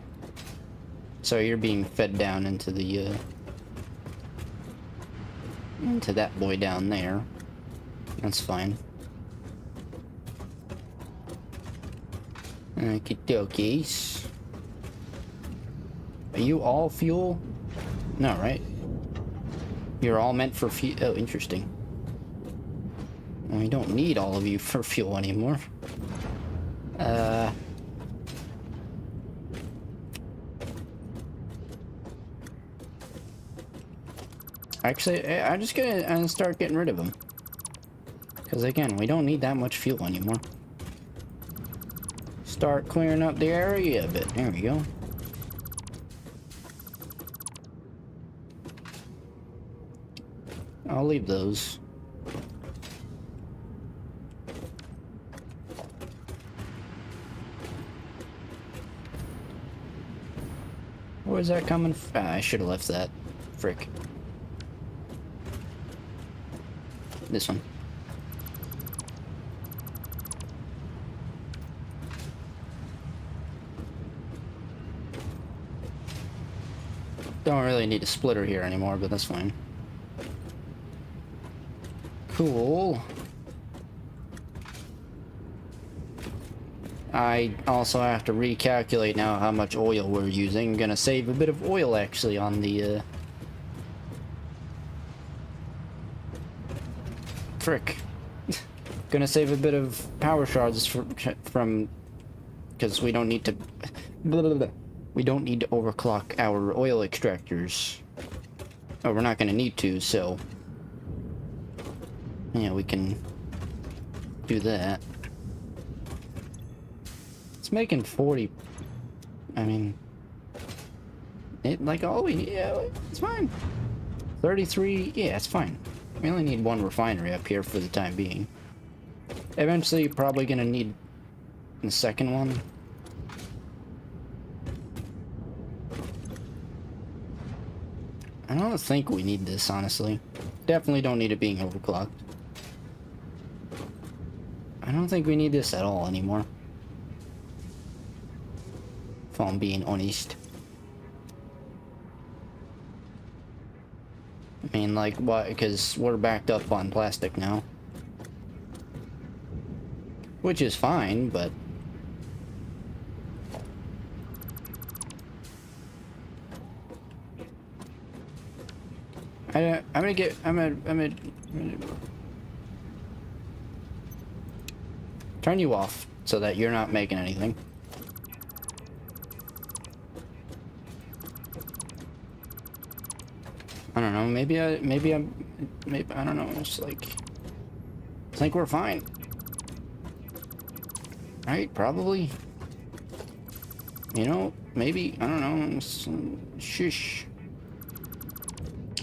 S1: So you're being fed down into the, into that boy down there. That's fine. Okie dokies. Are you all fuel? No, right? You're all meant for fuel. Oh, interesting. Well, we don't need all of you for fuel anymore. Actually, I'm just gonna start getting rid of them. Because again, we don't need that much fuel anymore. Start clearing up the area a bit. There we go. I'll leave those. Where's that coming from? Ah, I should have left that. Frick. This one. Don't really need a splitter here anymore, but that's fine. Cool. I also have to recalculate now how much oil we're using. I'm gonna save a bit of oil actually on the frick. Gonna save a bit of power shards from because we don't need to we don't need to overclock our oil extractors. Oh, we're not gonna need to, so yeah, we can do that. It's making 40. I mean, it like always. Yeah, it's fine. 33. Yeah, it's fine. We only need one refinery up here for the time being. Eventually, probably gonna need the second one. I don't think we need this, honestly. Definitely don't need it being overclocked. I don't think we need this at all anymore. If I'm being honest. I mean, like, what? Because we're backed up on plastic now. Which is fine, but I'm gonna get. I'm gonna turn you off so that you're not making anything. I don't know. Maybe I don't know. It's like I think we're fine, right? Probably. You know, maybe I don't know. Shush.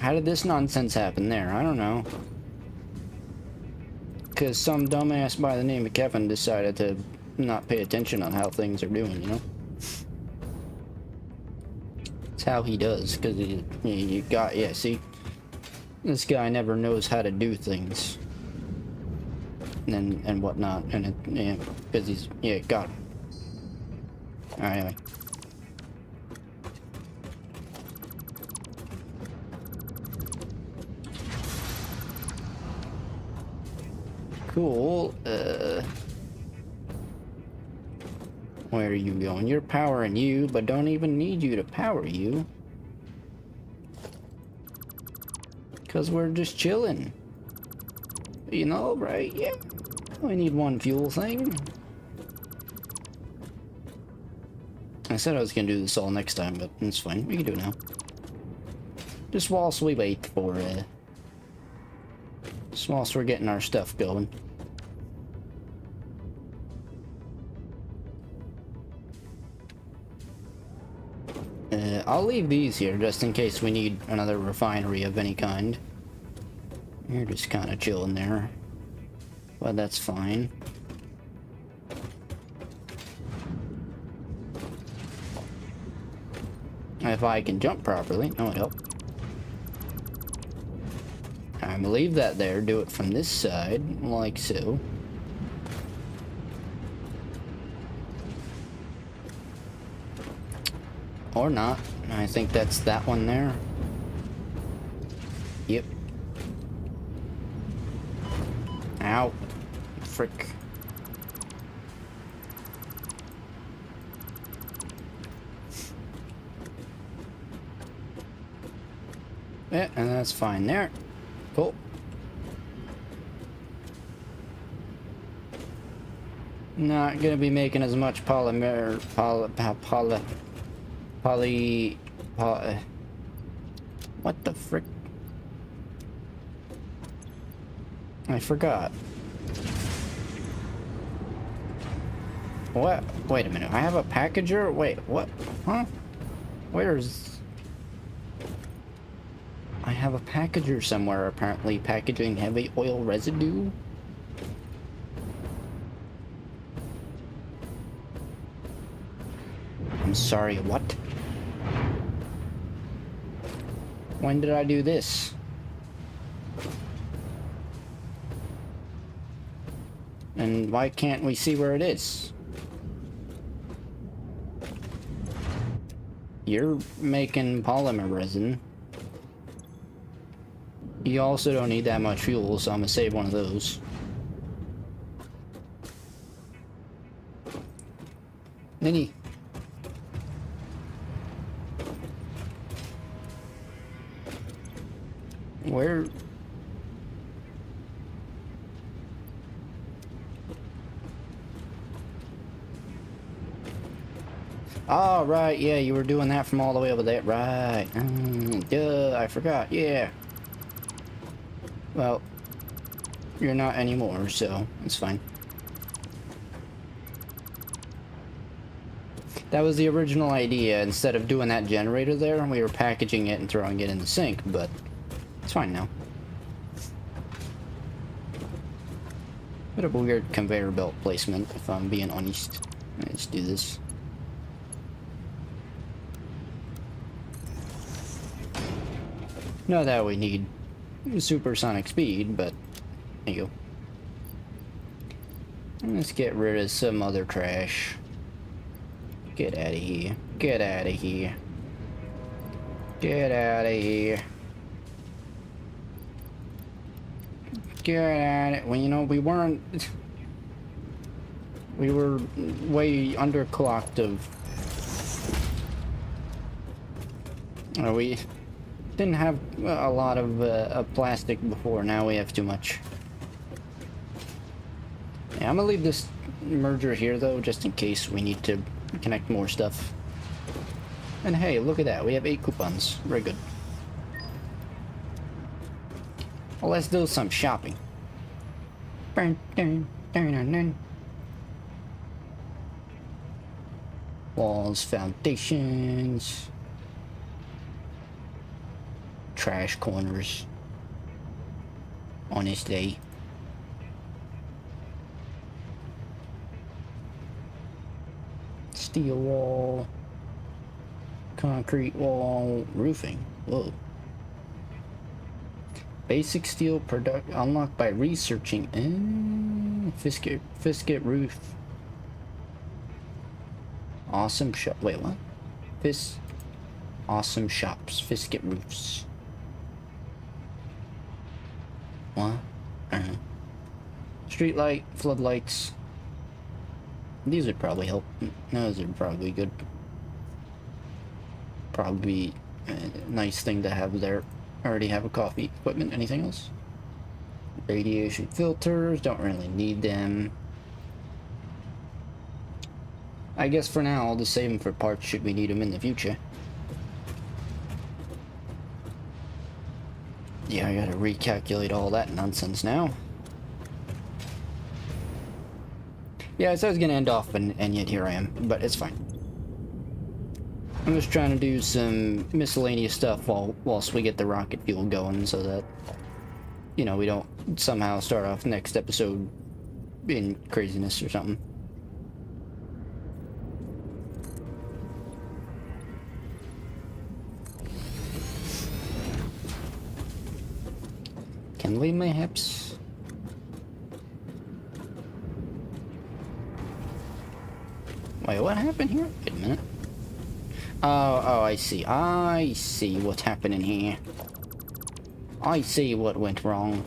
S1: How did this nonsense happen there? I don't know. Because some dumbass by the name of Kevin decided to not pay attention on how things are doing, you know? It's how he does, because you got, yeah, see? This guy never knows how to do things. And whatnot, and it, yeah, because he's, yeah, got him. Alright, anyway. Cool. Where are you going? You're powering you, but don't even need you to power you. Because we're just chilling. You know, right? Yeah. We need one fuel thing. I said I was gonna do this all next time, but it's fine. We can do it now. Just whilst we wait for, just whilst we're getting our stuff going. I'll leave these here just in case we need another refinery of any kind. You're just kind of chilling there. But that's fine. If I can jump properly, that would help. I'm gonna leave that there, do it from this side, like so. Or not. I think that's that one there. Yep. Ow. Frick. Yeah, and that's fine there. Cool. Not gonna be making as much polymer, what the frick? I forgot. What? Wait a minute. I have a packager? Wait, what? Huh? Where's... I have a packager somewhere, apparently, packaging heavy oil residue? I'm sorry, what? When did I do this? And why can't we see where it is? You're making polymer resin. You also don't need that much fuel, so I'm gonna save one of those. Ninny. Where? Oh, right, yeah, you were doing that from all the way over there. Right. Duh, I forgot, yeah. Well, you're not anymore, so it's fine. That was the original idea. Instead of doing that generator there, we were packaging it and throwing it in the sink, but it's fine now. Bit of a weird conveyor belt placement, if I'm being honest. Let's do this. Not that we need supersonic speed, but there you go. Let's get rid of some other trash. Get out of here. Get out of here. Get out of here. Get out of it. Well, you know, we weren't... We were way underclocked of... Are we... Didn't have a lot of plastic before, now we have too much. Yeah, I'm gonna leave this merger here though, just in case we need to connect more stuff. And hey, look at that, we have 8 coupons. Very good. Well, let's do some shopping. Walls, foundations, trash corners. Honest day. Steel wall, concrete wall, roofing. Whoa. Basic steel product unlocked by researching. Fisket roof. Awesome shop. Wait, what? Awesome shops. Fisket roofs. What? Street light, floodlights. These would probably help. Those are probably good. Probably a nice thing to have there. Already have a coffee equipment. Anything else? Radiation filters. Don't really need them. I guess for now I'll just save them for parts should we need them in the future. Yeah, I gotta recalculate all that nonsense now. Yeah, I said I was gonna end off and yet here I am, but it's fine. I'm just trying to do some miscellaneous stuff whilst we get the rocket fuel going so that, you know, we don't somehow start off next episode in craziness or something. Can we perhaps? Wait, what happened here? Wait a minute. Oh, I see. I see what's happening here. I see what went wrong.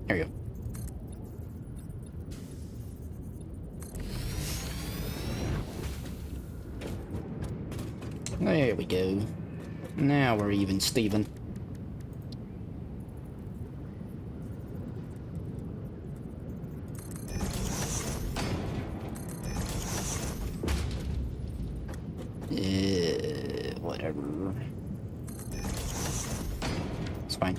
S1: There we go. There we go. Now we're even, Steven. Whatever. It's fine.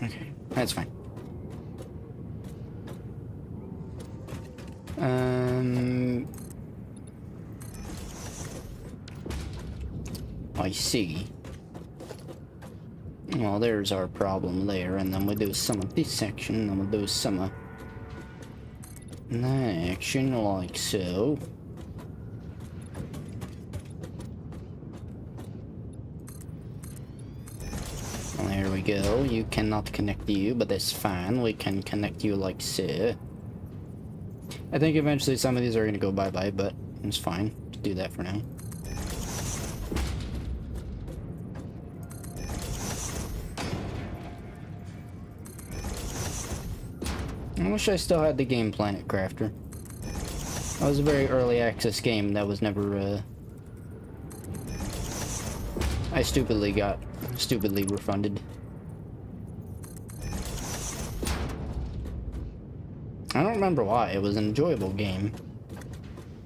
S1: Okay, that's fine. I see. Well, there's our problem there, and then we'll do some of this section, and then we'll do some of that action, like so. There we go. You cannot connect you, but that's fine. We can connect you like so. I think eventually some of these are going to go bye-bye, but it's fine to do that for now. I wish I still had the game Planet Crafter. That was a very early access game that was never, I stupidly refunded. I don't remember why. It was an enjoyable game.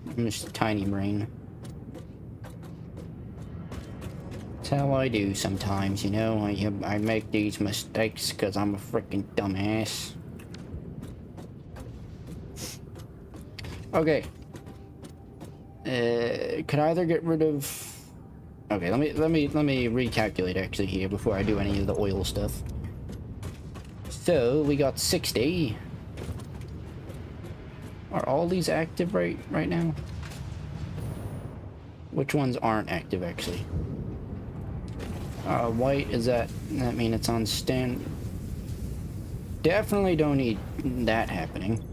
S1: I'm just a tiny brain. That's how I do sometimes, you know? I make these mistakes because I'm a freaking dumbass. Okay. Could I either get rid of... Okay, let me recalculate actually here before I do any of the oil stuff. So we got 60. Are all these active right now? Which ones aren't active actually? White, is that mean it's on stand? Definitely don't need that happening.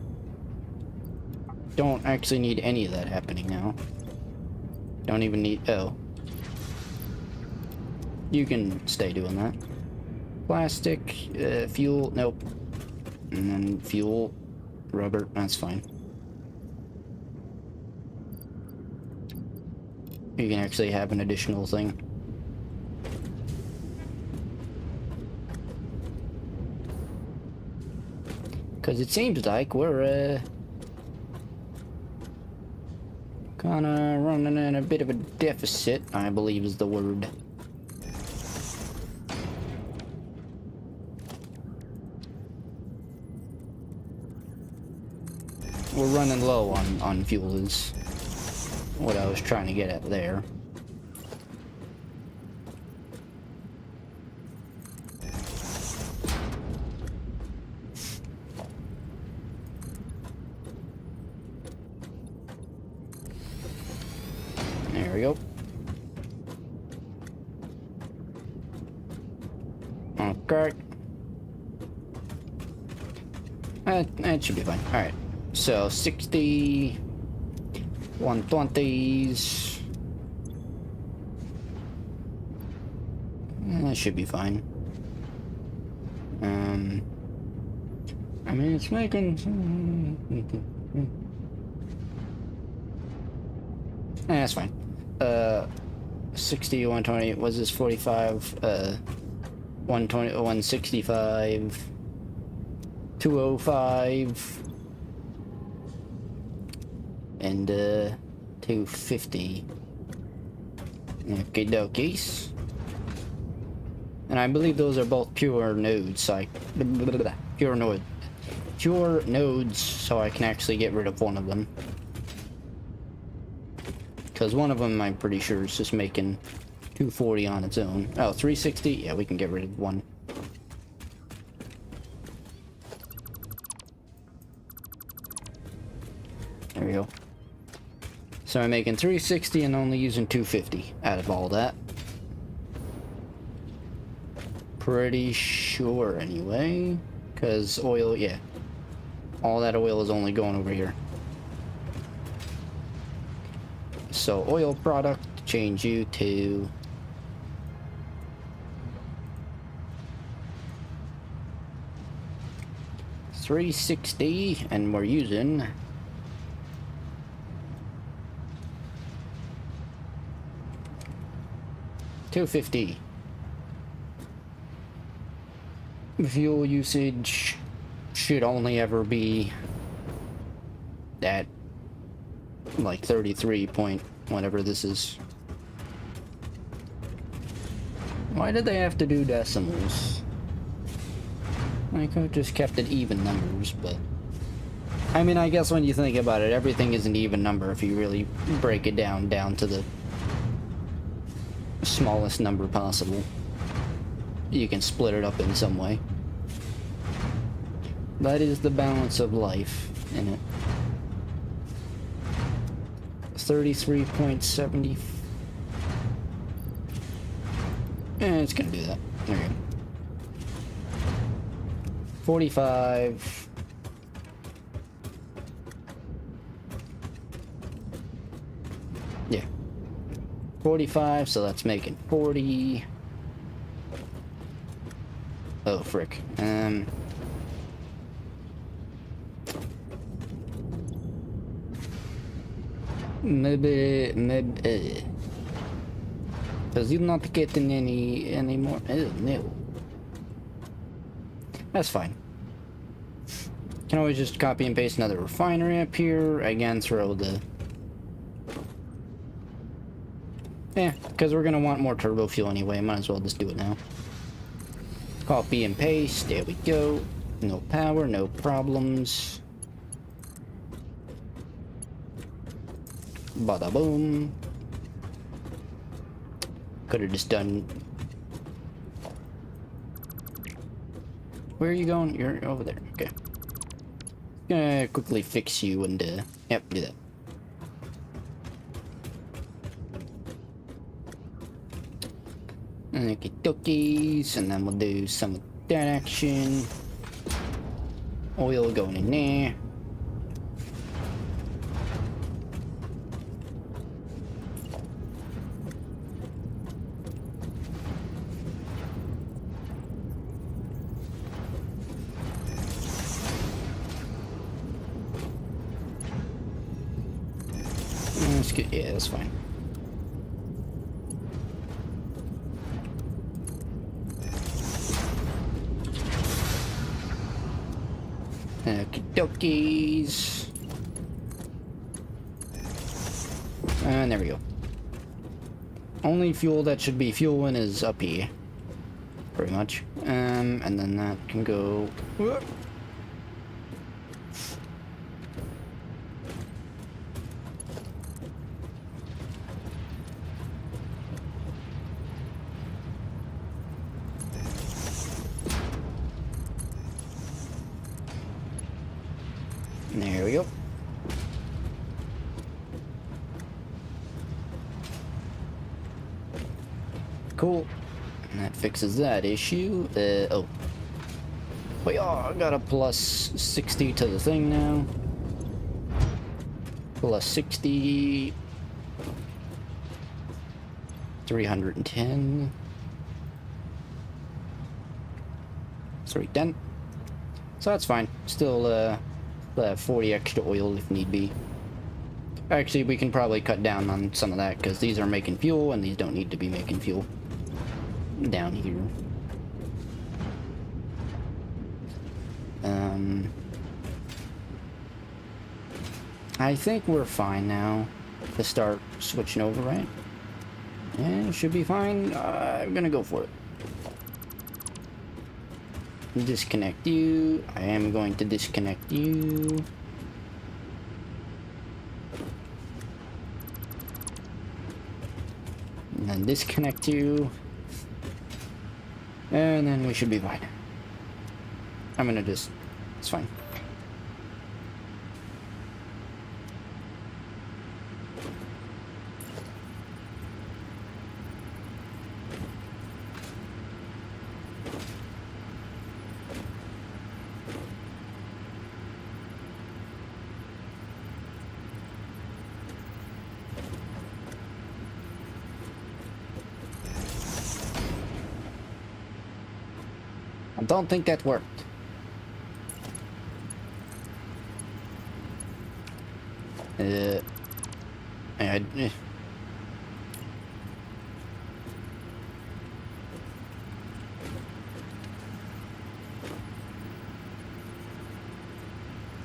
S1: Don't actually need any of that happening now. Don't even need, oh. You can stay doing that. Plastic, fuel, nope. And then fuel, rubber, that's fine. You can actually have an additional thing. Because it seems like we're, kinda running in a bit of a deficit, I believe is the word. We're running low on fuel is what I was trying to get at there. There we go. Okay. That should be fine. Alright. So 60, 120s. That should be fine. I mean, it's making. That's fine. 60, 120. Was this 45? 120, 165, 205. And 250. Okay, dokies. And I believe those are both pure nodes, like pure nodes, so I can actually get rid of one of them. Because one of them, I'm pretty sure, is just making 240 on its own. Oh, 360? Yeah, we can get rid of one. There we go. So I'm making 360 and only using 250 out of all that. Pretty sure anyway. Because oil, yeah. All that oil is only going over here. So oil product, change you to... $360, and we're using... $250. Fuel usage should only ever be at like 33 point whatever this is. Why did they have to do decimals? I could have just kept it even numbers, but I mean, I guess when you think about it, everything is an even number if you really break it down to the smallest number possible. You can split it up in some way. That is the balance of life in it. 33.70. It's gonna do that. There you go. 45. Yeah. 45, so that's making 40. Oh, frick. Maybe, because you're not getting any more. Oh, no. That's fine. Can always just copy and paste another refinery up here. Again, throw the... Yeah, because we're going to want more turbo fuel anyway. Might as well just do it now. Copy and paste. There we go. No power, no problems. Bada boom. Could have just done... Where are you going? You're over there. Okay. Gonna quickly fix you and yep, do that. Okay, dokies, and then we'll do some of that action. Oil going in there. Let's get, yeah, that's fine. Okie dokies. And there we go. Only fuel that should be fueling is up here. Pretty much. And then that can go. There we go. Cool. And that fixes that issue. Oh. But yeah, I got a plus 60 to the thing now. Plus 60. 310. 310. So that's fine. Still, have 40 extra oil if need be. Actually, we can probably cut down on some of that because these are making fuel and these don't need to be making fuel. Down here. I think we're fine now to start switching over, right? Yeah, should be fine. I'm gonna go for it. Disconnect you. I am going to disconnect you. And then disconnect you. And then we should be fine. I'm gonna just... It's fine. I don't think that worked.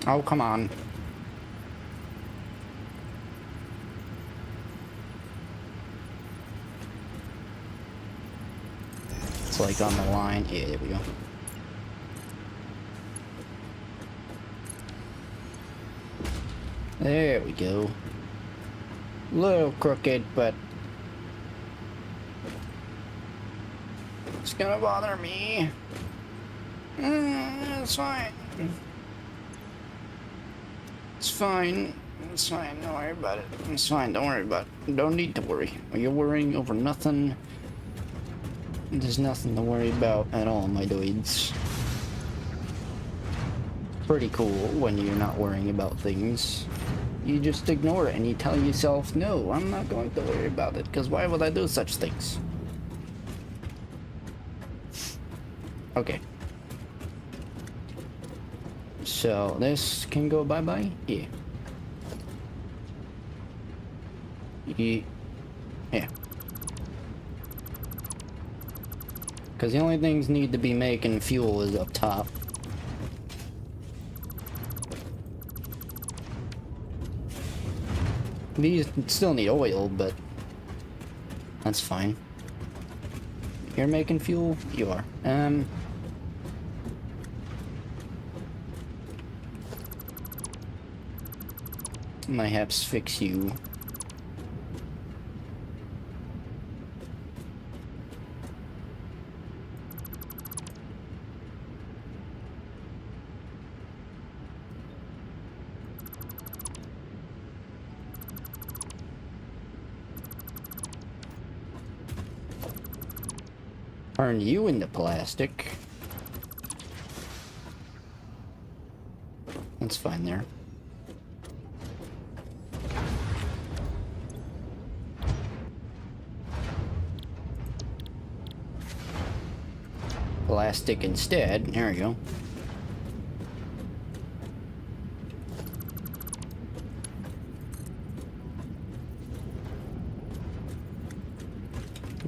S1: Oh, come on. It's like on the line. Yeah, there we go. There we go. Little crooked, but it's gonna bother me. It's fine. It's fine. It's fine. Don't worry about it. It's fine. Don't worry about it. Don't need to worry. You're worrying over nothing. There's nothing to worry about at all, my dudes. Pretty cool when you're not worrying about things. You just ignore it and you tell yourself, no, I'm not going to worry about it, because why would I do such things? Okay. So this can go bye-bye? Yeah. Yeah. Because the only things need to be making fuel is up top. These still need oil, but that's fine. You're making fuel? You are. Perhaps fix you. Turn you into plastic. That's fine there. Plastic instead. There we go.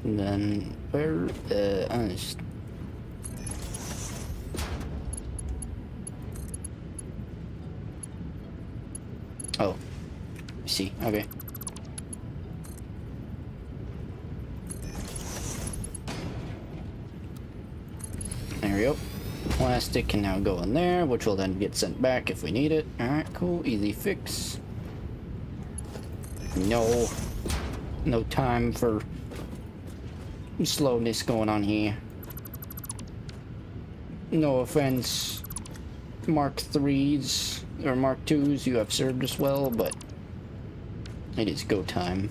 S1: And then where? Oh, I see. Okay. There we go. Plastic can now go in there, which will then get sent back if we need it. Alright, cool. Easy fix. No time for slowness going on here. No offense, Mark 3s or Mark 2s, you have served us well, but it is go time.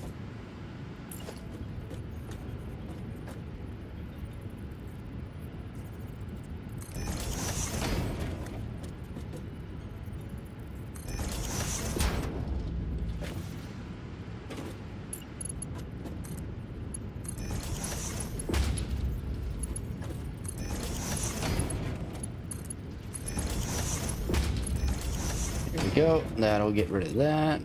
S1: Go. That'll get rid of that.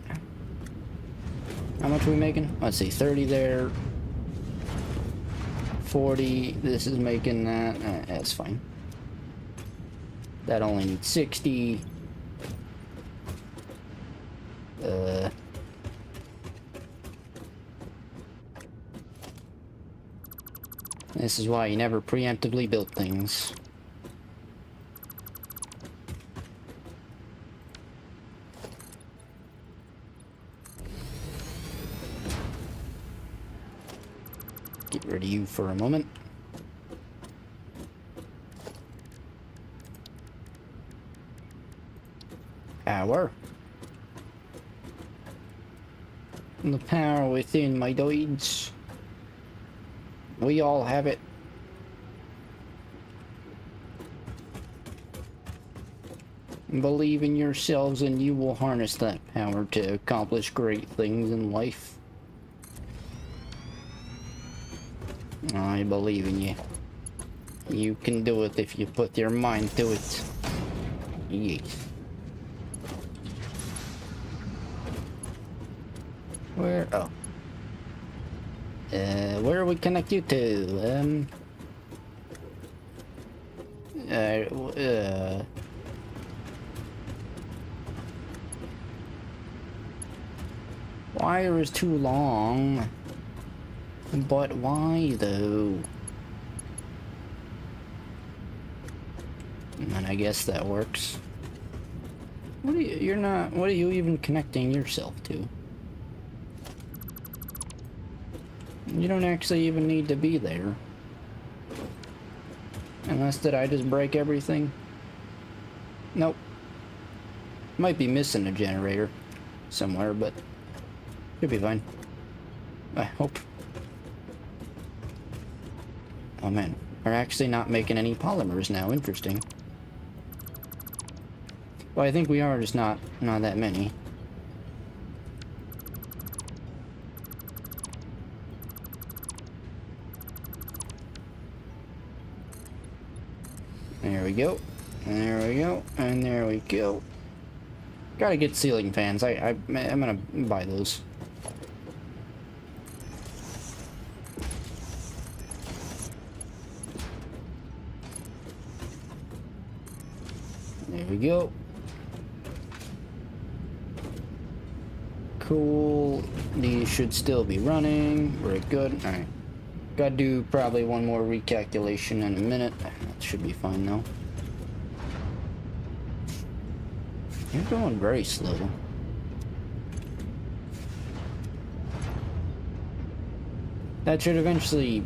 S1: How much are we making? Let's see, 30 there. 40. This is making that. That's fine. That only needs 60. This is why you never preemptively build things. Get rid of you for a moment. Power. The power within my droids. We all have it. Believe in yourselves and you will harness that power to accomplish great things in life. I believe in you. You can do it if you put your mind to it. Yes. Where? Oh. Where do we connect you to? Wire is too long. But why though? And I guess that works. What are what are you even connecting yourself to? You don't actually even need to be there. Unless did I just break everything? Nope. Might be missing a generator somewhere, but should be fine. I hope. Oh man, we're actually not making any polymers now. Interesting. Well, I think we are, just not that many. There we go. There we go. And there we go. Gotta get ceiling fans. I'm gonna buy those. There we go. Cool. These should still be running. We're good. Alright. Gotta do probably one more recalculation in a minute. That should be fine though. You're going very slow. That should eventually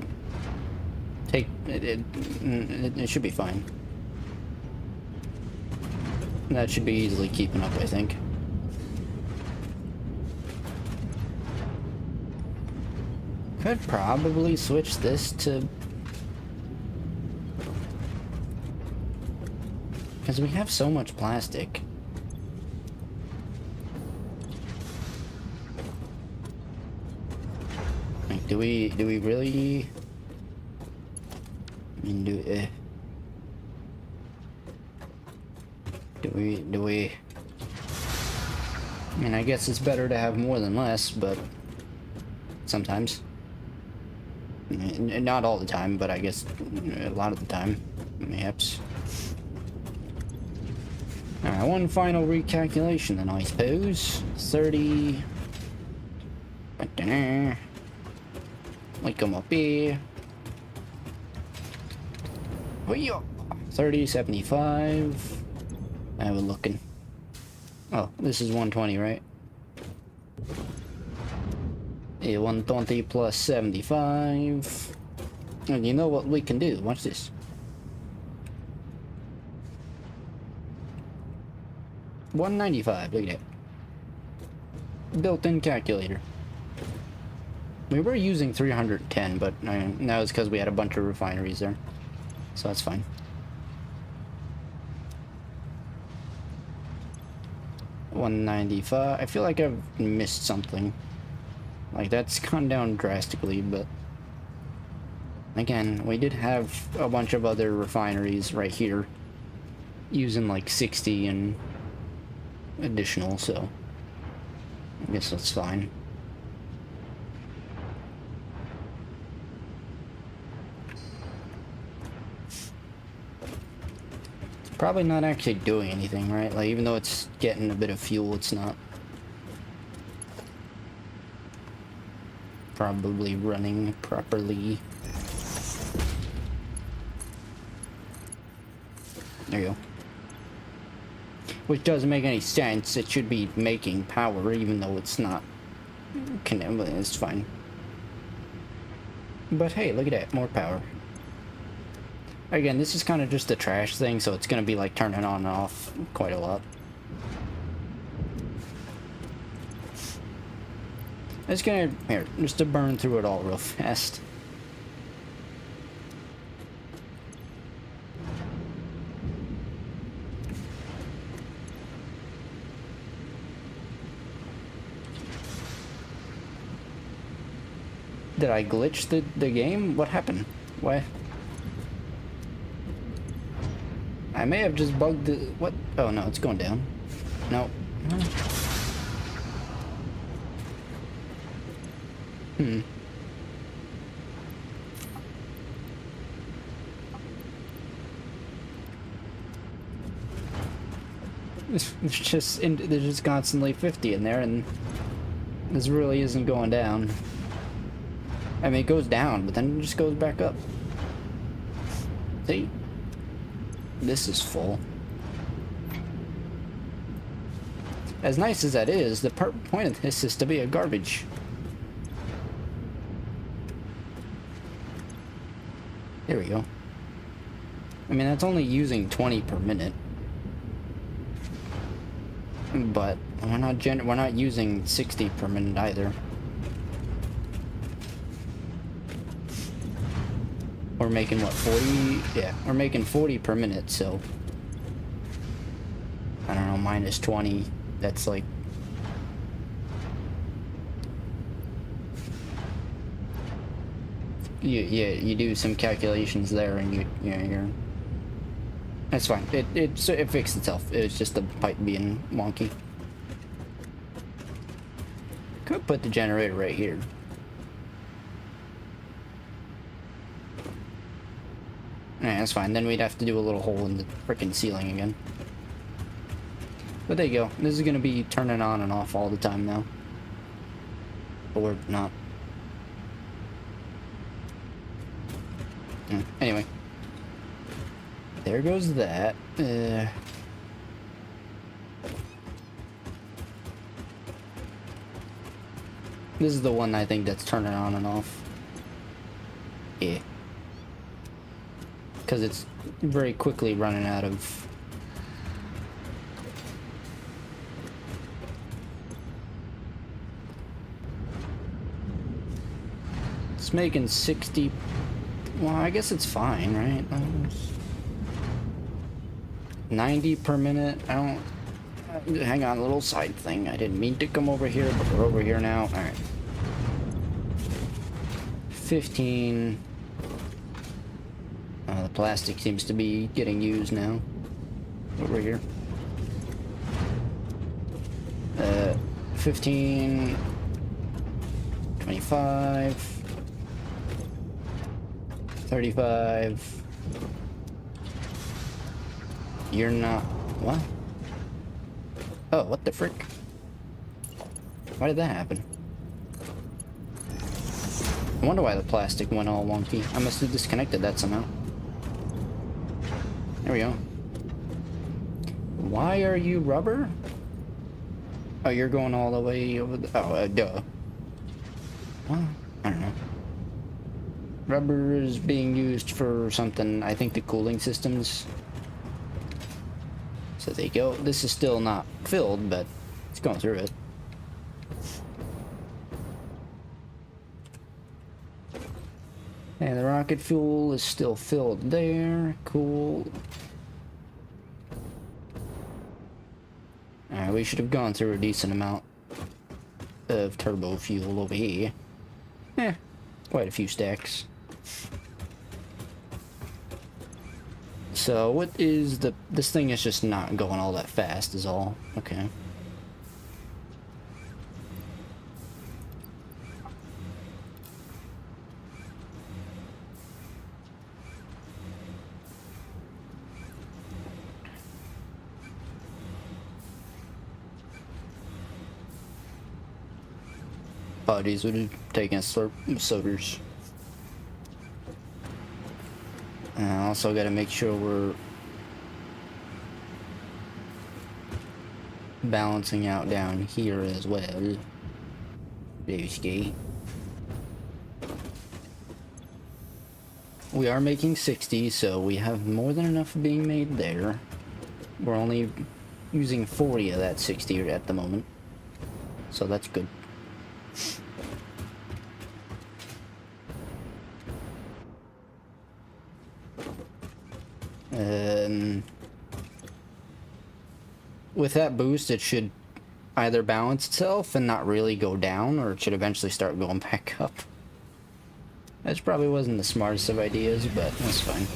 S1: take... It should be fine. That should be easily keeping up, I think. Could probably switch this to... Because we have so much plastic. Like, do we really... I mean, do we... I mean, I guess it's better to have more than less, but... Sometimes. Not all the time, but I guess a lot of the time. Perhaps. Alright, one final recalculation then, I suppose. 30. Like come up here. 30, 75. I was looking. Oh, this is 120, right? Yeah, 120 plus 75. And you know what we can do? Watch this. 195, look at that. Built-in calculator. We were using 310, but that was because we had a bunch of refineries there. So that's fine. $195. I feel like I've missed something. Like, that's gone down drastically, but... Again, we did have a bunch of other refineries right here. Using like 60 and additional, so... I guess that's fine. Probably not actually doing anything, right? Like, even though it's getting a bit of fuel, it's not probably running properly. There you go. Which doesn't make any sense. It should be making power, even though it's not. It's fine. But hey, look at that, more power. Again, this is kind of just a trash thing, so it's going to be like turning on and off quite a lot. It's going to, here, just to burn through it all real fast. Did I glitch the game? What happened? Why? I may have just bugged the... What? Oh, no, it's going down. No. There's just constantly 50 in there, and this really isn't going down. I mean, it goes down, but then it just goes back up. See? This is full. As nice as that is, the point of this is to be a garbage. There we go. I mean, that's only using 20 per minute. But we're not using 60 per minute either. We're making what, 40? Yeah, we're making 40 per minute, so I don't know, minus 20, that's like you do some calculations there and you're that's fine. It fixed itself. It was just the pipe being wonky. Could put the generator right here. Yeah, that's fine. Then we'd have to do a little hole in the frickin' ceiling again. But there you go. This is gonna be turning on and off all the time now. Or not. Anyway. There goes that. This is the one I think that's turning on and off. Yeah. Because it's very quickly running out of... It's making 60... Well, I guess it's fine, right? 90 per minute. I don't... Hang on, a little side thing. I didn't mean to come over here, but we're over here now. Alright. 15... the plastic seems to be getting used now. Over here. 15... 25... 35. You're not... What? Oh, what the frick? Why did that happen? I wonder why the plastic went all wonky. I must have disconnected that somehow. There we go. Why are you rubber? Oh, you're going all the way over the... Oh, duh. Well, I don't know. Rubber is being used for something. I think the cooling systems. So there you go. This is still not filled, but it's going through it. And the rocket fuel is still filled there. Cool. Alright, we should have gone through a decent amount of turbo fuel over here. Quite a few stacks. So what is the... This thing is just not going all that fast is all. Okay. Bodies would have taken sodas. Also got to make sure we're balancing out down here as well. We are making 60, so we have more than enough being made there. We're only using 40 of that 60 at the moment, so that's good. With that boost, it should either balance itself and not really go down, or it should eventually start going back up. That probably wasn't the smartest of ideas, but that's fine.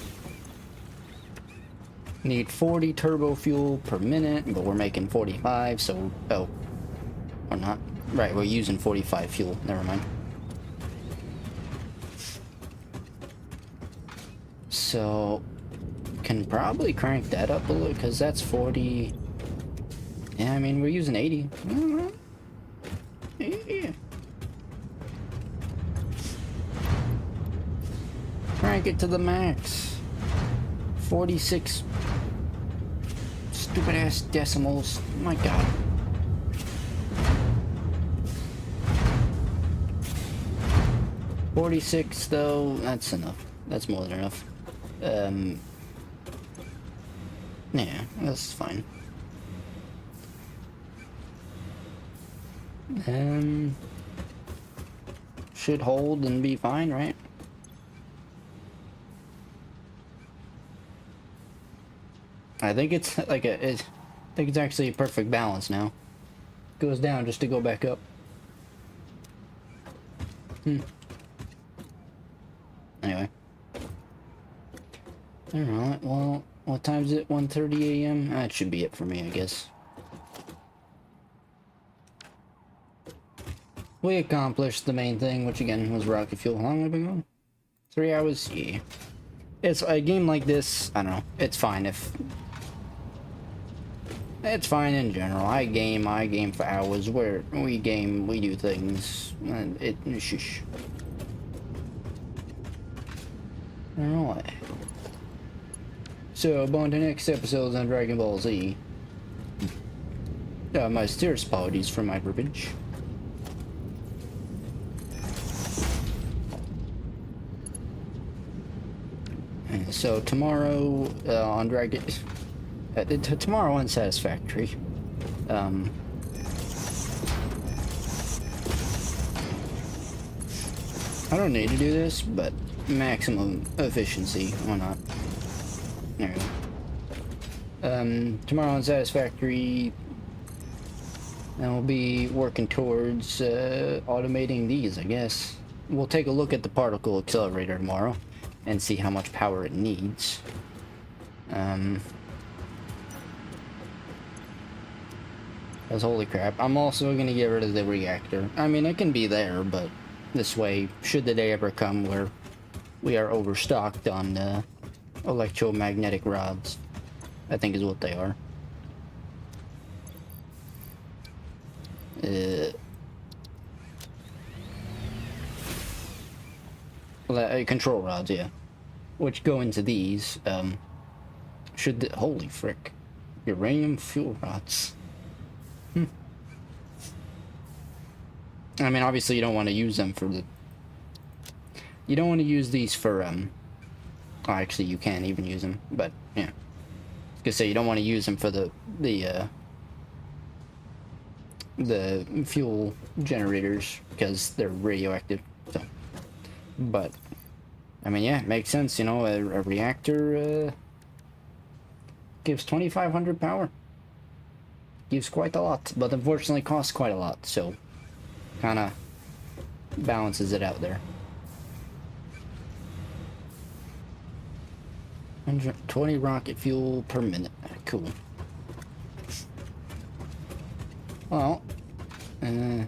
S1: Need 40 turbo fuel per minute, but we're making 45, so... Oh. Or not. Right, we're using 45 fuel. Never mind. So... Can probably crank that up a little, because that's 40... Yeah, I mean, we're using 80. Yeah. Crank it to the max. 46 stupid ass decimals. My god. $46 though, that's enough. That's more than enough. Yeah, that's fine. Should hold and be fine, right? I think it's like I think it's actually a perfect balance now. Goes down just to go back up. Anyway. Alright, well, what time is it? 1:30 a.m.? That should be it for me, I guess. We accomplished the main thing, which again was rocket fuel. How long have we been going? 3 hours? Yeah. It's a game like this, I don't know. It's fine if... It's fine in general. I game for hours. We do things. And shush. Alright. So, on to the next episodes on Dragon Ball Z. My sincerest apologies for my verbiage. So tomorrow on tomorrow on Satisfactory, I don't need to do this, but maximum efficiency, why not? There we go. Tomorrow on Satisfactory, and we'll be working towards automating these, I guess. We'll take a look at the particle accelerator tomorrow and see how much power it needs. Because holy crap, I'm also gonna get rid of the reactor. I mean, it can be there, but this way, should the day ever come where we are overstocked on electromagnetic rods, I think is what they are. Control rods, yeah. Which go into these, holy frick. Uranium fuel rods. I mean, obviously you don't want to use them for you don't want to use these for, oh, actually you can even use them, but, yeah. I was gonna say, you don't want to use them for the fuel generators, because they're radioactive, so. But, I mean, yeah, it makes sense, you know, a reactor, gives 2,500 power. Gives quite a lot, but unfortunately costs quite a lot, so kind of balances it out there. 120 rocket fuel per minute. Cool. Well, I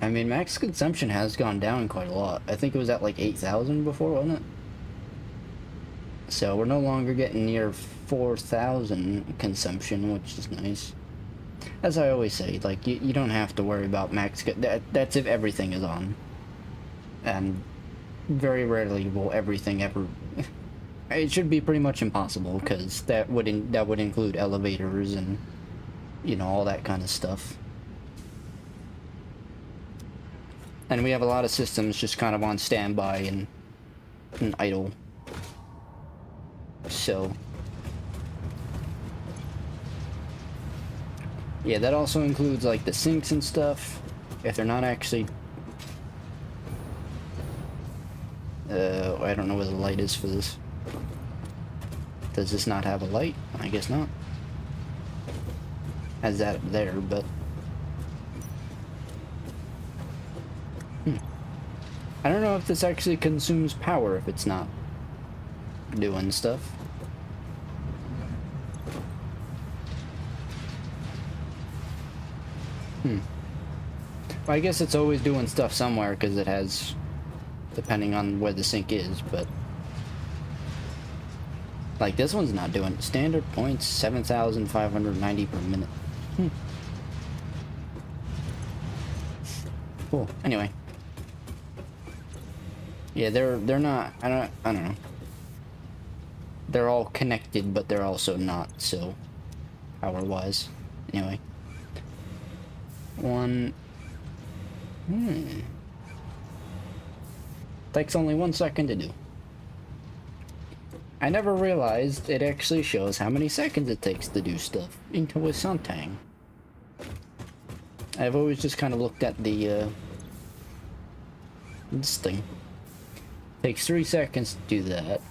S1: mean, max consumption has gone down quite a lot. I think it was at like 8,000 before, wasn't it? So we're no longer getting near 4,000 consumption, which is nice. As I always say, like, you don't have to worry about max. That's if everything is on. And very rarely will everything ever. It should be pretty much impossible, because that would include elevators and, you know, all that kind of stuff. And we have a lot of systems just kind of on standby and idle. So, yeah, that also includes like the sinks and stuff, if they're not actually, I don't know where the light is for this. Does this not have a light? I guess not. Has that up there, but I don't know if this actually consumes power if it's not doing stuff. Well, I guess it's always doing stuff somewhere, because it has, depending on where the sink is, but like this one's not doing standard points, 7,590 per minute. Cool. Anyway, yeah, they're not. I don't know. They're all connected, but they're also not. So, power-wise, anyway. Takes only 1 second to do. I never realized it actually shows how many seconds it takes to do stuff into a Suntang. I've always just kind of looked at the, this thing. Takes 3 seconds to do that.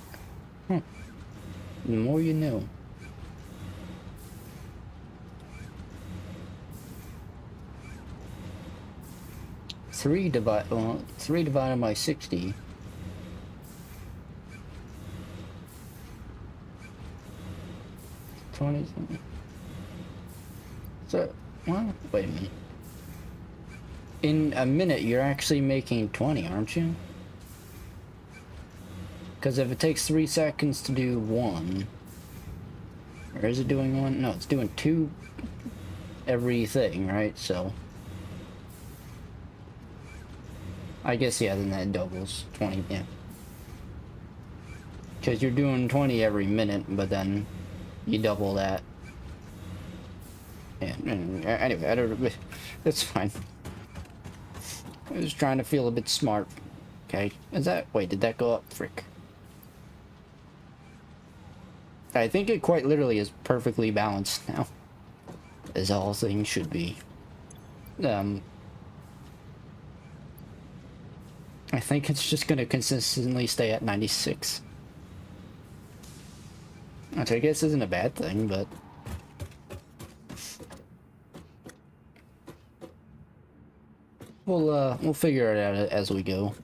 S1: The more you know. Three divided by 60. So, well, wait a minute. In a minute, you're actually making 20, aren't you? Because if it takes 3 seconds to do one, or is it doing one? No, it's doing two everything, right? So, I guess, yeah, then that doubles 20, yeah. Because you're doing 20 every minute, but then you double that. Yeah, anyway, I don't, that's fine. I was trying to feel a bit smart. Okay, is that, wait, did that go up? Frick. I think it quite literally is perfectly balanced now. As all things should be. I think it's just gonna consistently stay at 96. Which I guess isn't a bad thing, but... We'll figure it out as we go.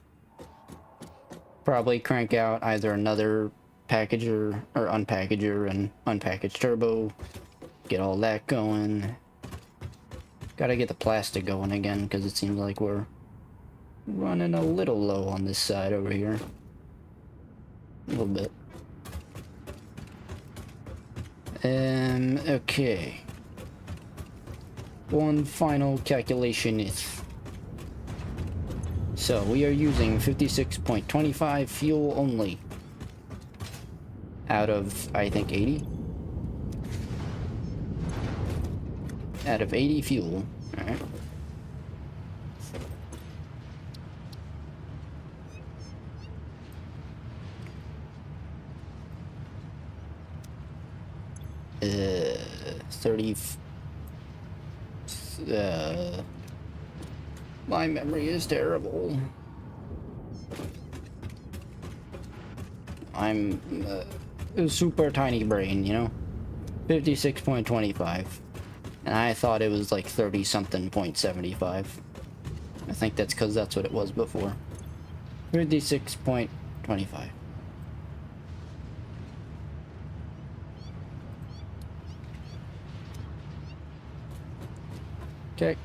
S1: Probably crank out either another packager or unpackager and unpackage turbo. Get all that going. Gotta get the plastic going again, because it seems like we're Running a little low on this side over here. A little bit. Okay. One final calculation is... So, we are using 56.25 fuel only. Out of, I think, 80? Out of 80 fuel. Alright. Uh, 30... my memory is terrible. I'm a super tiny brain, you know? 56.25. And I thought it was like 30 something .75. I think that's because that's what it was before. 56.25. Okay.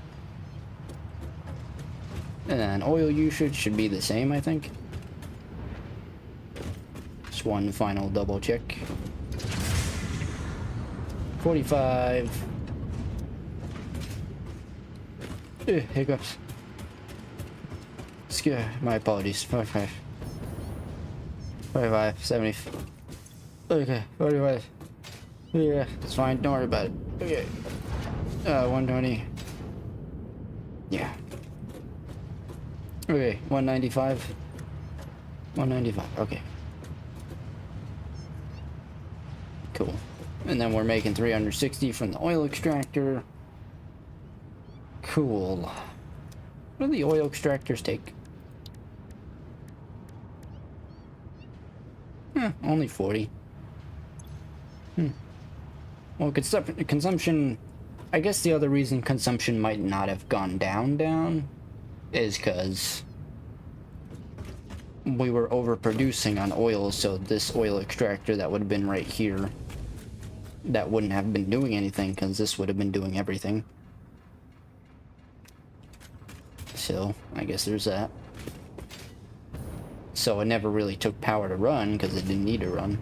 S1: And then oil usage should be the same, I think. Just one final double check. 45. Hiccups. My apologies. 45. 45. 70. Okay, 45. Yeah, it's fine. Don't worry about it. Okay. 120. Yeah. Okay, 195. 195. Okay. Cool. And then we're making 360 from the oil extractor. Cool. What do the oil extractors take? Only 40. Well, consumption... I guess the other reason consumption might not have gone down is because we were overproducing on oil, so this oil extractor that would have been right here, that wouldn't have been doing anything because this would have been doing everything. So, I guess there's that. So it never really took power to run because it didn't need to run.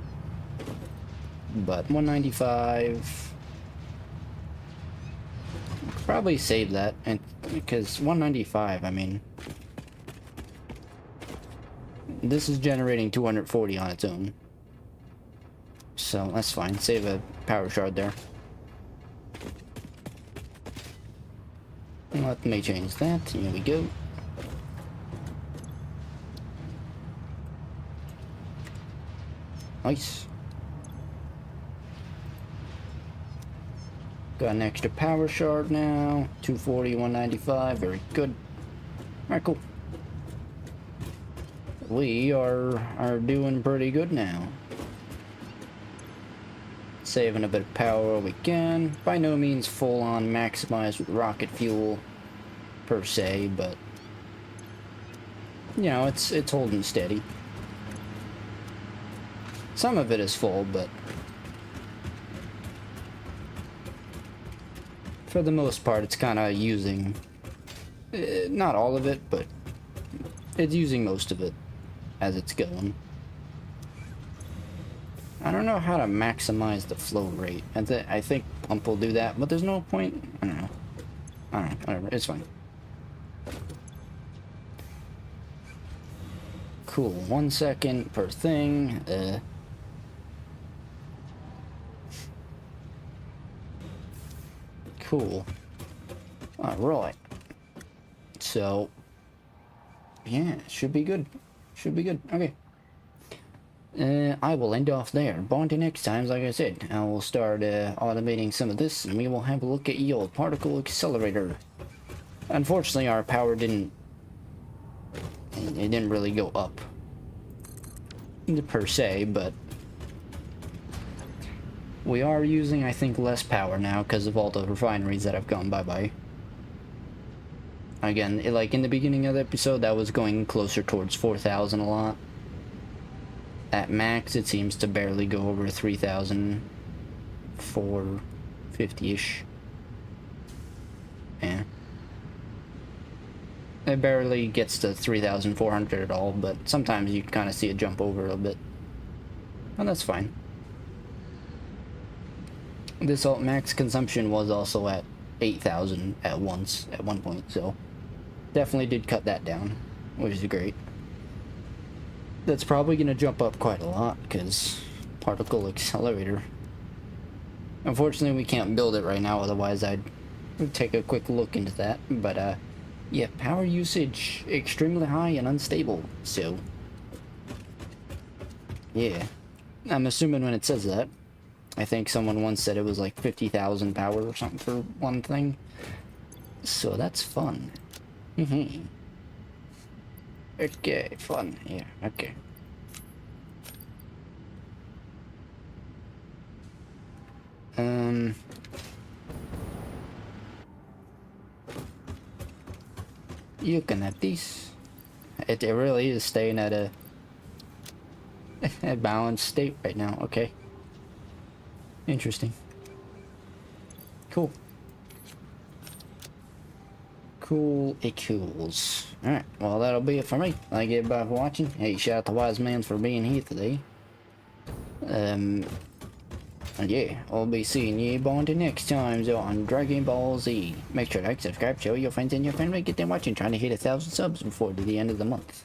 S1: But 195... Probably save that, and because 195, I mean, this is generating 240 on its own, so that's fine. Save a power shard there. Let me change that. Here we go. Nice. Got an extra power shard now. 240, 195. Very good. Alright, cool. We are doing pretty good now. Saving a bit of power while we can. By no means full on maximized with rocket fuel per se, but you know, it's holding steady. Some of it is full, but for the most part, it's kind of using, not all of it, but it's using most of it as it's going. I don't know how to maximize the flow rate. I think pump will do that, but there's no point. I don't know. Whatever. It's fine. Cool. 1 second per thing. Cool. Alright. So, yeah, should be good. Should be good. Okay. I will end off there. On to next time, like I said. I will start automating some of this, and we will have a look at your particle accelerator. Unfortunately, our power didn't really go up per se, but we are using, I think, less power now because of all the refineries that have gone bye-bye. Again, like in the beginning of the episode, that was going closer towards 4,000 a lot. At max, it seems to barely go over 3,000, 450-ish. Yeah. It barely gets to 3,400 at all, but sometimes you kind of see it jump over a bit. And that's fine. This alt max consumption was also at 8,000 at one point, so definitely did cut that down, which is great. That's probably going to jump up quite a lot, because particle accelerator. Unfortunately, we can't build it right now, otherwise I'd take a quick look into that. But, yeah, power usage extremely high and unstable, so... yeah. I'm assuming when it says that. I think someone once said it was like 50,000 power or something for one thing. So that's fun. Okay, fun. Yeah, okay. You can have this. It really is staying at a balanced state right now. Okay. Interesting. Cool. Cool, it cools. Alright, well that'll be it for me. Thank you everybody for watching. Hey, shout out to Wise Man for being here today. And yeah, I'll be seeing you on the next time on Dragon Ball Z. Make sure to like, subscribe, show your friends and your family, get them watching, trying to hit 1,000 subs before the end of the month.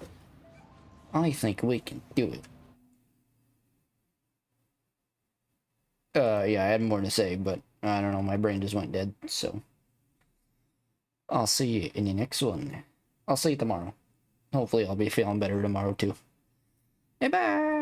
S1: I think we can do it. Yeah, I had more to say, but I don't know, my brain just went dead, so. I'll see you in the next one. I'll see you tomorrow. Hopefully I'll be feeling better tomorrow too. Bye bye!